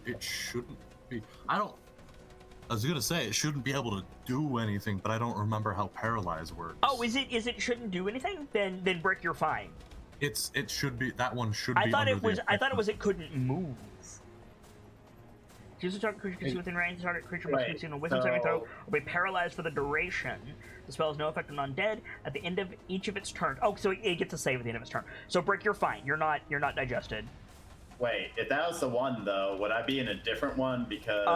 It shouldn't be. I was gonna say it shouldn't be able to do anything, but I don't remember how paralyze works. Oh, is it shouldn't do anything? Then Brick, you're fine. It should be, that one should I be thought under it was the it couldn't move. Choose a target creature can see within range. The target creature must succeed on a wisdom saving throw or be paralyzed for the duration. The spell has no effect on undead at the end of each of its turns. Oh, so it gets a save at the end of its turn. So Brick, you're fine. You're not digested. Wait, if that was the one though, would I be in a different one because?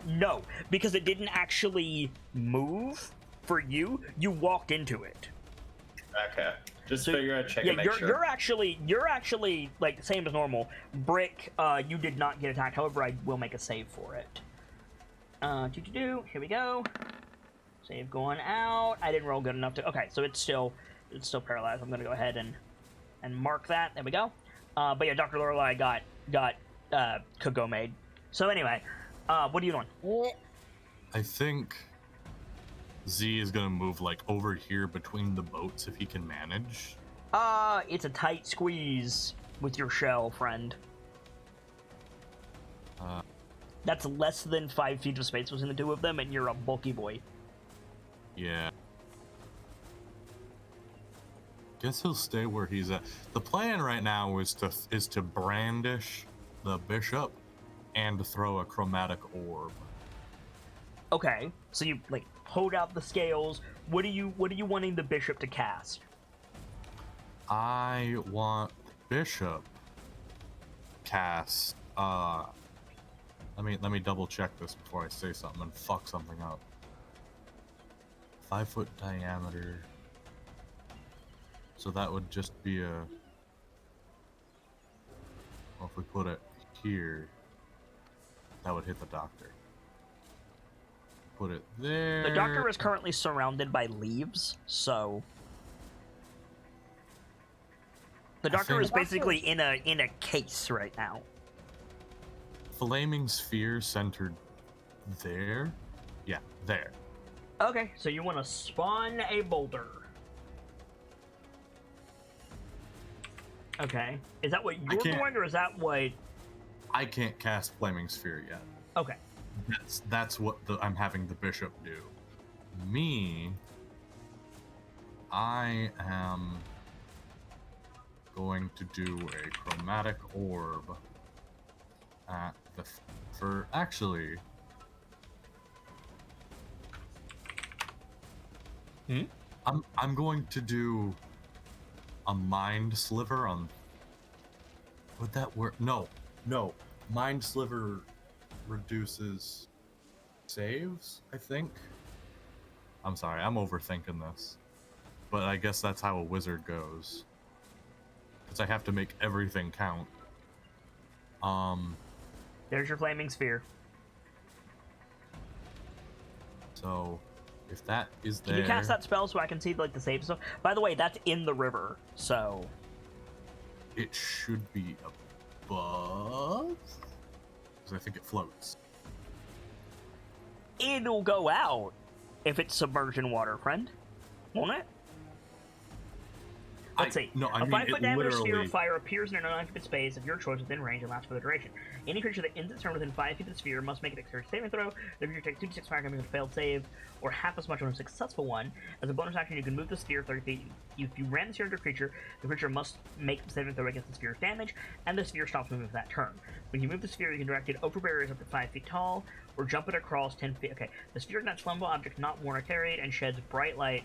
No, because it didn't actually move for you. You walked into it. Okay, just So, figure out, check yeah, and make you're sure. you're actually same as normal. Brick, you did not get attacked. However, I will make a save for it. Here we go. Save going out. I didn't roll good enough to. Okay, so it's still paralyzed. I'm gonna go ahead and mark that. There we go. But yeah, Dr. Lorelei got Kogo made. So anyway, what are you doing? I think Z is gonna move over here between the boats if he can manage. It's a tight squeeze with your shell, friend. That's less than 5 feet of space between the two of them, and you're a bulky boy. Yeah. Guess he'll stay where he's at. The plan right now is to brandish the bishop and throw a chromatic orb. Okay, so you hold out the scales. What are you wanting the bishop to cast? I want bishop cast. Let me double check this before I say something and fuck something up. 5 foot diameter. So that would just be a. Well, if we put it here, that would hit the doctor. put it there. The doctor is currently surrounded by leaves, so the doctor is basically in a case right now. Flaming sphere centered there. Yeah, there. Okay, so you want to spawn a boulder. Okay. Is that what you're doing, or is that what... I can't cast Flaming Sphere yet. Okay. That's what I'm having the bishop do. Me, I am going to do a chromatic orb at the... actually... I'm going to do a mind sliver on... Would that work? No. Mind sliver reduces saves, I think. I'm sorry, I'm overthinking this. But I guess that's how a wizard goes. Because I have to make everything count. There's your flaming sphere. So, if that is there... Can you cast that spell so I can see like the save stuff? By the way, that's in the river, so... It should be above? Because I think it floats. It'll go out if it's submersion water, friend. Won't it? Let's see. No, I a mean, 5-foot diameter sphere literally... of fire appears in an unoccupied space of your choice within range and lasts for the duration. Any creature that ends its turn within 5 feet of the sphere must make a dexterity saving throw. The creature takes 2d6 fire damage on a failed save, or half as much on a successful one. As a bonus action, you can move the sphere 30 feet. If you ram the sphere into a creature, the creature must make a saving throw against the sphere's damage, and the sphere stops moving for that turn. When you move the sphere, you can direct it over barriers up to 5 feet tall, or jump it across 10 feet. Okay, the sphere connects flammable objects not worn or carried, and sheds bright light.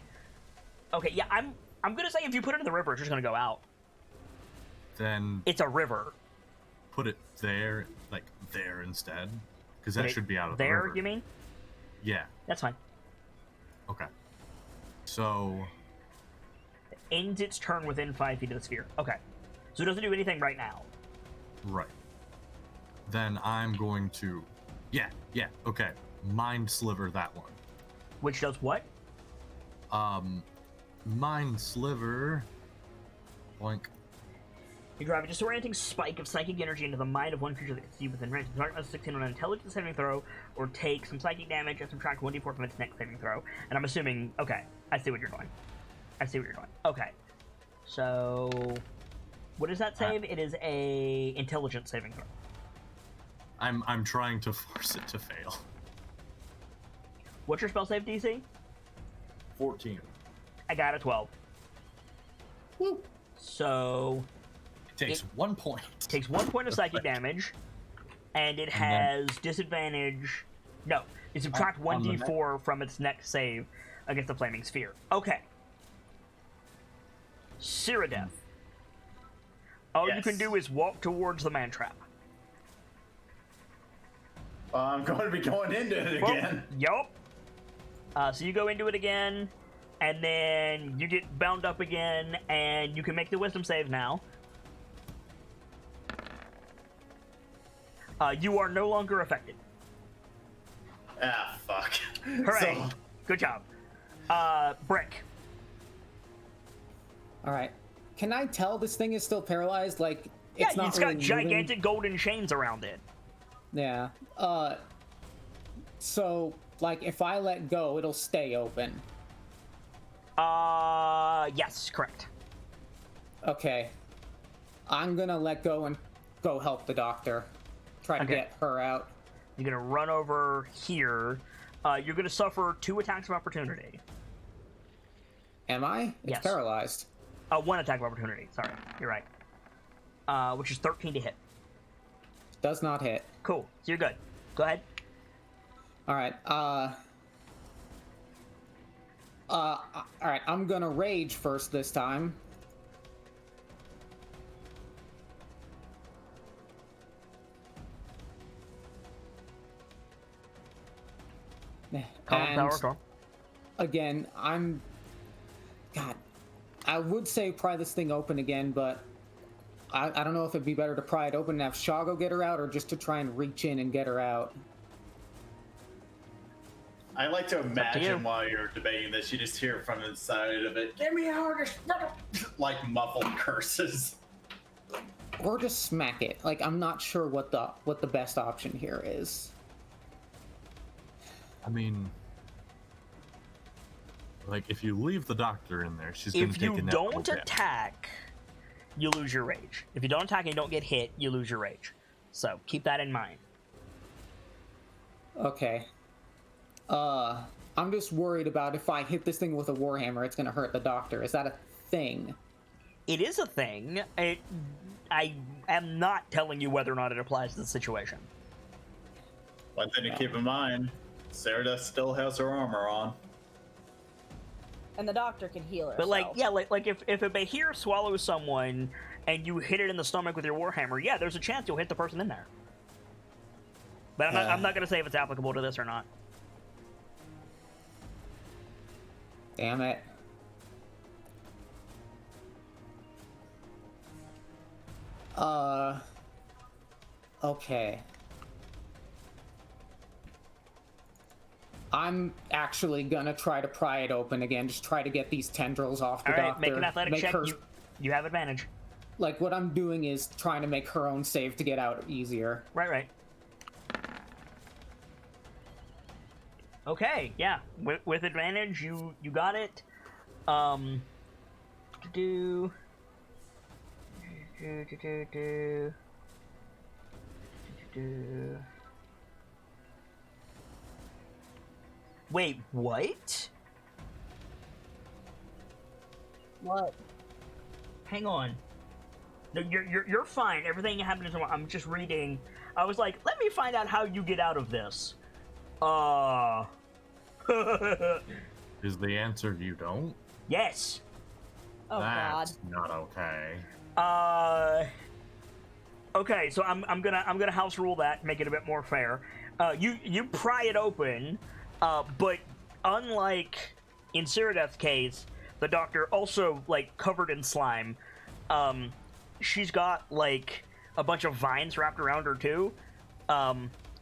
Okay, yeah, I'm gonna say if you put it in the river, it's just gonna go out. Then... It's a river. Put it there, like there instead. Because that should be out of the there, river. you mean? Yeah. That's fine. Okay. So... It ends its turn within 5 feet of the sphere. Okay. So it doesn't do anything right now. Right. Then I'm going to... Yeah, okay. Mind Sliver that one. Which does what? Mind Sliver... Boink. You drive a disorienting spike of psychic energy into the mind of one creature that can see within range. The target must 16 on an intelligence saving throw, or take some psychic damage and subtract 1d4 from its next saving throw. And I'm assuming... Okay, I see what you're doing. Okay. So... What does that save? It is a intelligence saving throw. I'm trying to force it to fail. What's your spell save DC? 14. I got a 12. Woo! So... It takes 1 point. Takes 1 point of psychic damage, and it has disadvantage... No, you subtract 1d4 from its next save against the flaming sphere. Okay. Cyrodiil. All you can do is walk towards the man trap. I'm going to be going into it again. Yup. So you go into it again, and then you get bound up again, and you can make the wisdom save now. You are no longer affected. Ah, fuck. Hooray. So, Good job. Brick. Alright. Can I tell this thing is still paralyzed? Like, it's not it's really got gigantic golden chains around it. Yeah. So, like, if I let go, it'll stay open. Yes, correct. Okay. I'm gonna let go and go help the doctor. Try to get her out. You're gonna run over here. You're gonna suffer 2 attacks of opportunity. Am I? It's Yes. paralyzed. 1 attack of opportunity. Sorry, you're right. Which is 13 to hit. Does not hit. Cool. So you're good. Go ahead. Alright, alright, I'm gonna rage first this time. And again, God, I would say pry this thing open again, but I don't know if it'd be better to pry it open and have Shago get her out, or just to try and reach in and get her out. I like to you. imagine while you're debating this, you just hear from inside of it, "Give me a like muffled curses. Or just smack it. Like, I'm not sure what the best option here is. I mean, like, if you leave the doctor in there, she's gonna If take you a don't attack, you lose your rage. If you don't attack and you don't get hit, you lose your rage. So keep that in mind. Okay. I'm just worried about if I hit this thing with a warhammer, it's gonna hurt the doctor. Is that a thing? It is a thing. I am not telling you whether or not it applies to the situation. One thing to keep in mind, Sarah still has her armor on. And the doctor can heal her. But like, yeah, like if a Bahir swallows someone and you hit it in the stomach with your warhammer, yeah, there's a chance you'll hit the person in there. But I'm not gonna say if it's applicable to this or not. Damn it. Okay. I'm actually gonna try to pry it open again. Just try to get these tendrils off the All right, doctor. make an athletic check. Her, you have advantage. like, what I'm doing is trying to make her own save to get out easier. Right. Okay, yeah. With advantage, you got it. Wait, what? What? Hang on. No, you're fine. Everything happened is I'm just reading. I was like, let me find out how you get out of this. Is the answer you don't? Yes. Oh That's God. not okay. Okay, so I'm gonna house rule that, make it a bit more fair. You pry it open, but unlike in Cyrodiil's case, the doctor also like covered in slime. She's got like a bunch of vines wrapped around her too.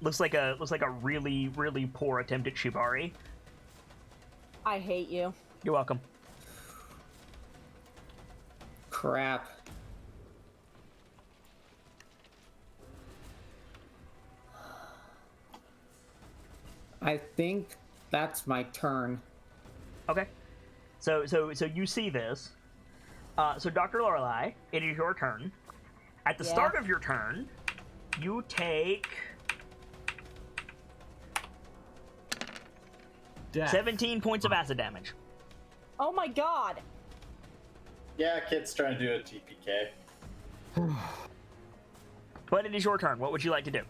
Looks like a really, really poor attempt at shibari. I hate you. You're welcome. Crap. I think that's my turn. Okay. So you see this. So Dr. Lorelei, it is your turn. At the start of your turn, you take Death. 17 points of acid damage. Oh my God. Yeah, kid's trying to do a TPK. But it is your turn. What would you like to do?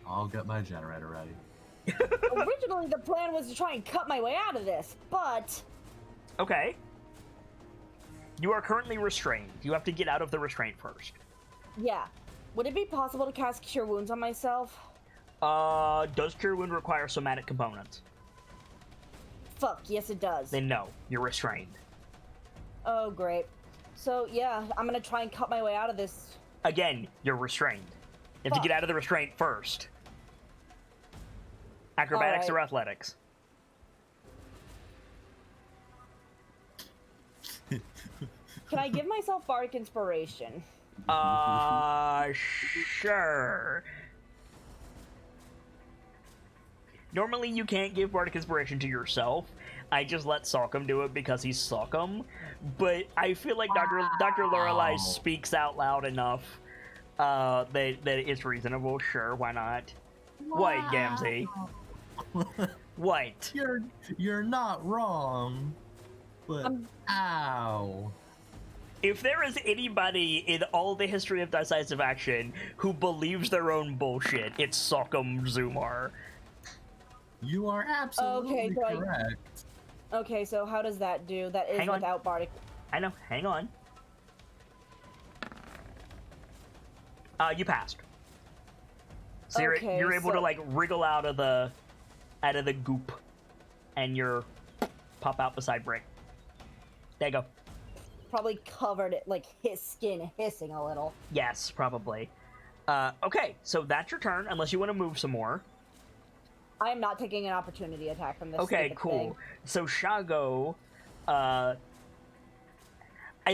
I'll get my generator ready. Originally, the plan was to try and cut my way out of this, but Okay. You are currently restrained. You have to get out of the restraint first. yeah. Would it be possible to cast Cure Wounds on myself? Does Cure Wound require somatic components? Fuck, yes it does. Then no, you're restrained. Oh, great. So, yeah, I'm gonna try and cut my way out of this. Again, you're restrained. You have to get out of the restraint first. Acrobatics or athletics? Can I give myself Bardic Inspiration? Sure. Normally you can't give Bardic Inspiration to yourself. I just let Salcom do it because he's Salcom. But I feel like Dr. Lorelei speaks out loud enough that it's reasonable. Sure, why not? What, Gamzee? What? You're not wrong. But ow. If there is anybody in all the history of decisive action who believes their own bullshit, it's Salcom Zumar. You are absolutely correct. Okay, so how does that do? That is without Bardic. I know. Hang on. You passed. So you're able to like wriggle out of the goop, and you're pop out beside Brick. There you go. Probably covered it, like his skin hissing a little. Yes, probably. Okay, so that's your turn, unless you want to move some more. I am not taking an opportunity attack from this. Okay, stupid cool. thing. So Shago, I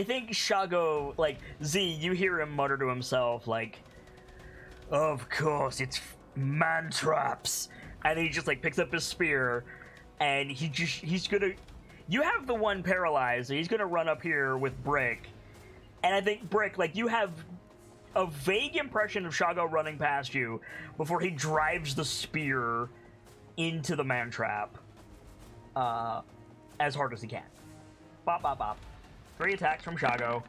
think Shago, like, Z, you hear him mutter to himself, like, of course, it's man traps. And then he just, like, picks up his spear, and he's gonna... You have the one paralyzed, so he's gonna run up here with Brick. And I think, Brick, like, you have a vague impression of Shago running past you before he drives the spear into the man trap as hard as he can. Bop, bop, bop. 3 attacks from Shago,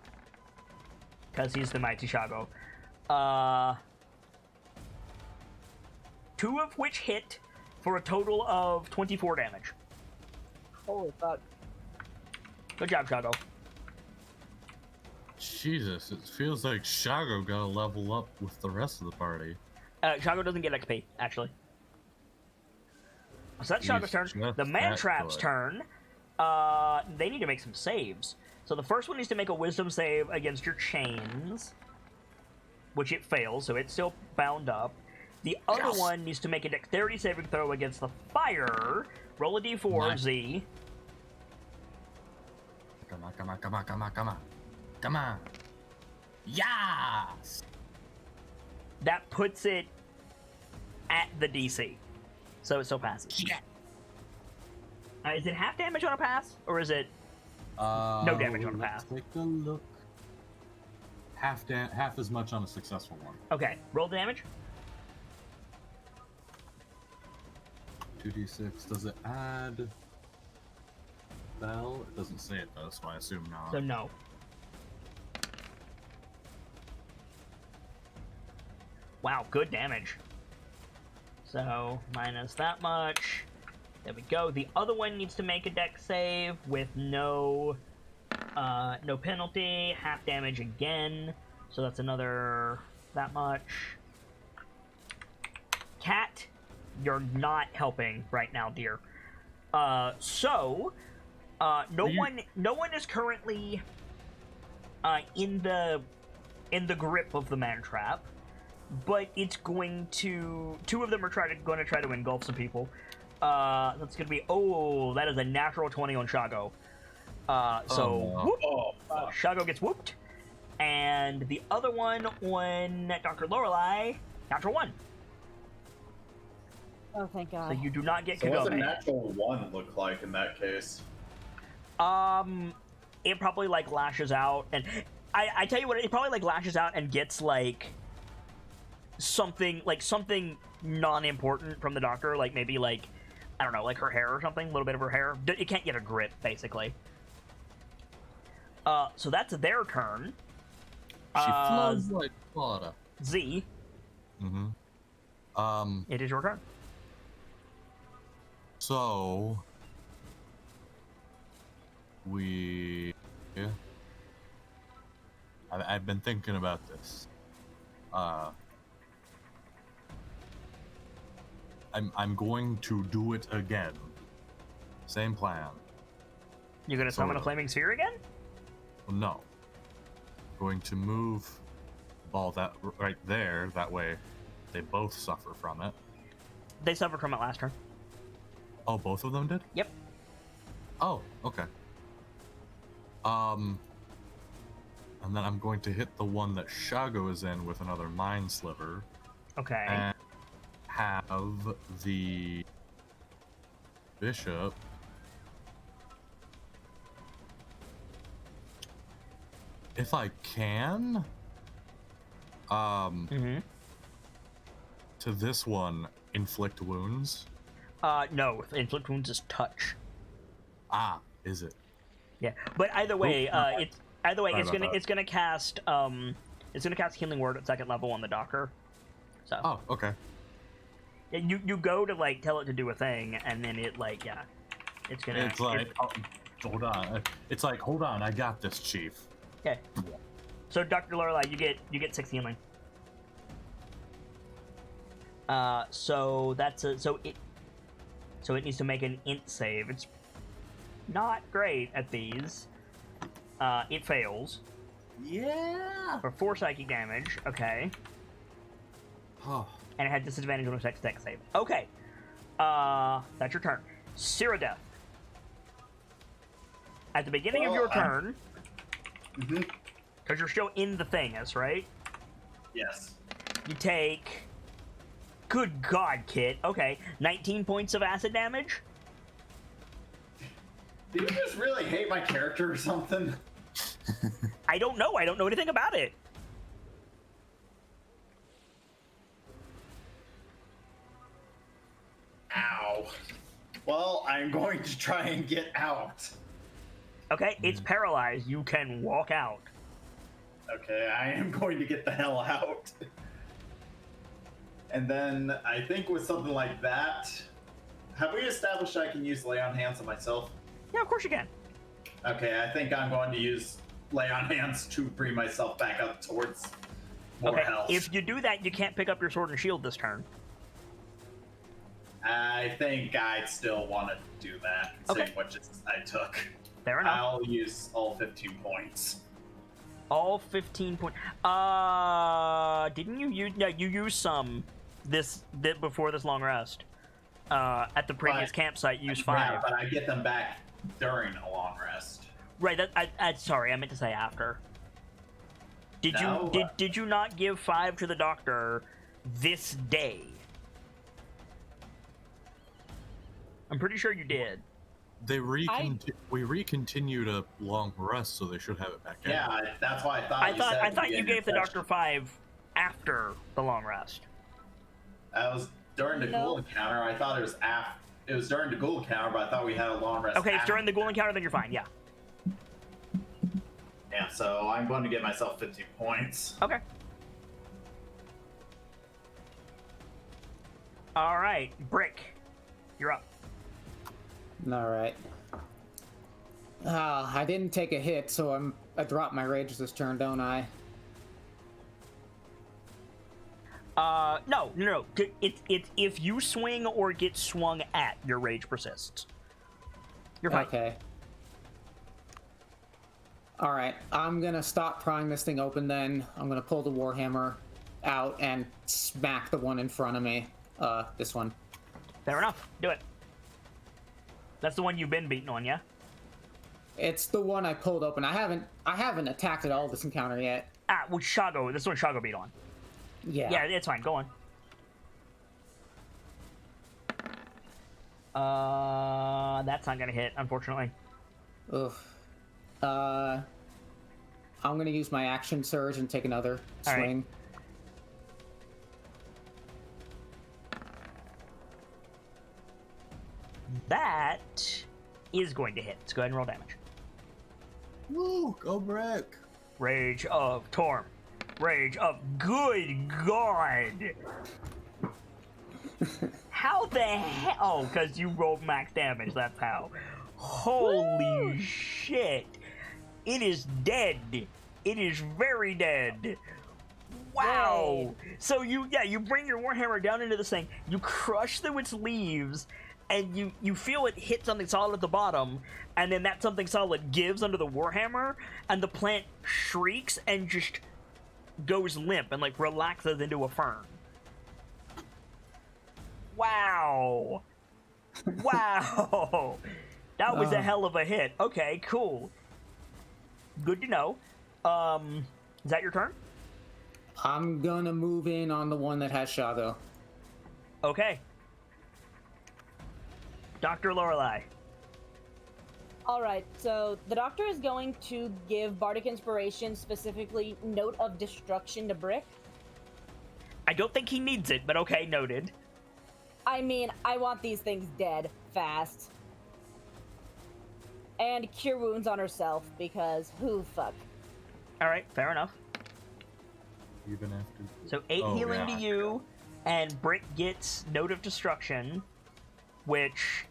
because he's the mighty Shago. 2 of which hit for a total of 24 damage. Holy fuck. Good job, Shago. Jesus, it feels like Shago got to level up with the rest of the party. Shago doesn't get XP, actually. So that's Shago's turn. Just The man that trap's good. turn. They need to make some saves. So the first one needs to make a wisdom save against your chains, which it fails, so it's still bound up. The other one needs to make a dexterity saving throw against the fire. Roll a d4, Nice. Z. Come on, come on, come on, come on, come on. Come on. Yes! That puts it at the DC. So it still passes. Yeah. Is it half damage on a pass? Or is it... No damage on a pass. Let's take a look. Half as much on a successful one. Okay, roll damage. 2d6. Does it add spell? It doesn't say it does, so I assume not. So no. Wow, good damage. So, minus that much. There we go. The other one needs to make a dex save with no penalty. Half damage again. So that's another that much. Cat, you're not helping right now, dear. No one is currently in the grip of the man trap, but it's going to... 2 of them are going to try to engulf some people. That's going to be... Oh, that is a natural 20 on Shago. Whoop. Oh, fuck. Shago gets whooped. And the other one on Dr. Lorelei, natural 1. Oh, thank God. So you do not get So what's a Kagome. natural 1 look like in that case? It probably, like, lashes out, and... I tell you what, it probably, like, lashes out and gets, like... something non-important from the doctor, like maybe like, I don't know, like her hair or something, a little bit of her hair. It can't get a grip, basically. So that's their turn. She flows like water. Z, Mm-hmm. it is your turn. So I've been thinking about this. I'm going to do it again. Same plan. You're gonna summon a Sort of. flaming sphere again? Well, no. Going to move the ball that right there. That way, they both suffer from it. They suffered from it last turn. Oh, both of them did? Yep. Oh, okay. And then I'm going to hit the one that Shago is in with another Mind Sliver. Okay. And have the bishop if I can to this one inflict wounds. No, inflict wounds is touch. Is it? Yeah, but either way, it's Sorry about that. it's gonna cast healing word at 2nd level on the Docker. So Oh, okay. you go to like tell it to do a thing, and then it like it's gonna. It's like hold on. It's like hold on, I got this, Chief. Okay. So Dr. Lorelei, you get 6 healing. So it needs to make an int save. It's not great at these. It fails Yeah. for 4 psychic damage. Okay. Oh. And it had disadvantage on its next dex save. Okay. That's your turn. Cyrodiil. At the beginning of your turn, because you're still in the thingus, right? Yes. You take... Good God, Kit. Okay, 19 points of acid damage. Do you just really hate my character or something? I don't know. I don't know anything about it. Ow. Well, I'm going to try and get out. Okay, it's paralyzed. You can walk out. Okay, I am going to get the hell out. And then I think with something like that, have we established I can use lay on hands on myself? Yeah, of course you can. Okay, I think I'm going to use lay on hands to bring myself back up towards more health. If you do that, you can't pick up your sword and shield this turn. I think I'd still want to do that, considering what I took. Fair enough. I'll use all 15 points. All 15 points. Didn't you use? No, you used some before this long rest. At the previous campsite, you used 5. Yeah, but I get them back during a long rest. Right. Sorry, I meant to say after. Did you not give 5 to the doctor this day? I'm pretty sure you did. We recontinued a long rest, so they should have it back. Yeah, that's why I thought you gave the doctor 5 after the long rest. That was during the ghoul encounter. I thought it was after. It was during the ghoul encounter, but I thought we had a long rest. Okay, if during the ghoul encounter, then you're fine. Yeah. Yeah, so I'm going to get myself 15 points. Okay. All right, Brick, you're up. All right. I didn't take a hit, so I dropped my rage this turn, don't I? No. It's if you swing or get swung at, your rage persists. You're fine. Okay. All right, I'm gonna stop prying this thing open. Then I'm gonna pull the warhammer out and smack the one in front of me. This one. Fair enough. Do it. That's the one you've been beating on, yeah? It's the one I pulled open. I haven't attacked at all this encounter yet. Well, Shago. This one Shago beat on. Yeah. Yeah, it's fine. Go on. That's not gonna hit, unfortunately. Oof. I'm gonna use my action surge and take another swing. That is going to hit. Let's go ahead and roll damage. Woo! Go Brick! Rage of Torm. Rage of good God! How the hell? Oh, because you rolled max damage, that's how. Holy shit! It is dead. It is very dead. Wow! Yay. So you bring your warhammer down into this thing, you crush through its leaves, and you feel it hit something solid at the bottom, and then that something solid gives under the warhammer, and the plant shrieks and just goes limp and like relaxes into a fern. Wow. Wow. That was a hell of a hit. Okay, cool. Good to know. Is that your turn? I'm gonna move in on the one that has Shadow. Okay. Dr. Lorelei. Alright, so the doctor is going to give Bardic Inspiration, specifically Note of Destruction, to Brick. I don't think he needs it, but okay, noted. I mean, I want these things dead fast. And Cure Wounds on herself, because who fuck. Alright, fair enough. Even after. So 8 healing to you, and Brick gets Note of Destruction, which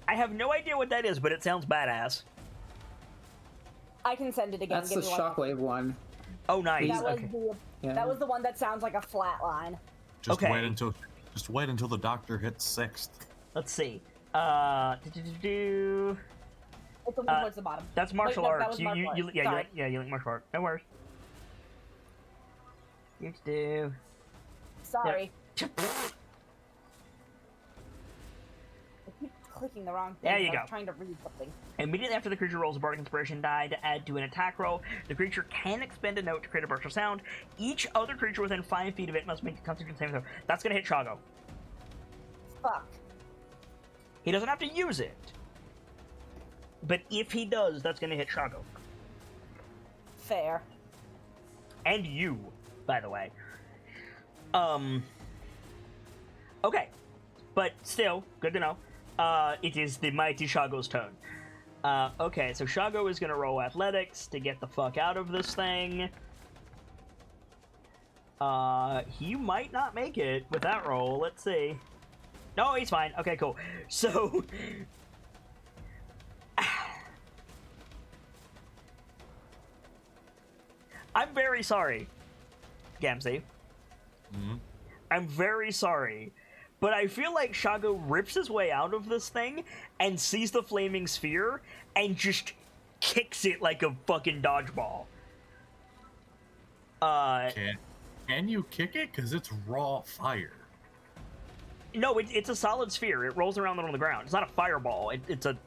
I have no idea what that is, but it sounds badass. I can send it again. That's the shockwave one. Oh, nice. That was, Okay. that was the one that sounds like a flat line. Just Okay. wait until the doctor hits 6th. Let's see. It's the one towards the bottom. That's martial Wait, no, that arts. was martial arts. Sorry. You like martial arts. No worries. You do. Sorry. clicking the wrong thing. There you I go. was trying to read something. Immediately after the creature rolls a bardic inspiration die to add to an attack roll, the creature can expend a note to create a burst of sound. Each other creature within 5 feet of it must make a Constitution saving throw. That's gonna hit Shago. Fuck. He doesn't have to use it, but if he does, that's gonna hit Shago. Fair. And you, by the way. Okay. But still, good to know. It is the mighty Shago's turn. Okay, so Shago is gonna roll athletics to get the fuck out of this thing. He might not make it with that roll. Let's see. No, he's fine. Okay, cool. So... I'm very sorry, Gamzee. Mm-hmm. I'm very sorry, but I feel like Shago rips his way out of this thing and sees the flaming sphere and just kicks it like a fucking dodgeball. Can you kick it? Because it's raw fire. No, it's a solid sphere. It rolls around on the ground. It's not a fireball. It's a...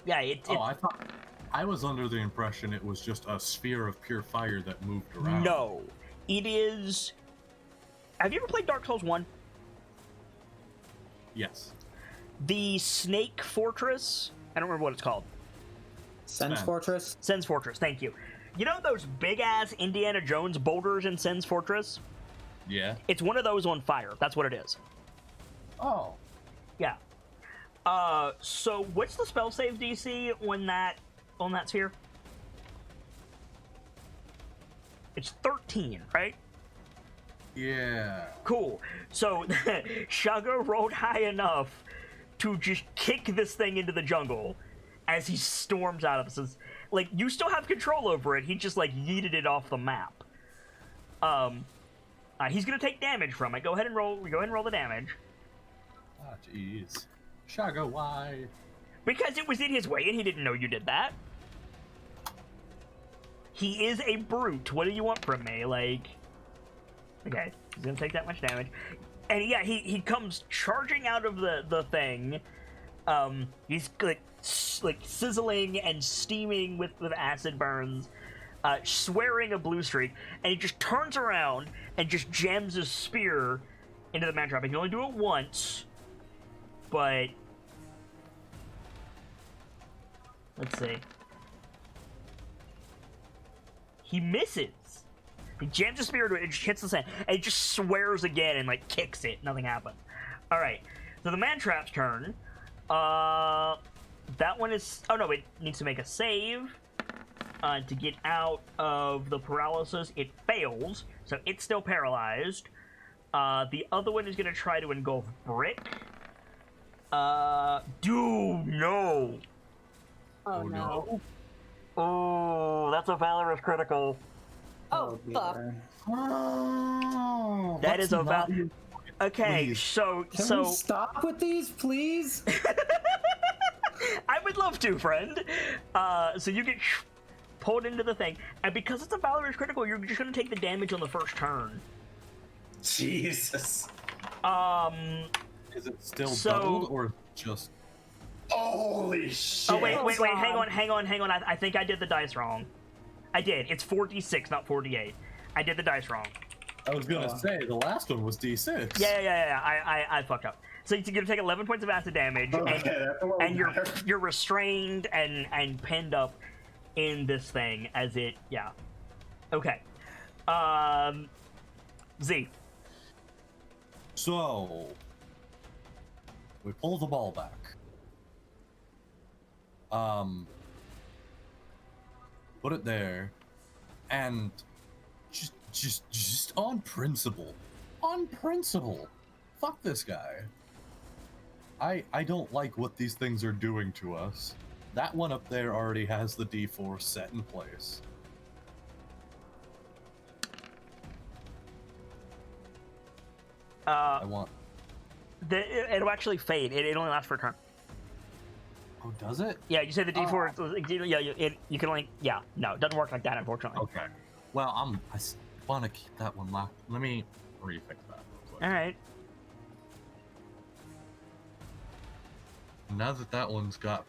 Yeah, I was under the impression it was just a sphere of pure fire that moved around. No. It is... Have you ever played Dark Souls 1? Yes. The Snake Fortress? I don't remember what it's called. Sen's Sven. Fortress? Sen's Fortress, thank you. You know those big-ass Indiana Jones boulders in Sen's Fortress? Yeah. It's one of those on fire. That's what it is. Oh. Yeah. So what's the spell save DC on that sphere? It's 13, right? Yeah. Cool. So Shago rolled high enough to just kick this thing into the jungle as he storms out of this. Like, you still have control over it. He just, like, yeeted it off the map. He's gonna take damage from it. Go ahead and roll the damage. Ah, jeez. Shago, why? Because it was in his way and he didn't know you did that. He is a brute. What do you want from me? Like... Okay, he's gonna take that much damage. And yeah, he comes charging out of the thing. He's like sizzling and steaming with acid burns, swearing a blue streak, and he just turns around and just jams his spear into the man trap. He can only do it once, but let's see. He misses. He jams his spear into it, it just hits the sand, and he just swears again and, like, kicks it. Nothing happens. Alright, so the man trap's turn. That one is... Oh, no, it needs to make a save to get out of the paralysis. It fails, so it's still paralyzed. The other one is going to try to engulf Brick. Dude, no! Oh, no. Oh, that's a Valorous critical. Oh, fuck. Oh, That is a Okay, Please. so Can we stop with these, please? I would love to, friend. So you get pulled into the thing, and because it's a Valorous critical, you're just gonna take the damage on the first turn. Jesus. Is it still So- doubled or just? Holy shit. Oh wait, Oh, hang on. I think I did the dice wrong. I did. It's 46, not 48. I did the dice wrong. I was gonna say the last one was D6. Yeah. I fucked up. So you're gonna take 11 points of acid damage, Okay, that's a little and better. you're restrained and pinned up in this thing as it. Yeah. Okay. Z. So we pull the ball back. Put it there, and just on principle, fuck this guy. I don't like what these things are doing to us. That one up there already has the D4 set in place. I want. It'll actually fade. It only lasts for a turn. Oh, does it? Yeah, you say the D4. Yeah, you can only. Yeah, no, it doesn't work like that, unfortunately. Okay. Well, I want to keep that one locked. Let me refix that real quick. All right. Now that that one's got...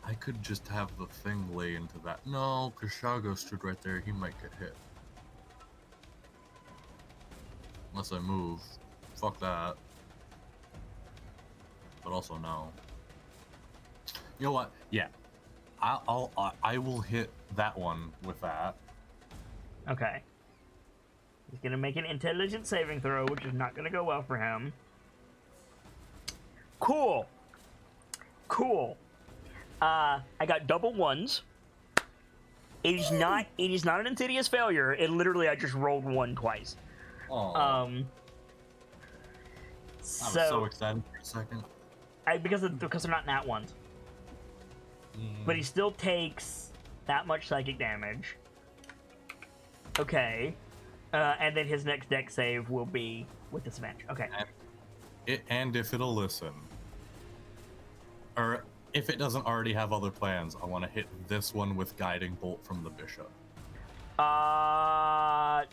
I could just have the thing lay into that. No, because Shago stood right there. He might get hit. Unless I move. Fuck that. But also no. You know what? Yeah. I will hit that one with that. Okay. He's gonna make an intelligence saving throw, which is not gonna go well for him. Cool. Cool. I got double ones. It is not an insidious failure. It literally, I just rolled one twice. Oh. I was so excited for a second. Because they're not nat ones. But he still takes that much psychic damage. Okay. And then his next deck save will be with disadvantage. Okay. And if it'll listen. Or if it doesn't already have other plans, I want to hit this one with Guiding Bolt from the Bishop. Yeah,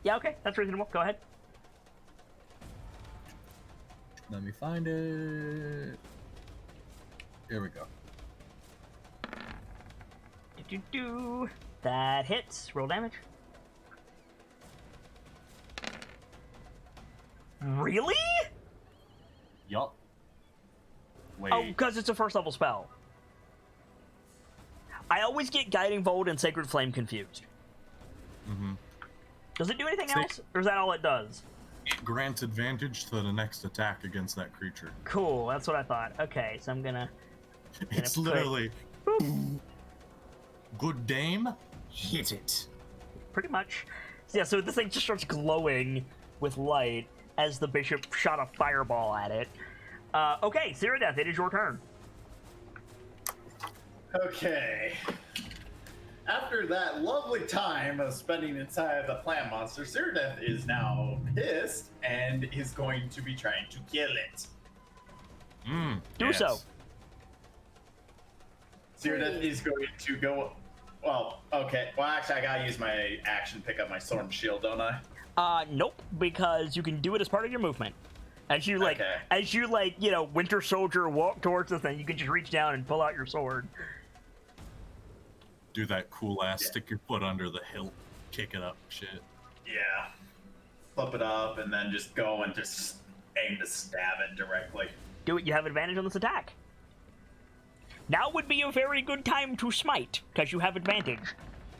okay. That's reasonable. Go ahead. Let me find it. Here we go. That hits. Roll damage. Really? Yup. Wait. Oh, because it's a first level spell. I always get Guiding Bolt and Sacred Flame confused. Mm-hmm. Does it do anything else? Or is that all it does? It grants advantage to the next attack against that creature. Cool, that's what I thought. Okay, so I'm gonna It's literally... Good dame, hit it. pretty much. Yeah, so this thing just starts glowing with light as the bishop shot a fireball at it. Okay, Cyrodiil, it is your turn. Okay. After that lovely time of spending inside the plant monster, Cyrodiil is now pissed and is going to be trying to kill it. Do so. Cyrodiil is going to go. Well, okay. Well, actually, I gotta use my action, pick up my sword and shield, don't I? Nope, because you can do it as part of your movement. As you Winter Soldier walk towards the thing, you can just reach down and pull out your sword. Do that cool ass, stick your foot under the hilt, kick it up, shit. Yeah. Flip it up and then just go and just aim to stab it directly. Do it, you have advantage on this attack. Now would be a very good time to smite, because you have advantage.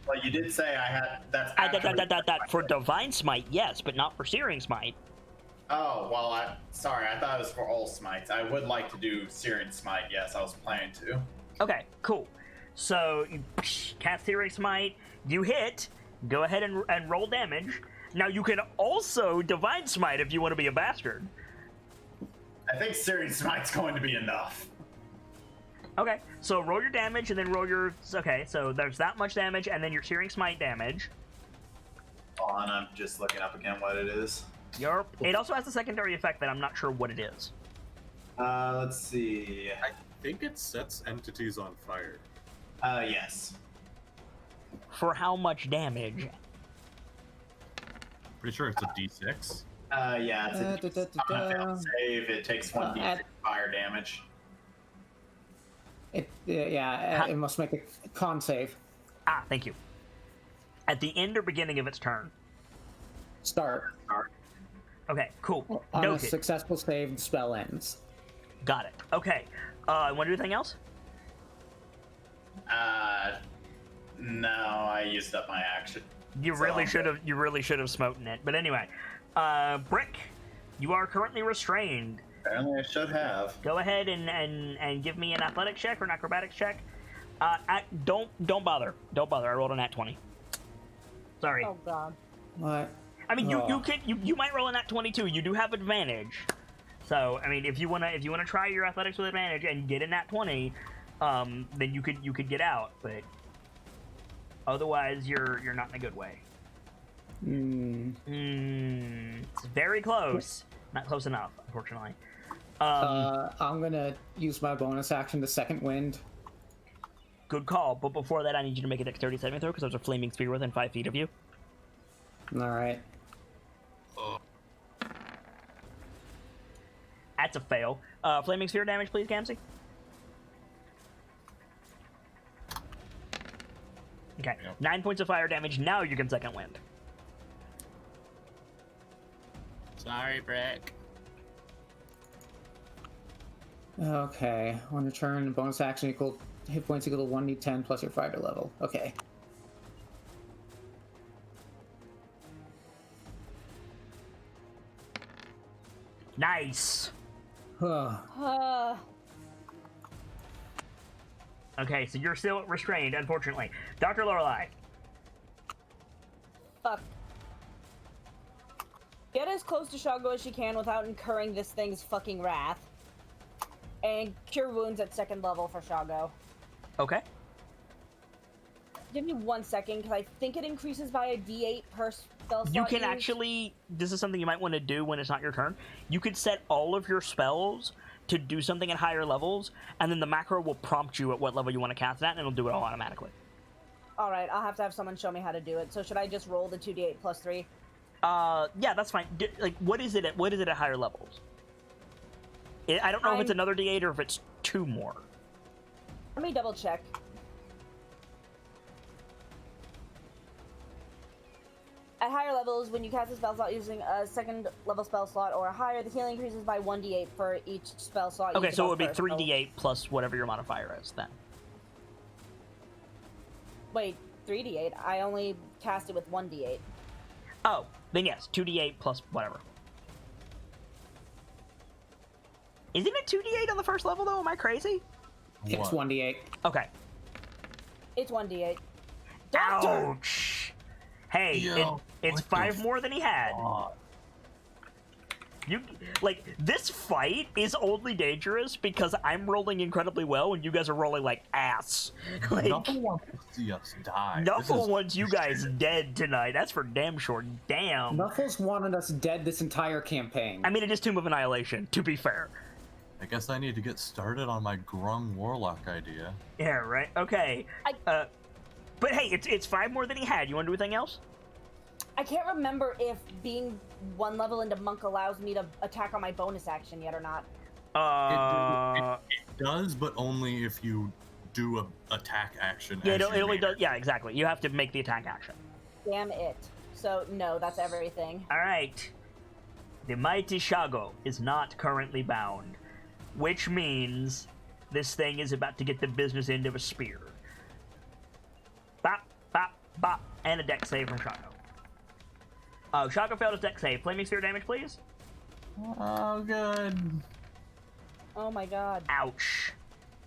Well, you did say I had. That's For Divine Smite, yes, but not for Searing Smite. Oh, well, I thought it was for all smites. I would like to do Searing Smite, yes, I was planning to. Okay, cool. So, you cast Searing Smite, you hit, go ahead and roll damage. Now, you can also Divine Smite if you want to be a bastard. I think Searing Smite's going to be enough. Okay, so roll your damage and then roll your... Okay, so there's that much damage and then your Searing Smite damage. Hold on, I'm just looking up again what it is. It also has a secondary effect that I'm not sure what it is. Let's see. I think it sets entities on fire. Yes. For how much damage? Pretty sure it's a D6. Yeah, it's a save. It takes 1d6 fire damage. It must make a con save. Ah, thank you. At the end or beginning of its turn. Start. Okay, cool. On a Noted. successful save, the spell ends. Got it. Okay. Want to do anything else? No, I used up my action. You really should have smoten it. But anyway, Brick, you are currently restrained. Apparently I should have. Go ahead and give me an athletics check or an acrobatics check. Don't bother. Don't bother. I rolled a nat 20. Sorry. Oh god. What? I mean, you might roll a nat 22. You do have advantage. So I mean, if you wanna try your athletics with advantage and get a nat 20, then you could get out. But otherwise, you're not in a good way. It's very close. Not close enough, unfortunately. I'm gonna use my bonus action to second wind. Good call, but before that, I need you to make a dexterity saving throw because there's a flaming sphere within 5 feet of you. All right. That's a fail. Flaming sphere damage, please, Gamsey. Okay, Yep. 9 points of fire damage. Now you can second wind. Sorry, Brick. Okay. On your turn, bonus action equal hit points equal to 1d10 plus your fighter level. Okay. Nice. Huh. Okay, so you're still restrained, unfortunately. Dr. Lorelei. Fuck. Get as close to Shago as she can without incurring this thing's fucking wrath. And cure wounds at 2nd level for Shago. Okay. Give me 1 second, because I think it increases by a d8 per spell slot You can used. actually, this is something you might want to do when it's not your turn. You could set all of your spells to do something at higher levels, and then the macro will prompt you at what level you want to cast that, and it'll do it all automatically. Alright, I'll have to have someone show me how to do it. So should I just roll the 2d8 plus 3? Yeah, that's fine. Like, what is it at higher levels? I don't know if it's another d8 or if it's 2 more. Let me double check. At higher levels, when you cast a spell slot using a 2nd level spell slot or higher, the healing increases by 1d8 for each spell slot. Okay, used so it above would be first 3d8 plus whatever your modifier is then. Wait, 3d8? I only cast it with 1d8. Oh, then yes, 2d8 plus whatever. Isn't it 2d8 on the first level, though? Am I crazy? It's What? 1d8. Okay. It's 1d8. Doctor! Ouch! Hey, Yo, it's what 5 the more than he had. fuck? You like this fight is only dangerous because I'm rolling incredibly well and you guys are rolling like ass. Like, Nothing wants to see us die. This Nuffle is wants you guys shit. dead tonight. That's for damn sure. Damn. Knuckles wanted us dead this entire campaign. I mean, it is Tomb of Annihilation, to be fair. I guess I need to get started on my Grung Warlock idea. Yeah, right? Okay. But hey, it's 5 more than he had. You want to do anything else? I can't remember if being 1 level into Monk allows me to attack on my bonus action yet or not. It does, but only if you do a attack action. Yeah, as it you only made does. it. Yeah, exactly. You have to make the attack action. Damn it. So, no, that's everything. All right. The mighty Shago is not currently bound, which means this thing is about to get the business end of a spear. Bop, bop, bop, and a dex save from Shago. Shago failed his dex save. Flaming sphere damage, please. Oh, good. Oh my god. Ouch.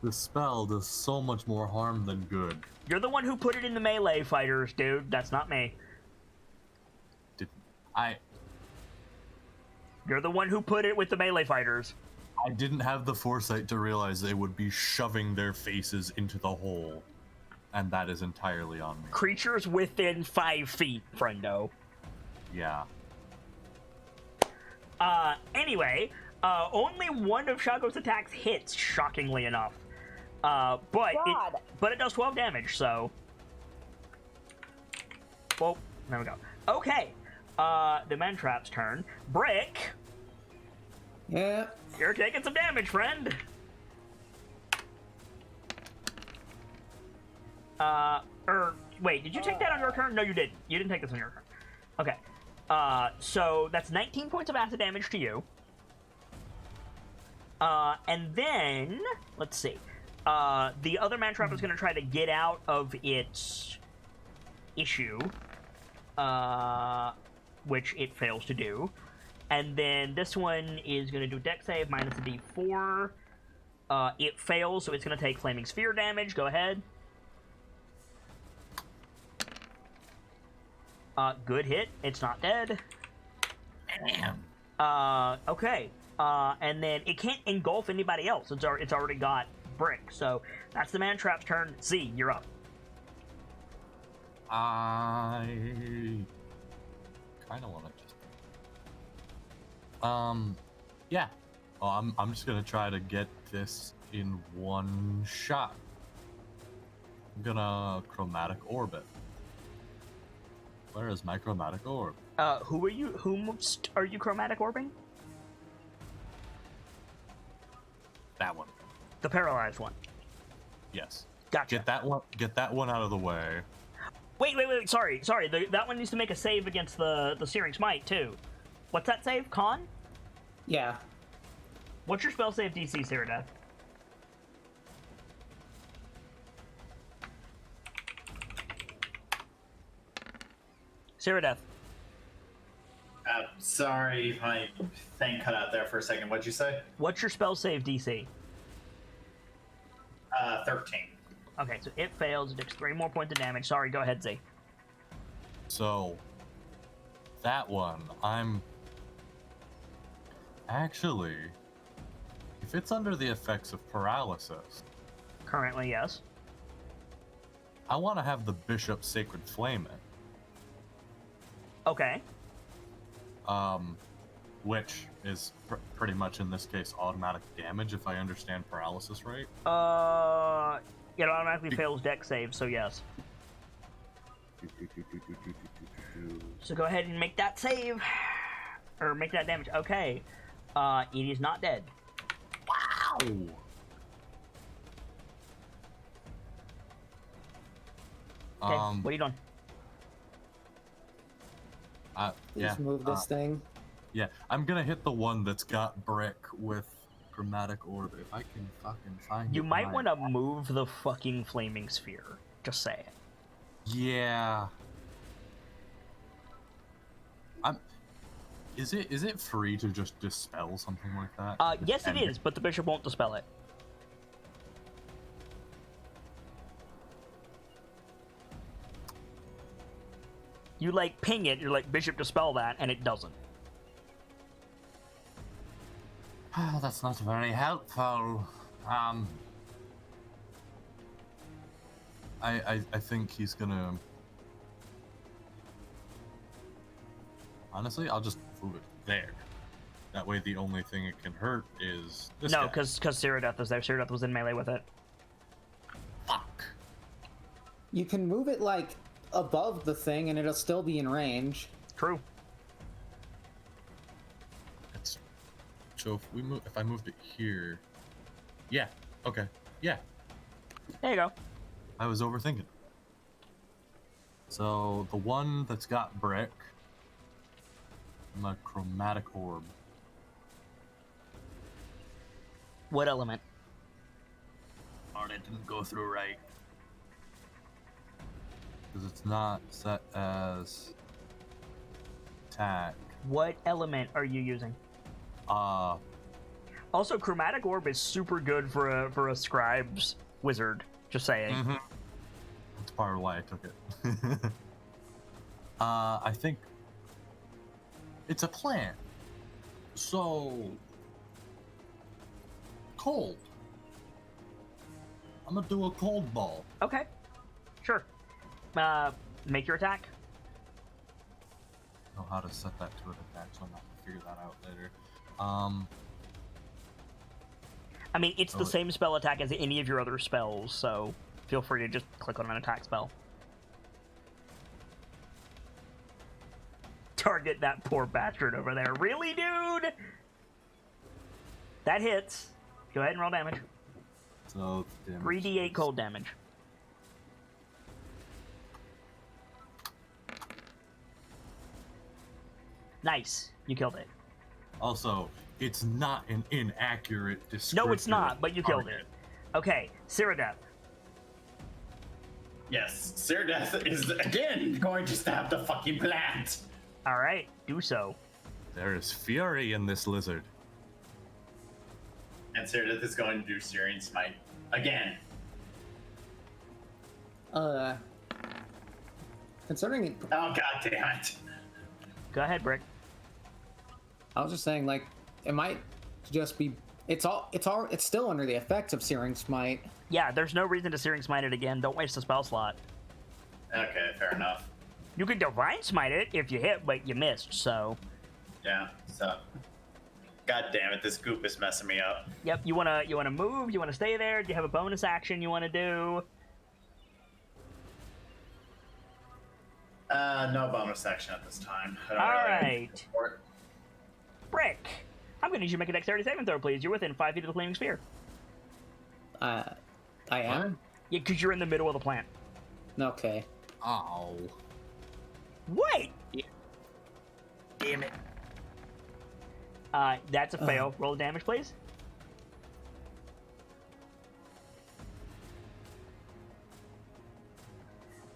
The spell does so much more harm than good. You're the one who put it in the melee fighters, dude. That's not me. You're the one who put it with the melee fighters. I didn't have the foresight to realize they would be shoving their faces into the hole. And that is entirely on me. Creatures within 5 feet, friendo. Yeah. Anyway, only one of Shago's attacks hits, shockingly enough. But God. it does 12 damage, so... Well, there we go. Okay, the Mantrap's turn. Brick, Yeah. you're taking some damage, friend. Wait, did you take that on your turn? No, you didn't. You didn't take this on your turn. Okay. So that's 19 points of acid damage to you. And then, let's see. The other Mantrap is going to try to get out of its issue, which it fails to do. And then this one is going to do dex save minus a d4. It fails, so it's going to take Flaming Sphere damage. Go ahead. Good hit. It's not dead. Damn. Okay. And then it can't engulf anybody else. It's already got Brick. So that's the Mantrap's turn. Z, you're up. I kind of want to just. Yeah. Well, I'm just gonna try to get this in one shot. I'm gonna chromatic orbit. Where is my chromatic orb? Whom are you chromatic orbing? That one. The paralyzed one. Yes. Gotcha. Get that one out of the way. Wait. Sorry. That one needs to make a save against the Searing Smite, too. What's that save? Con? Yeah. What's your spell save DC, Cyrodiil? Cyrodiil. Sorry, my thing cut out there for a second. What'd you say? What's your spell save DC? 13. Okay, so it fails. It takes 3 more points of damage. Sorry, go ahead, Z. So, that one, I'm... Actually, if it's under the effects of paralysis, Currently, yes. I want to have the Bishop Sacred Flame it. Okay. Which is pretty much in this case automatic damage if I understand paralysis right. It automatically fails deck save, so yes. So go ahead and make that save. Or make that damage. Okay. It is not dead. Wow! Okay, what are you doing? Please Yeah. move this thing. Yeah, I'm gonna hit the one that's got brick with chromatic orb if I can fucking find You it might right. want to move the fucking flaming sphere. Just say it. Yeah. Is it free to just dispel something like that? Yes it is, but the bishop won't dispel it. You like ping it, you're like, Bishop dispel that, and it doesn't. That's not very helpful. I think he's gonna. Honestly, I'll just move it there. That way, the only thing it can hurt is this No, guy. because Cyrodiil was there. Cyrodiil was in melee with it. Fuck. You can move it like above the thing and it'll still be in range. True. It's so if I moved it here, yeah, okay, yeah. There you go. I was overthinking. So the one that's got brick, my chromatic orb. What element? Oh, that didn't go through right. Because it's not set as attack. What element are you using? Also, chromatic orb is super good for a scribe's wizard. Just saying. Mm-hmm. That's part of why I took it. I think it's a plant. So cold. I'm gonna do a cold ball. Okay. Sure. Make your attack. I know how to set that to an attack, so I'm not gonna figure that out later. I mean, it's the same spell attack as any of your other spells, so feel free to just click on an attack spell. Target that poor bastard over there. Really, dude? That hits. Go ahead and roll damage. So damage 3d8 cold damage. Nice. You killed it. Also, it's not an inaccurate description. No, it's not, but you killed it. Okay, Cyrodiil. Yes, Cyrodiil is again going to stab the fucking plant. Alright, do so. There is fury in this lizard. And Cyrodiil is going to do Searing Smite again. Considering it, Oh god damn it. Go ahead, Brick. I was just saying, like, it might just be. It's still under the effects of Searing Smite. Yeah, there's no reason to Searing Smite it again. Don't waste a spell slot. Okay, fair enough. You can Divine Smite it if you hit, but you missed, so... Yeah, so. God damn it, this goop is messing me up. Yep, you wanna move, you wanna stay there, do you have a bonus action you wanna do? No bonus action at this time. I don't really Alright. support. Brick! I'm gonna need you to make a dexterity saving throw, please. You're within 5 feet of the flaming sphere. I am? Yeah, because you're in the middle of the plant. Okay. Oh. Wait! Damn it. That's a fail. Roll the damage, please.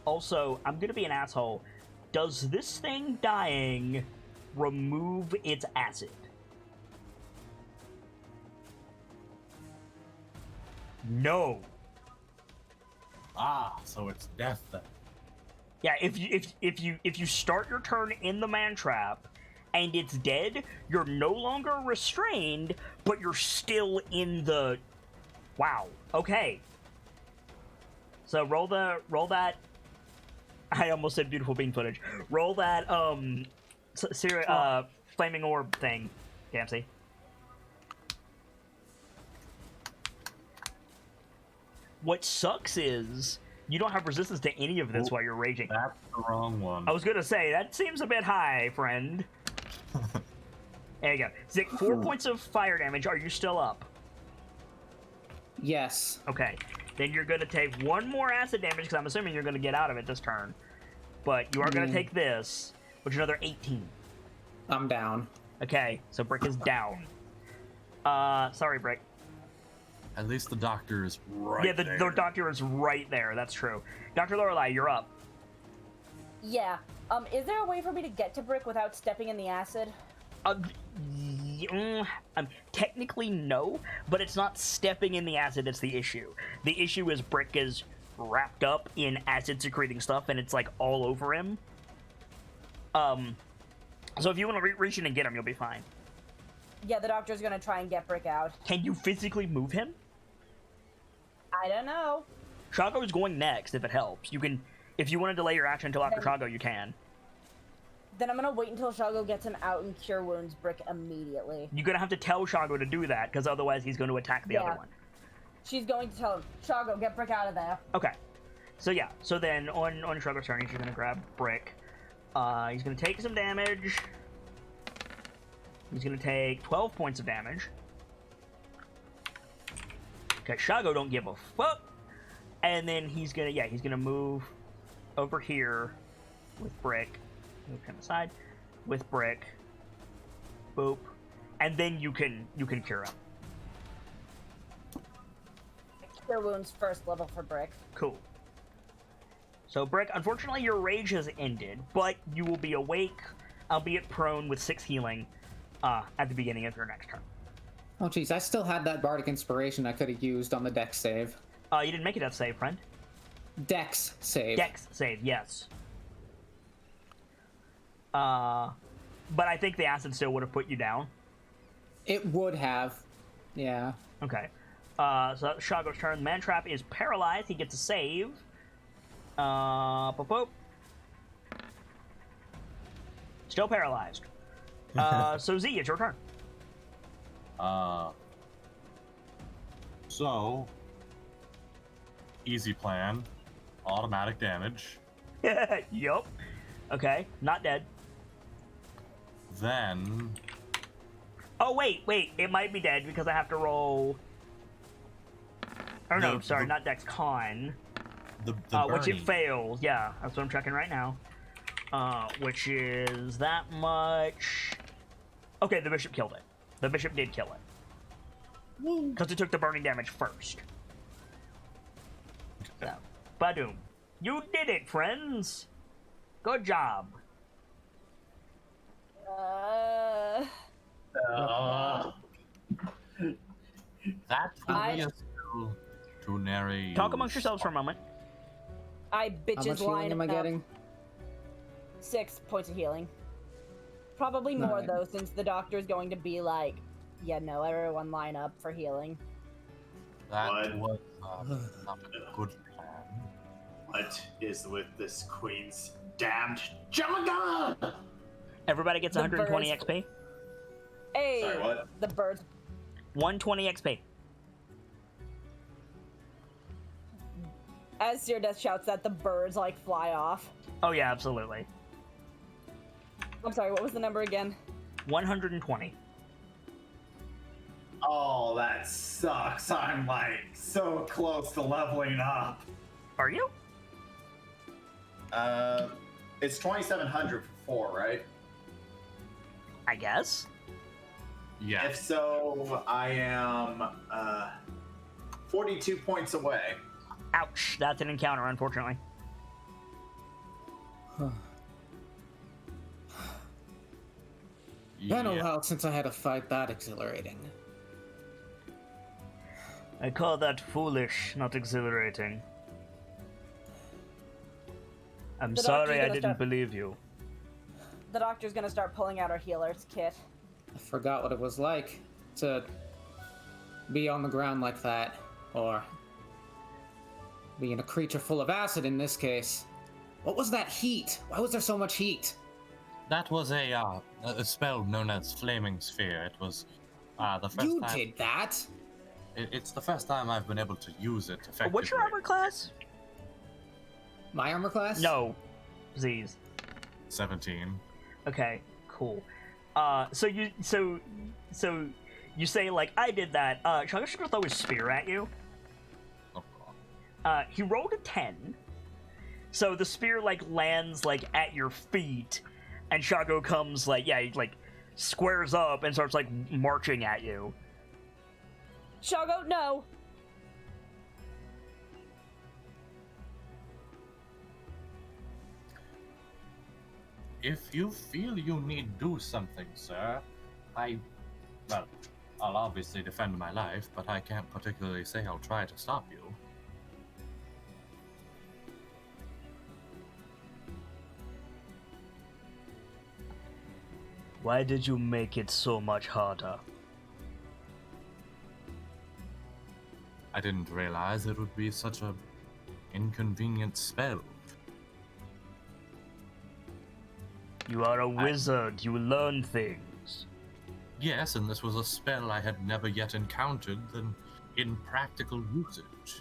Also, I'm gonna be an asshole. Does this thing dying remove its acid? No. Ah, so it's death then. Yeah, if you start your turn in the man trap and it's dead, you're no longer restrained, but you're still in the. Wow. Okay. So roll that. I almost said beautiful bean footage. Roll that flaming orb thing, Dempsey. What sucks is you don't have resistance to any of this while you're raging. That's the wrong one. I was gonna say, that seems a bit high, friend. There you go. Zik, 4 points of fire damage. Are you still up? Yes. Okay. Then you're gonna take 1 more acid damage, because I'm assuming you're gonna get out of it this turn. But you are gonna take this, which is another 18. I'm down. Okay, so Brick is down. Sorry, Brick. At least the doctor is right Yeah, the doctor is right there. That's true. Dr. Lorelei, you're up. Yeah. Is there a way for me to get to Brick without stepping in the acid? Technically no, but it's not stepping in the acid that's the issue. The issue is Brick is wrapped up in acid-secreting stuff, and it's, like, all over him. So if you want to reach in and get him, you'll be fine. Yeah, the doctor's gonna try and get Brick out. Can you physically move him? I don't know. Shago is going next, if it helps. You can, if you want to delay your action until after Shago, you can. Then I'm gonna wait until Shago gets him out and cure wounds Brick immediately. You're gonna have to tell Shago to do that, because otherwise he's going to attack the other one. She's going to tell him, Shago, get Brick out of there. Okay. So yeah, so then on Shago's turn, he's just gonna grab Brick. He's gonna take some damage. He's gonna take 12 points of damage. Okay, Shago don't give a fuck. And then he's gonna move over here with Brick. Move him aside with Brick. Boop. And then you can cure him. Cure wounds first level for Brick. Cool. So Brick, unfortunately your rage has ended, but you will be awake, albeit prone with 6 healing, at the beginning of your next turn. Oh jeez, I still had that bardic inspiration I could have used on the dex save. You didn't make a death save, friend. Dex save. Dex save, yes. But I think the acid still would have put you down. It would have. Yeah. Okay. So Shago's turn. The man trap is paralyzed. He gets a save. Boop, boop. Still paralyzed. So Z, it's your turn. So easy plan, automatic damage. Yup. Okay, not dead. Then Oh wait, it might be dead because I have to roll. Or no, sorry, not Dex Con. the Which it burning. fails. Yeah, that's what I'm checking right now. Which is that much. Okay, the bishop killed it. The bishop did kill it. Because it took the burning damage first. So, badoom. You did it, friends! Good job. That will be a skill to narrate. Talk amongst yourselves for a moment. I How bitches much healing line am I up. getting? 6 points of healing. Probably more Right. though, since the doctor's going to be like, yeah, no, everyone line up for healing. That What? was not a good plan. What is with this queen's damned Jugga? Everybody gets The 120 birds- XP. Hey, Sorry, what? the birds. 120 XP. As Seer Death shouts that, the birds like fly off. Oh yeah, absolutely. I'm sorry, what was the number again? 120. Oh, that sucks. I'm like so close to leveling up. Are you? It's 2,700 for 4, right? I guess. Yeah. If so, I am 42 points away. Ouch. That's an encounter, unfortunately. Been a while since I had a fight that exhilarating. I call that foolish, not exhilarating. I'm The sorry doctor's I gonna didn't start- believe you. The doctor's gonna start pulling out her healer's kit. I forgot what it was like to be on the ground like that, or being a creature full of acid in this case. What was that heat? Why was there so much heat? That was a spell known as Flaming Sphere. It was the first You time. did that? It's the first time I've been able to use it effectively. What's your armor class? My armor class? No. Z's. 17. Okay, cool. So you say like I did that. Shago's gonna throw his spear at you. Oh, God. He rolled a 10. So the spear like lands like at your feet, and Shago comes like he like squares up and starts like marching at you. Shago, no! If you feel you need do something, sir, I'll obviously defend my life, but I can't particularly say I'll try to stop you. Why did you make it so much harder? I didn't realize it would be such a inconvenient spell. You are a wizard. You learn things. Yes, and this was a spell I had never yet encountered in practical usage.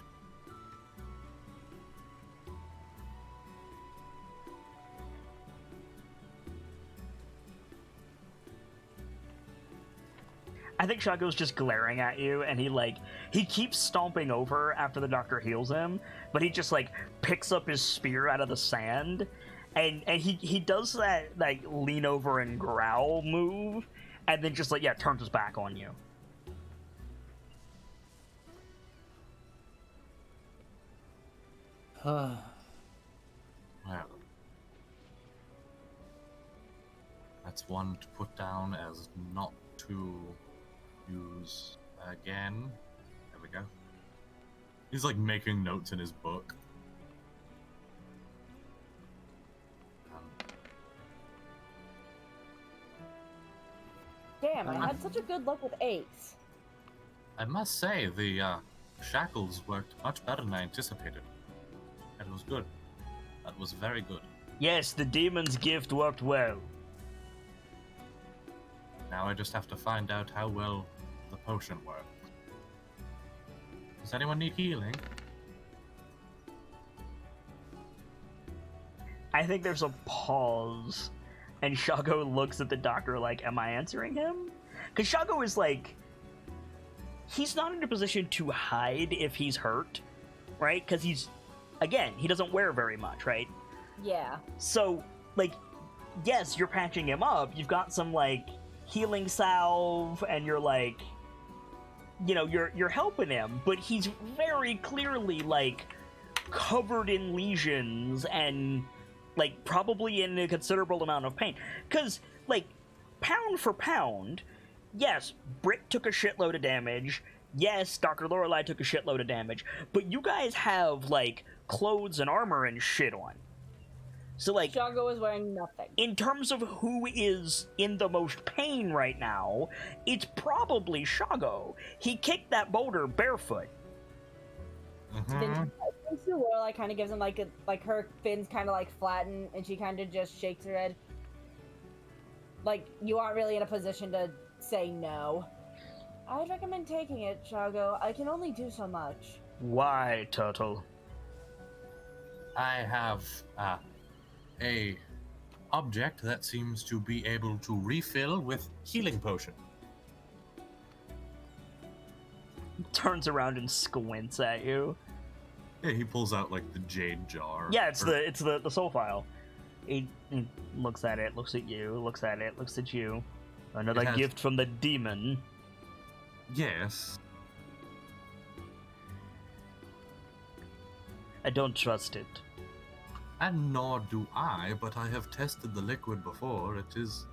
I think Shago's just glaring at you, and he keeps stomping over after the doctor heals him, but he just like picks up his spear out of the sand, and he does that like lean over and growl move, and then just like turns his back on you. Well, that's one to put down as not to use again. There we go. He's like making notes in his book. Damn, I had such a good luck with 8s. I must say, the shackles worked much better than I anticipated. It was good. That was very good. Yes, the demon's gift worked well. Now I just have to find out how well the potion worked. Does anyone need healing? I think there's a pause, and Shago looks at the doctor like, am I answering him? Because Shago is like, he's not in a position to hide if he's hurt, right? Because he doesn't wear very much, right? Yeah. So, like, yes, you're patching him up. You've got some, like, healing salve, and you're, like, you're helping him, but he's very clearly, like, covered in lesions and, like, probably in a considerable amount of pain. Because, like, pound for pound, yes, Britt took a shitload of damage. Yes, Dr. Lorelei took a shitload of damage. But you guys have, like, clothes and armor and shit on. So, like, Shago is wearing nothing. in terms of who is in the most pain right now, it's probably Shago. He kicked that boulder barefoot. Then Lorelai kind of gives him like her fins kind of like flatten, and she kind of just shakes her head. Like, you aren't really in a position to say no. I'd recommend taking it, Shago. I can only do so much. Why, Turtle? I have a object that seems to be able to refill with healing potion. turns around and squints at you. Yeah, he pulls out like the jade jar. Yeah, it's the soul file. He looks at it, looks at you, looks at it, looks at you. Another gift from the demon. Yes. I don't trust it. And nor do I, but I have tested the liquid before. It is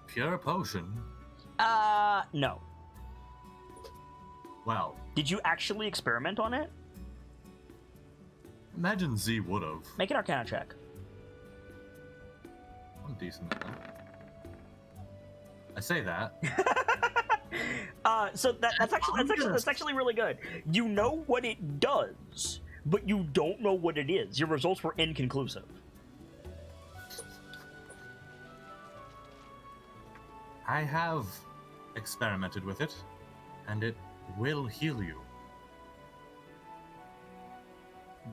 pure potion. No. Well, Did you actually experiment on it? imagine Z would've. Make an Arcana check. I'm decent at that. I say that. So that's actually really good. You know what it does, but you don't know what it is. Your results were inconclusive. I have experimented with it, and it will heal you.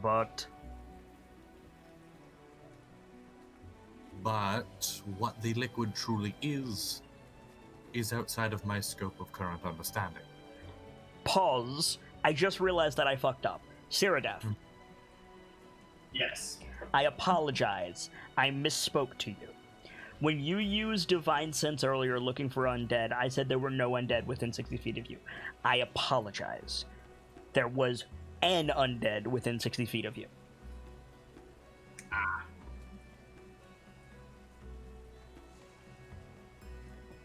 But what the liquid truly is outside of my scope of current understanding. pause. I just realized that I fucked up. Cyrodiil, Yes. I apologize. I misspoke to you. When you used Divine Sense earlier looking for undead, I said there were no undead within 60 feet of you. I apologize. There was an undead within 60 feet of you.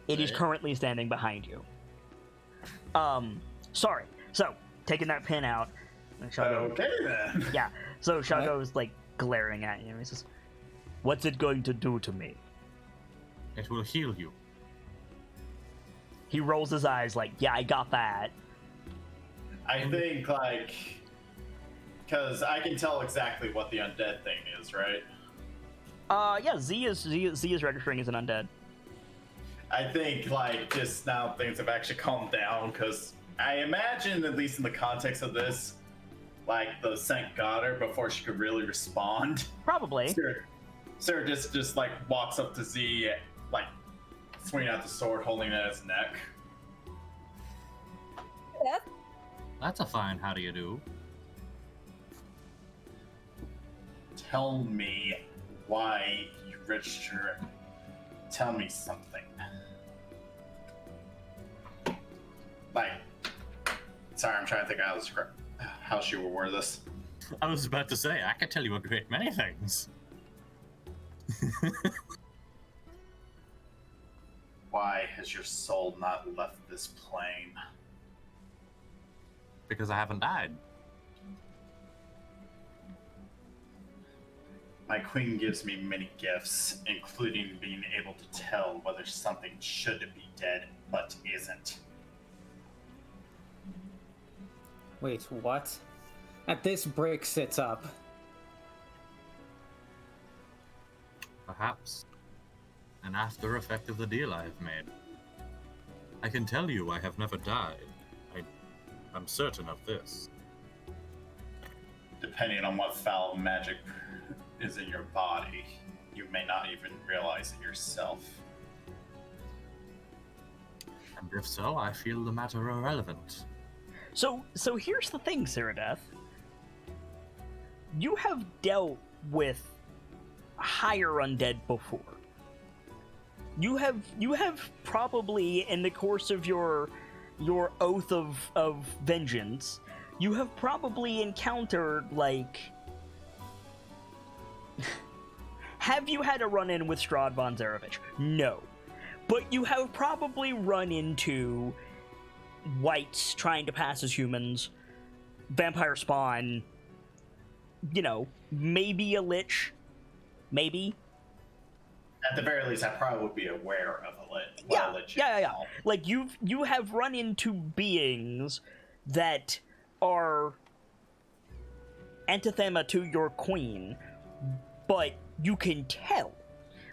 It is currently standing behind you. Sorry. So, taking that pin out. Okay then. Yeah. So Shago's like glaring at you. He says, "What's it going to do to me?" It will heal you. He rolls his eyes like, "Yeah, I got that." I think like, because I can tell exactly what the undead thing is, right? Yeah. Z is registering as an undead. I think like just now things have actually calmed down because I imagine, at least in the context of this, like the Saint got her before she could really respond. Probably. Sarah just like walks up to Z, like swinging out the sword, holding it at his neck. That's a fine how do you do. Tell me why you register. Tell me something. Like, sorry, I'm trying to think how she will word this. I was about to say, I could tell you a great many things. Why has your soul not left this plane? Because I haven't died. My queen gives me many gifts, including being able to tell whether something should be dead but isn't. Wait, what? At this, Brick sits up. Perhaps an after effect of the deal I have made. I can tell you I have never died. I'm certain of this. Depending on what foul magic is in your body, you may not even realize it yourself. And if so, I feel the matter irrelevant. So here's the thing, Cyrodiil. You have dealt with higher undead before. You have probably, in the course of your oath of vengeance, you have probably encountered, like... Have you had a run-in with Strahd von Zarevich? No. But you have probably run into whites trying to pass as humans, vampire spawn, maybe a lich, maybe. At the very least, I probably would be aware of a lich. Yeah. Like you have run into beings that are anathema to your queen, but you can tell.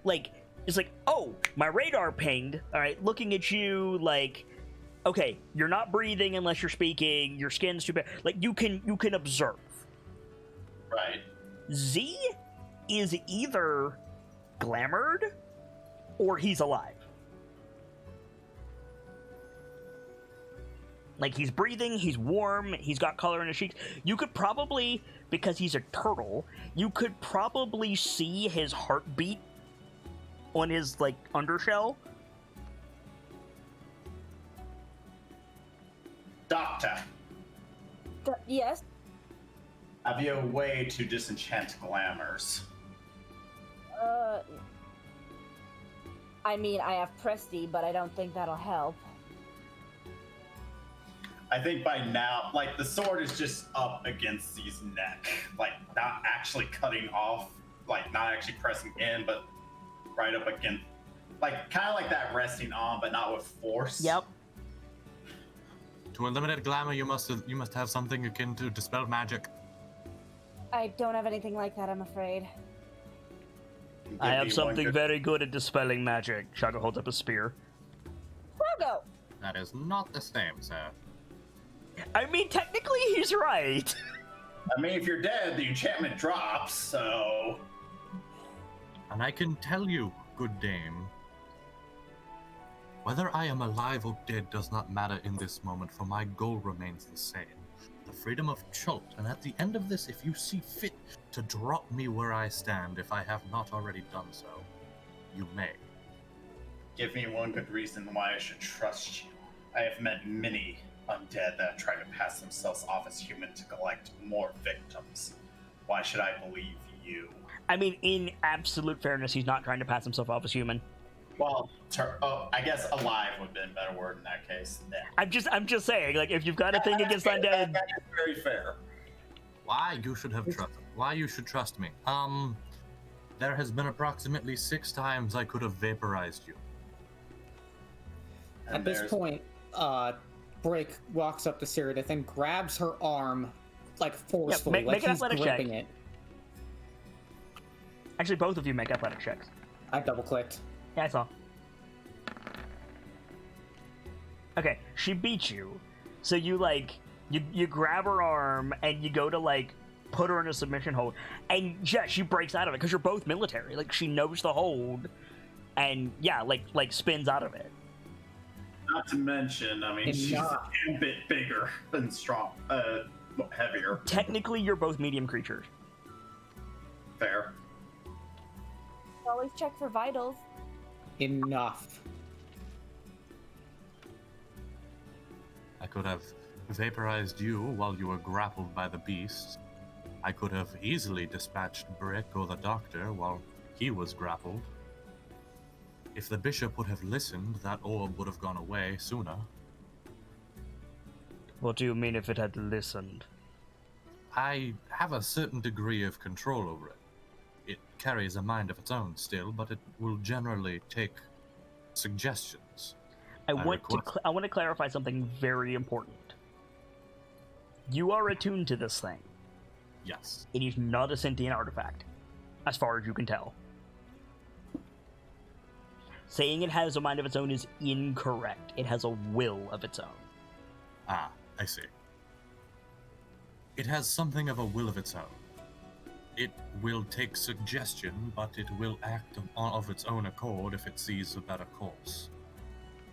Like, it's like, oh, my radar pinged. All right, looking at you, like, okay, you're not breathing unless you're speaking. Your skin's too bad. Like, you can observe. Right. Z is either glamored or he's alive. Like, he's breathing, he's warm, he's got color in his cheeks. You could probably, because he's a turtle, you could probably see his heartbeat on his, like, undershell. Doctor, Yes? have you a way to disenchant glamours? I mean, I have Presti, but I don't think that'll help. I think by now, like, the sword is just up against Z's neck. Like, not actually cutting off, like, not actually pressing in, but right up against, like, kind of like that resting on, but not with force. Yep. To eliminate glamour, you must have something akin to dispel magic. I don't have anything like that, I'm afraid. Give I have me something one good- very good at dispelling magic. Shaga holds up a spear. Frogo! That is not the same, sir. I mean, technically, he's right. I mean, if you're dead, the enchantment drops, so... And I can tell you, good dame, whether I am alive or dead does not matter in this moment, for my goal remains the same. The freedom of Chult, and at the end of this, if you see fit to drop me where I stand, if I have not already done so, you may. Give me one good reason why I should trust you. I have met many undead that try to pass themselves off as human to collect more victims. Why should I believe you? I mean, in absolute fairness, he's not trying to pass himself off as human. Well, I guess alive would have been a better word in that case. Yeah. I'm just saying, like, if you've got a thing against undead, That is very fair. Why you should trust me. There has been approximately 6 times I could have vaporized you. At this point, Brick walks up to Cyrodiil and grabs her arm, like, forcefully, make like an he's athletic check. gripping it. actually, both of you make athletic checks. I double-clicked. Yeah, I saw. Okay, she beat you. So you, like, you grab her arm and you go to, like, put her in a submission hold. And, yeah, she breaks out of it because you're both military. Like, she knows the hold and, yeah, like spins out of it. Not to mention, I mean, And she's not- a bit bigger and strong, heavier. Technically, you're both medium creatures. Fair. Always check for vitals. Enough. I could have vaporized you while you were grappled by the beast. I could have easily dispatched Brick or the doctor while he was grappled. If the bishop would have listened, that orb would have gone away sooner. What do you mean if it had listened? I have a certain degree of control over it. It carries a mind of its own still, but it will generally take suggestions. I want to clarify something very important. You are attuned to this thing. Yes. It is not a sentient artifact, as far as you can tell. Saying it has a mind of its own is incorrect. It has a will of its own. Ah, I see. It has something of a will of its own. It will take suggestion, but it will act of its own accord if it sees a better course.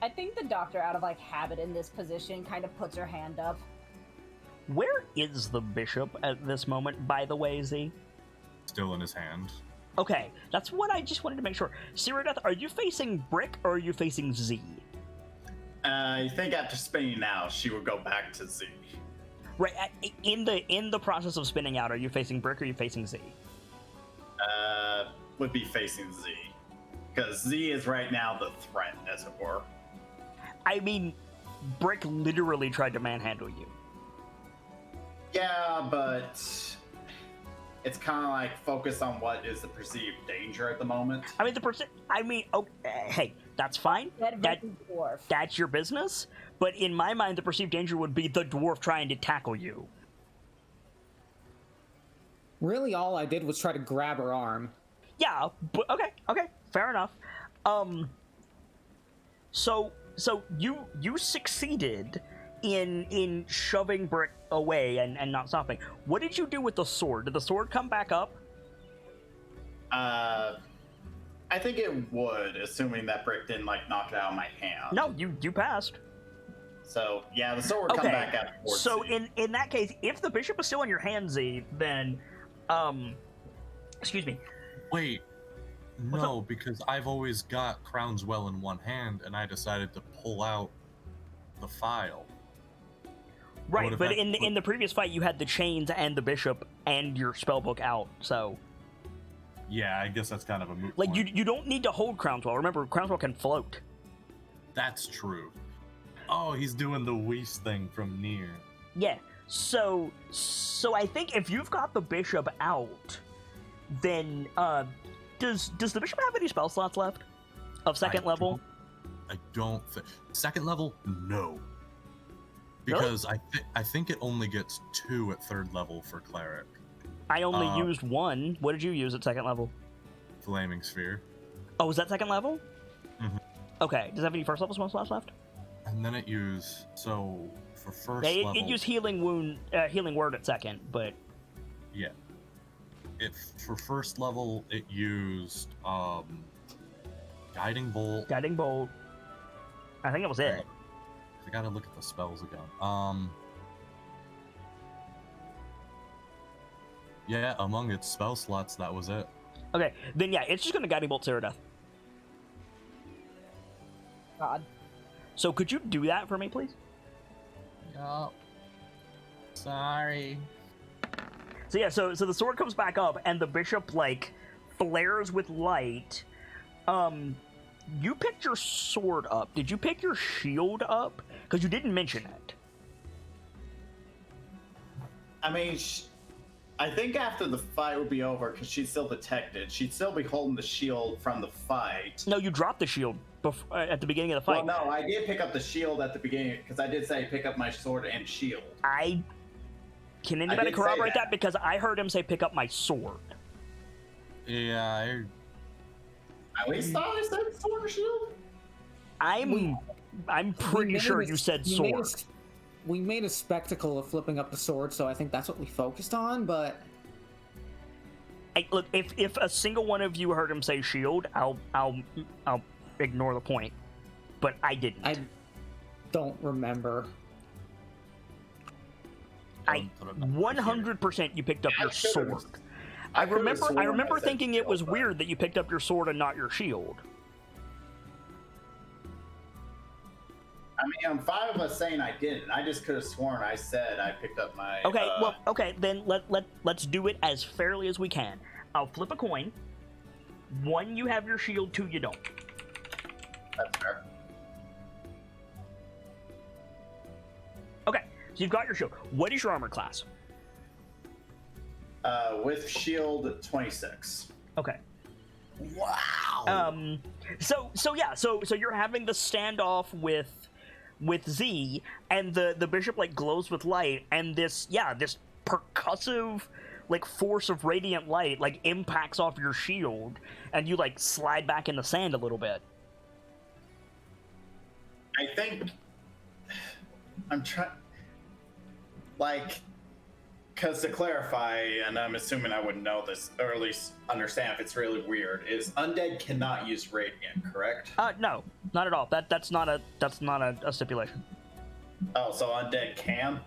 I think the doctor, out of like habit in this position, kind of puts her hand up. Where is the bishop at this moment, by the way, Z? Still in his hand. Okay, that's what I just wanted to make sure. Cyrodiil, are you facing Brick or are you facing Z? I think after spinning out, she would go back to Z. Right, in the process of spinning out, are you facing Brick or are you facing Z? Would be facing Z. Because Z is right now the threat, as it were. I mean, Brick literally tried to manhandle you. Yeah, but it's kind of like focused on what is the perceived danger at the moment. I mean, hey, that's fine. Dead versus dwarf. That's your business. But in my mind, the perceived danger would be the dwarf trying to tackle you. Really, all I did was try to grab her arm. Yeah, but okay, fair enough. So you succeeded in shoving Brick away and not stopping. What did you do with the sword? Did the sword come back up? I think it would, assuming that Brick didn't like knock it out of my hand. No, you passed. So yeah, the sword would come back after 14. So in that case, if the bishop is still in your hand, Z, then excuse me. Wait. No, because I've always got Crownswell in one hand, and I decided to pull out the file. Right, but in the previous fight, you had the chains and the bishop and your spellbook out, so... Yeah, I guess that's kind of a moot Like, point. you don't need to hold Crownswell. Remember, Crownswell can float. That's true. Oh, he's doing the Weiss thing from near. Yeah, so I think if you've got the bishop out, then, does the bishop have any spell slots left? Of second level? I don't think... Second level? No. Because Really? I think it only gets 2 at 3rd level for Cleric. I only used 1. What did you use at second level? Flaming Sphere. Oh, was that second level? Mhm. Okay, does it have any first level spell slots left? And then it used... So, for first Yeah, level... it used Healing Word at second, but... Yeah. For first level, it used Guiding Bolt. Guiding Bolt. I think it was it. I gotta look at the spells again. Yeah, among its spell slots, that was it. Okay, then yeah, it's just gonna Guiding Bolt Ceradeath. God. So could you do that for me, please? Yup. Sorry. So yeah, so the sword comes back up, and the bishop, like, flares with light. You picked your sword up. Did you pick your shield up? Because you didn't mention it. I mean, I think after the fight would be over, because she'd still detected, she'd still be holding the shield from the fight. No, you dropped the shield at the beginning of the fight. Well, no, I did pick up the shield at the beginning, because I did say pick up my sword and shield. Can anybody did say corroborate that. that? Because I heard him say pick up my sword. Yeah, At least thought I said sword or shield. I'm pretty sure you said sword. We made a spectacle of flipping up the sword, so I think that's what we focused on, but... Look, if a single one of you heard him say shield, I'll ignore the point. But I didn't. I don't remember. 100% you picked up your sword. I remember thinking it was weird that you picked up your sword and not your shield. I mean, I'm fine with us saying I didn't. I just could have sworn I said I picked up my... Okay, then let's do it as fairly as we can. I'll flip a coin. 1, you have your shield. 2, you don't. That's fair. Okay, so you've got your shield. What is your armor class? With shield, 26. Okay. Wow. So you're having the standoff with Z, and the bishop like glows with light, and this percussive like force of radiant light like impacts off your shield, and you like slide back in the sand a little bit. I think I'm trying, like, because to clarify, and I'm assuming I wouldn't know this, or at least understand if it's really weird, is undead cannot use radiant, correct? No, not at all. That's not a stipulation. Oh, so undead can?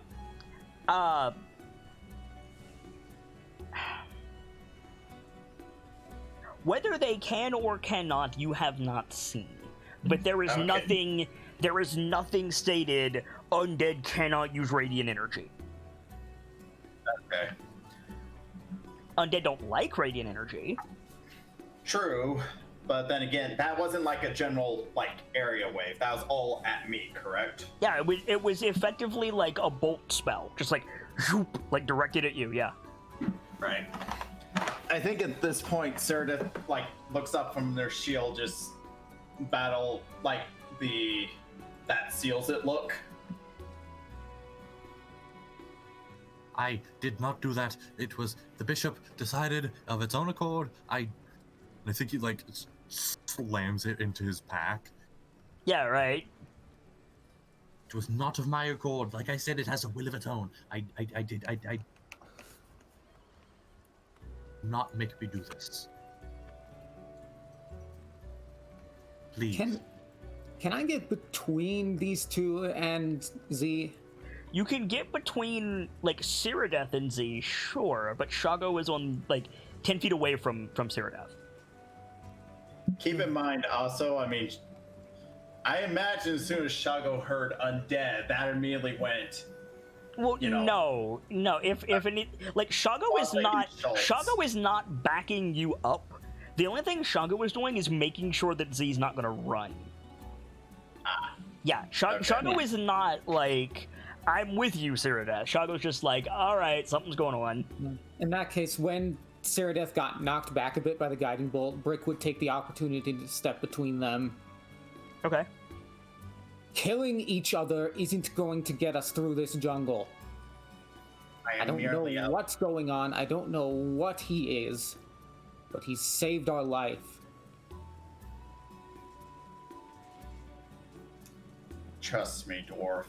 Whether they can or cannot, you have not seen. But there is Okay. nothing stated undead cannot use radiant energy. Okay. Undead don't like radiant energy. True, but then again, that wasn't like a general, like, area wave. That was all at me, correct? Yeah, it was effectively like a bolt spell. Just like, zoop, like directed at you, yeah. Right. I think at this point, Ceradeath, like, looks up from their shield, just battle, like, that seals it look. I did not do that. It was the bishop decided of its own accord. I think he like slams it into his pack. Yeah, right. It was not of my accord. Like I said, it has a will of its own. I not make me do this. Please. Can I get between these two and Z? You can get between, like, Cyrodiil and Z, sure, but Shago is on, like, 10 feet away from Cyrodiil. Keep in mind, also, I mean, I imagine as soon as Shago heard undead, that immediately went. Well, You know. no. If any, like, Shago is not backing you up. The only thing Shago is doing is making sure that Z's not gonna run. Yeah, Shago is not like, I'm with you, Cyrodiil. Shago's just like, all right, something's going on. In that case, when Cyrodiil got knocked back a bit by the guiding bolt, Brick would take the opportunity to step between them. Okay. Killing each other isn't going to get us through this jungle. I don't know what's going on. I don't know what he is, but he saved our life. Trust me, dwarf.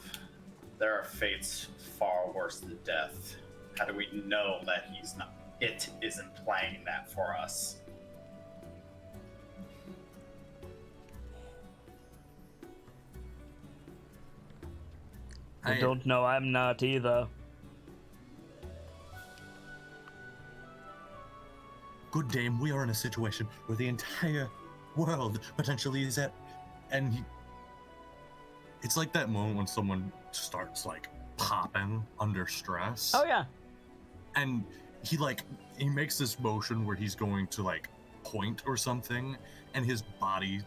There are fates far worse than death. How do we know that he's not? It isn't playing that for us. I don't know. I'm not either. Good dame, we are in a situation where the entire world potentially is at, and it's like that moment when someone starts like popping under stress. Oh yeah. And he makes this motion where he's going to like point or something, and his body.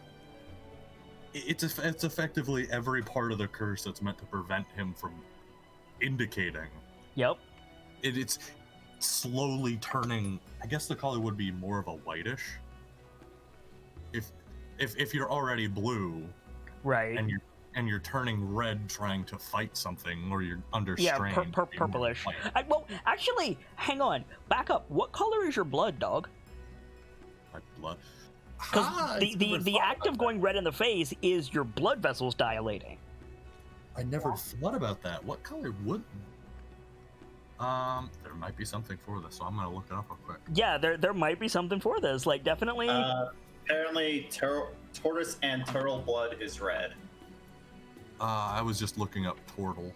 It's effectively every part of the curse that's meant to prevent him from indicating. Yep. It's slowly turning. I guess the color would be more of a whitish. If you're already blue, right, and you're turning red trying to fight something, or you're under strain. Yeah, purplish. Well, actually, hang on, back up. What color is your blood, dog? My blood. Because the act of going red in the face is your blood vessels dilating. I never thought about that. What color would? There might be something for this, so I'm gonna look it up real quick. Yeah, there might be something for this. Like, definitely. Apparently, tortoise and turtle blood is red. I was just looking up turtle.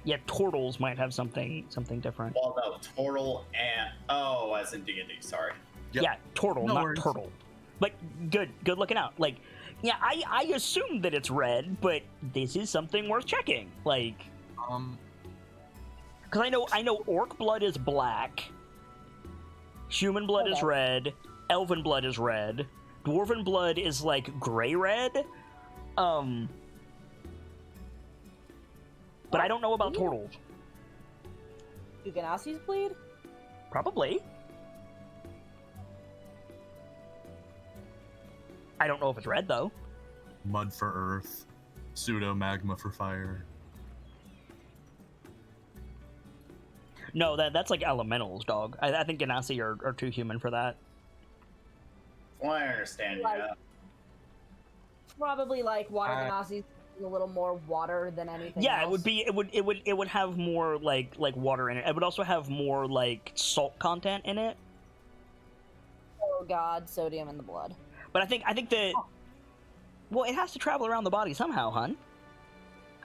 Yeah, turtles might have something different. Well, no, turtle and as in D&D. Sorry. Yep. Yeah, turtle, No not worries. turtle. Like, good looking out. Like, yeah, I assume that it's red, but this is something worth checking. Like, because I know orc blood is black, human blood is red, elven blood is red, dwarven blood is like gray red. But I don't know about turtles. Do Ganassi's bleed? Probably. I don't know if it's red, though. Mud for earth, pseudo magma for fire. No, that's like elementals, dog. I think Ganassi are too human for that. Well, I understand, Like- yeah. Probably like water Ganassi's a little more water than anything Yeah, else. it would have more like water in it. It would also have more like salt content in it. Oh god, sodium in the blood. But I think that well, it has to travel around the body somehow, hun.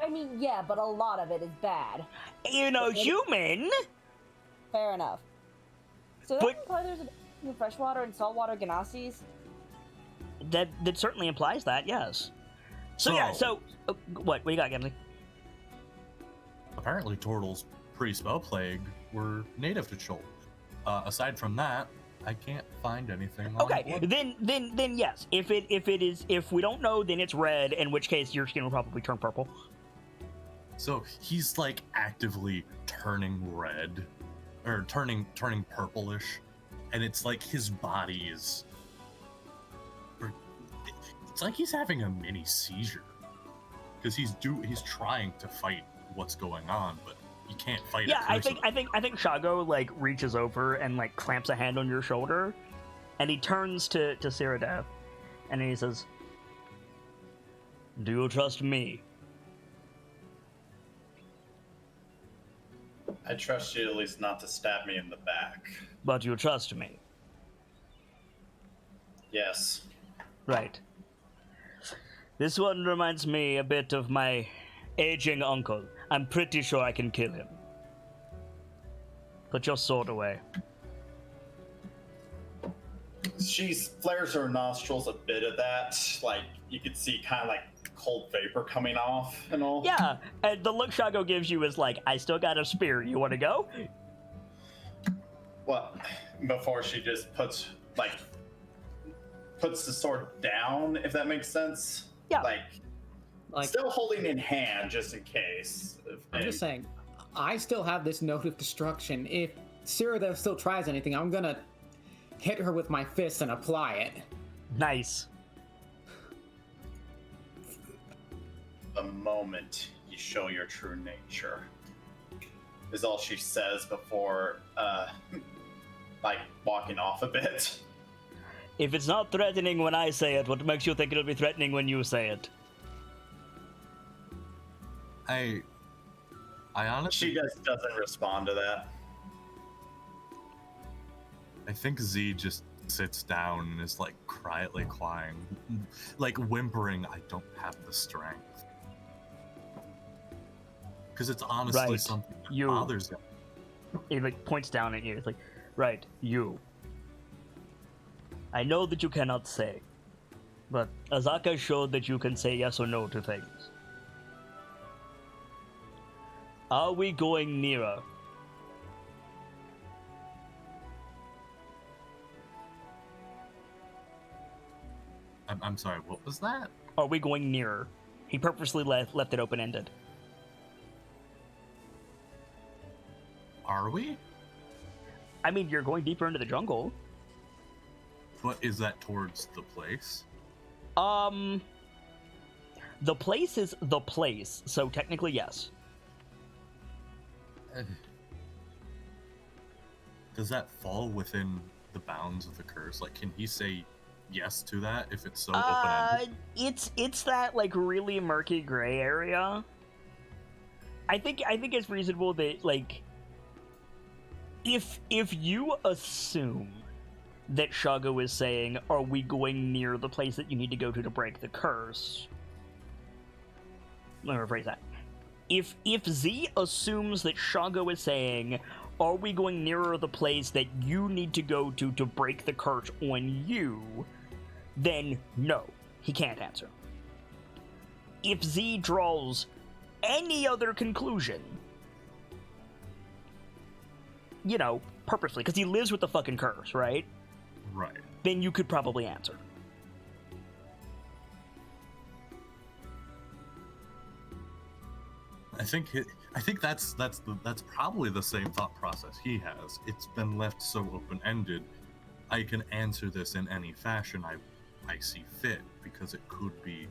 I mean, yeah, but a lot of it is bad. You know, human. Fair enough. So that But- implies there's a difference between freshwater and saltwater Ganassis? That certainly implies that, yes. So yeah, so what you got, Gimli? Apparently, turtles pre-spell plague were native to Chult. Aside from that, I can't find anything. Okay, then yes. If we don't know, then it's red. In which case, your skin will probably turn purple. So he's like actively turning red, or turning purplish, and it's like his body is. It's like he's having a mini seizure, because he's trying to fight what's going on, but he can't fight it. Yeah, I think Shago like reaches over and like clamps a hand on your shoulder, and he turns to Cyrodiil, and he says, "Do you trust me?" I trust you at least not to stab me in the back. But you trust me, Yes. right? This one reminds me a bit of my aging uncle. I'm pretty sure I can kill him. Put your sword away. She flares her nostrils a bit at that. Like, you could see kind of like cold vapor coming off and all. Yeah, and the look Shago gives you is like, I still got a spear. You want to go? Well, before she just puts the sword down, if that makes sense. Yeah. Like still holding in hand just in case. I'm just saying, I still have this note of destruction. If Cyrodiil still tries anything, I'm gonna hit her with my fist and apply it. Nice. The moment you show your true nature is all she says before walking off a bit. If it's not threatening when I say it, what makes you think it'll be threatening when you say it? I honestly... She just doesn't respond to that. I think Z just sits down and is like quietly crying, like whimpering, I don't have the strength. Because it's honestly something that bothers him. He like points down at you. It's like, right, you. I know that you cannot say, but Azaka showed that you can say yes or no to things. Are we going nearer? I'm sorry, what was that? Are we going nearer? He purposely left it open-ended. Are we? I mean, you're going deeper into the jungle. But is that towards the place? The place is the place, so technically yes. Does that fall within the bounds of the curse? Like, can he say yes to that if it's so open-ended? It's that like really murky gray area. I think it's reasonable that like if you assume that Shago is saying, are we going near the place that you need to go to break the curse? Let me rephrase that. If Z assumes that Shago is saying, are we going nearer the place that you need to go to break the curse on you, then no, he can't answer. If Z draws any other conclusion, you know, purposely, because he lives with the fucking curse, right? Right. Then you could probably answer. I think that's probably the same thought process he has. It's been left so open-ended. I can answer this in any fashion I see fit because it could be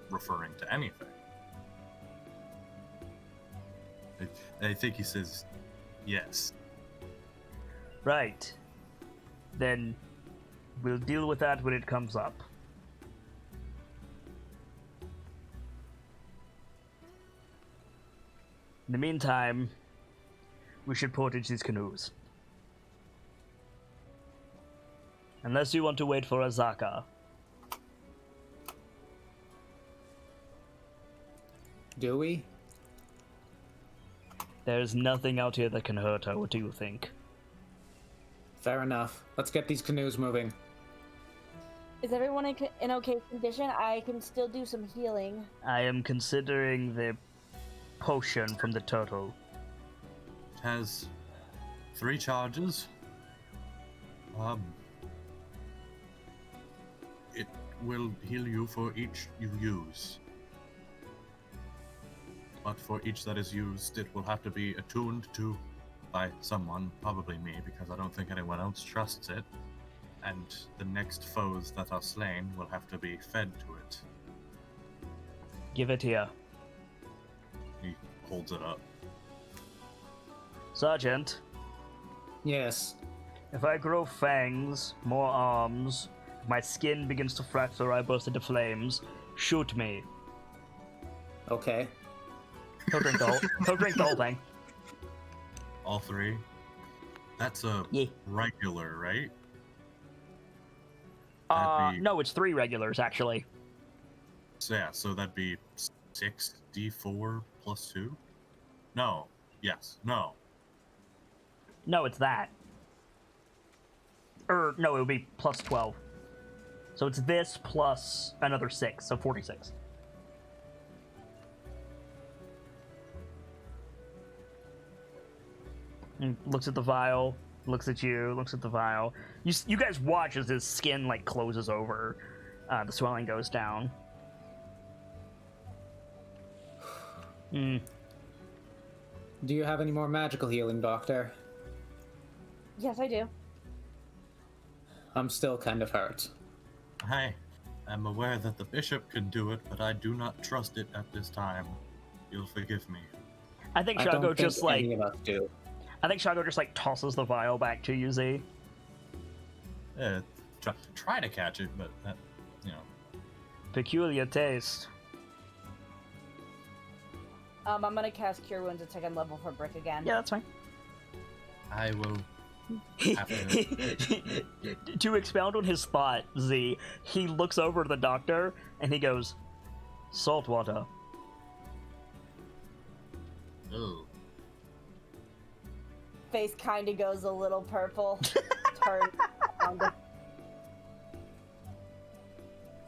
referring to anything. I think he says yes. Right. Then we'll deal with that when it comes up. In the meantime, we should portage these canoes. Unless you want to wait for Azaka. Do we? There's nothing out here that can hurt her. What do you think? Fair enough. Let's get these canoes moving. Is everyone in okay condition? I can still do some healing. I am considering the potion from the turtle. It has 3 charges. It will heal you for each you use. But for each that is used, it will have to be attuned to by someone, probably me, because I don't think anyone else trusts it. And the next foes that are slain will have to be fed to it. Give it here. He holds it up. Sergeant, Yes. if I grow fangs, more arms, my skin begins to fracture, I burst into flames, shoot me. Okay. He'll drink the whole thing. All 3? That's a regular, right? That'd be... No, it's 3 regulars, actually. So yeah, so that'd be 6d4 plus 2? No. Yes. No. No, it's that. Or, no, it would be plus 12. So it's this plus another 6, so 46. And looks at the vial, looks at you, looks at the vial. You guys watch as his skin, like, closes over. The swelling goes down. Do you have any more magical healing, Doctor? Yes, I do. I'm still kind of hurt. I am aware that the bishop can do it, but I do not trust it at this time. You'll forgive me. I think I don't Shago think just, like... any of us do. I think Shago just, like, tosses the vial back to you, Z. Yeah, try to catch it, but, you know. Peculiar taste. I'm gonna cast Cure Wounds at 2nd level for Brick again. Yeah, that's fine. I will... To expound on his thought, Z, he looks over to the doctor, and he goes, salt water. Ooh. Face kinda goes a little purple. Turn around.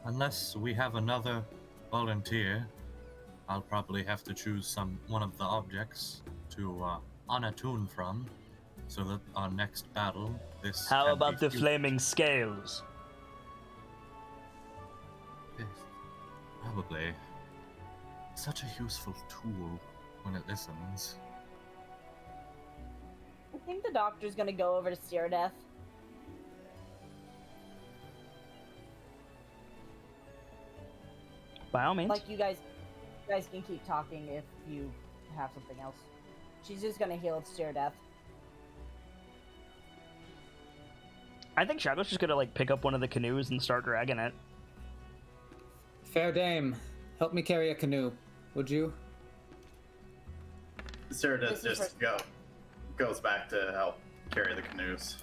Unless we have another volunteer, I'll probably have to choose one of the objects to unattune from, so that our next battle, this. How can about be the fused. flaming scales? Yes, probably. Such a useful tool when it listens. I think the doctor's gonna go over to Cyrodiil. By all means. Like, you guys can keep talking if you have something else. She's just gonna heal Cyrodiil. I think Shado's just gonna, like, pick up one of the canoes and start dragging it. Fair dame, help me carry a canoe, would you? Cyrodiil This is just goes back to help carry the canoes.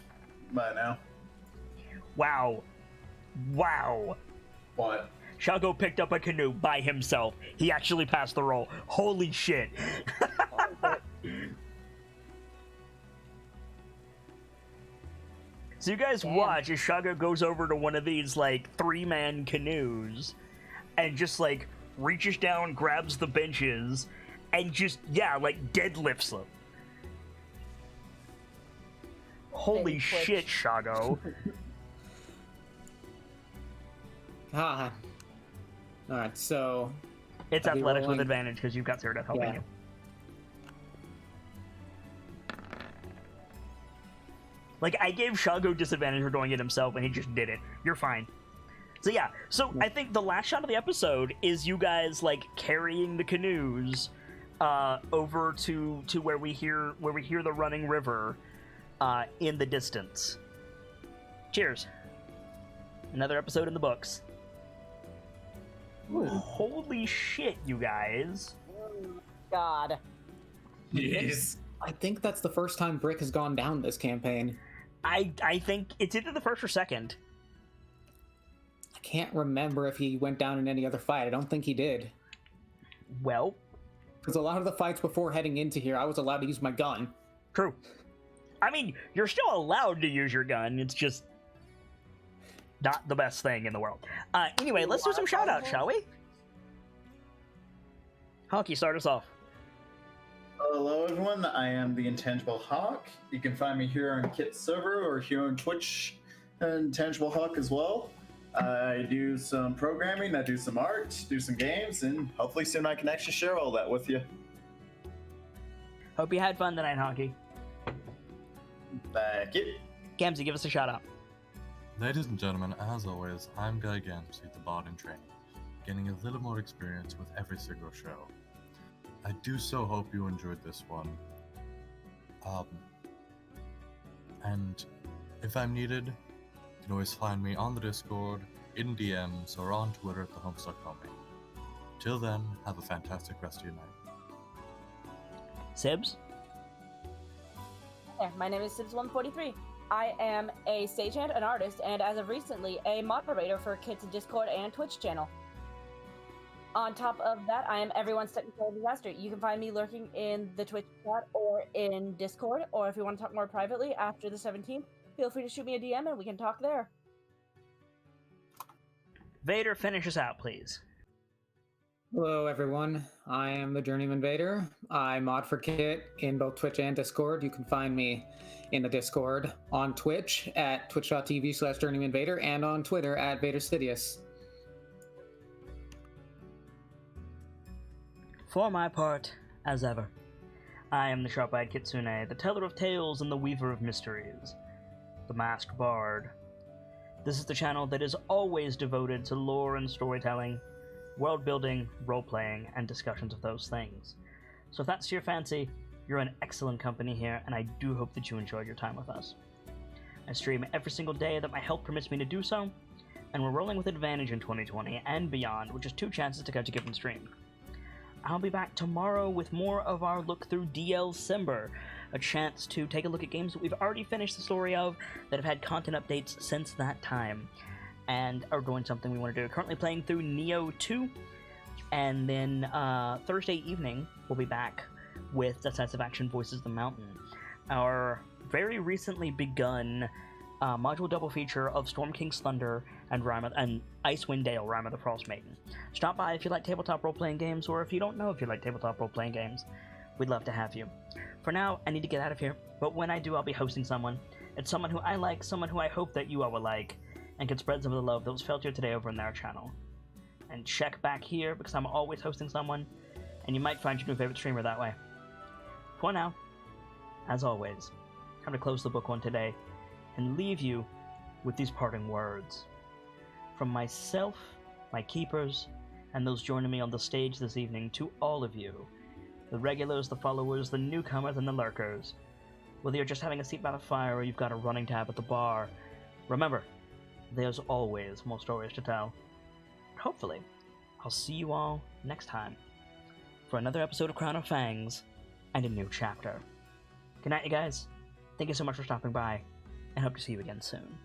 By now. Wow. Wow. What? Shago picked up a canoe by himself. He actually passed the roll. Holy shit. So you guys watch as Shago goes over to one of these, like, 3-man canoes and just, like, reaches down, grabs the benches, and just, yeah, like, deadlifts them. Holy Twitch. shit, Shago. Ah. Alright, so... It's I'll be athletics with rolling. advantage because you've got Cyrodiil helping Yeah. you. Like, I gave Shago disadvantage for doing it himself, and he just did it. You're fine. So yeah, so I think the last shot of the episode is you guys, like, carrying the canoes over to where we hear the running river in the distance. Cheers. Another episode in the books. Holy shit, you guys. God. Jeez. I think that's the first time Brick has gone down this campaign. I think it's either the first or second. I can't remember if he went down in any other fight. I don't think he did. Well, Because a lot of the fights before heading into here, I was allowed to use my gun. true. I mean, you're still allowed to use your gun. It's just not the best thing in the world. Anyway, let's do some shout-outs, shall we? Honky, start us off. Hello, everyone. I am the Intangible Hawk. You can find me here on Kit's server or here on Twitch and Intangible Hawk as well. I do some programming, I do some art, do some games, and hopefully soon I can actually share all that with you. Hope you had fun tonight, Honky. Thank you. Gamsey, give us a shout-out. Ladies and gentlemen, as always, I'm Guy Gamsey, the bard in training, getting a little more experience with every single show. I do so hope you enjoyed this one. And if I'm needed, you can always find me on the Discord, in DMs, or on Twitter at thehomestuckcomic. Till then, have a fantastic rest of your night. Sibs? Yeah, my name is Sibs143. I am a stagehand, an artist, and as of recently, a moderator for Kit's Discord and Twitch channel. On top of that, I am everyone's technical disaster. You can find me lurking in the Twitch chat or in Discord, or if you want to talk more privately after the 17th, feel free to shoot me a DM and we can talk there. Vader, finish us out, please. Hello, everyone. I am the Journeyman Vader. I mod for Kit in both Twitch and Discord. You can find me in the Discord on Twitch at twitch.tv/JourneymanVader and on Twitter at VaderSidious. For my part, as ever, I am the Sharp-Eyed Kitsune, the teller of tales and the weaver of mysteries, the masked bard. This is the channel that is always devoted to lore and storytelling, world building, role-playing, and discussions of those things. So if that's to your fancy, you're in excellent company here, and I do hope that you enjoyed your time with us. I stream every single day that my health permits me to do so, and we're rolling with advantage in 2020 and beyond, which is 2 chances to catch a given stream. I'll be back tomorrow with more of our look through DL Simber, a chance to take a look at games that we've already finished the story of, that have had content updates since that time, and are doing something we want to do. Currently playing through Neo 2, and then Thursday evening we'll be back with Decisive Action Voices of the Mountain, our very recently begun module double feature of Storm King's Thunder and Icewind Dale, Rime of the Frost Maiden. Stop by if you like tabletop role-playing games, or if you don't know if you like tabletop role-playing games. We'd love to have you. For now, I need to get out of here, but when I do, I'll be hosting someone. It's someone who I like, someone who I hope that you all will like, and can spread some of the love that was felt here today over in their channel. And check back here, because I'm always hosting someone, and you might find your new favorite streamer that way. For now, as always, time to close the book on today, and leave you with these parting words. From myself, my keepers, and those joining me on the stage this evening, to all of you, the regulars, the followers, the newcomers, and the lurkers, whether you're just having a seat by the fire or you've got a running tab at the bar, remember, there's always more stories to tell. Hopefully, I'll see you all next time for another episode of Crown of Fangs and a new chapter. Good night, you guys. Thank you so much for stopping by, and hope to see you again soon.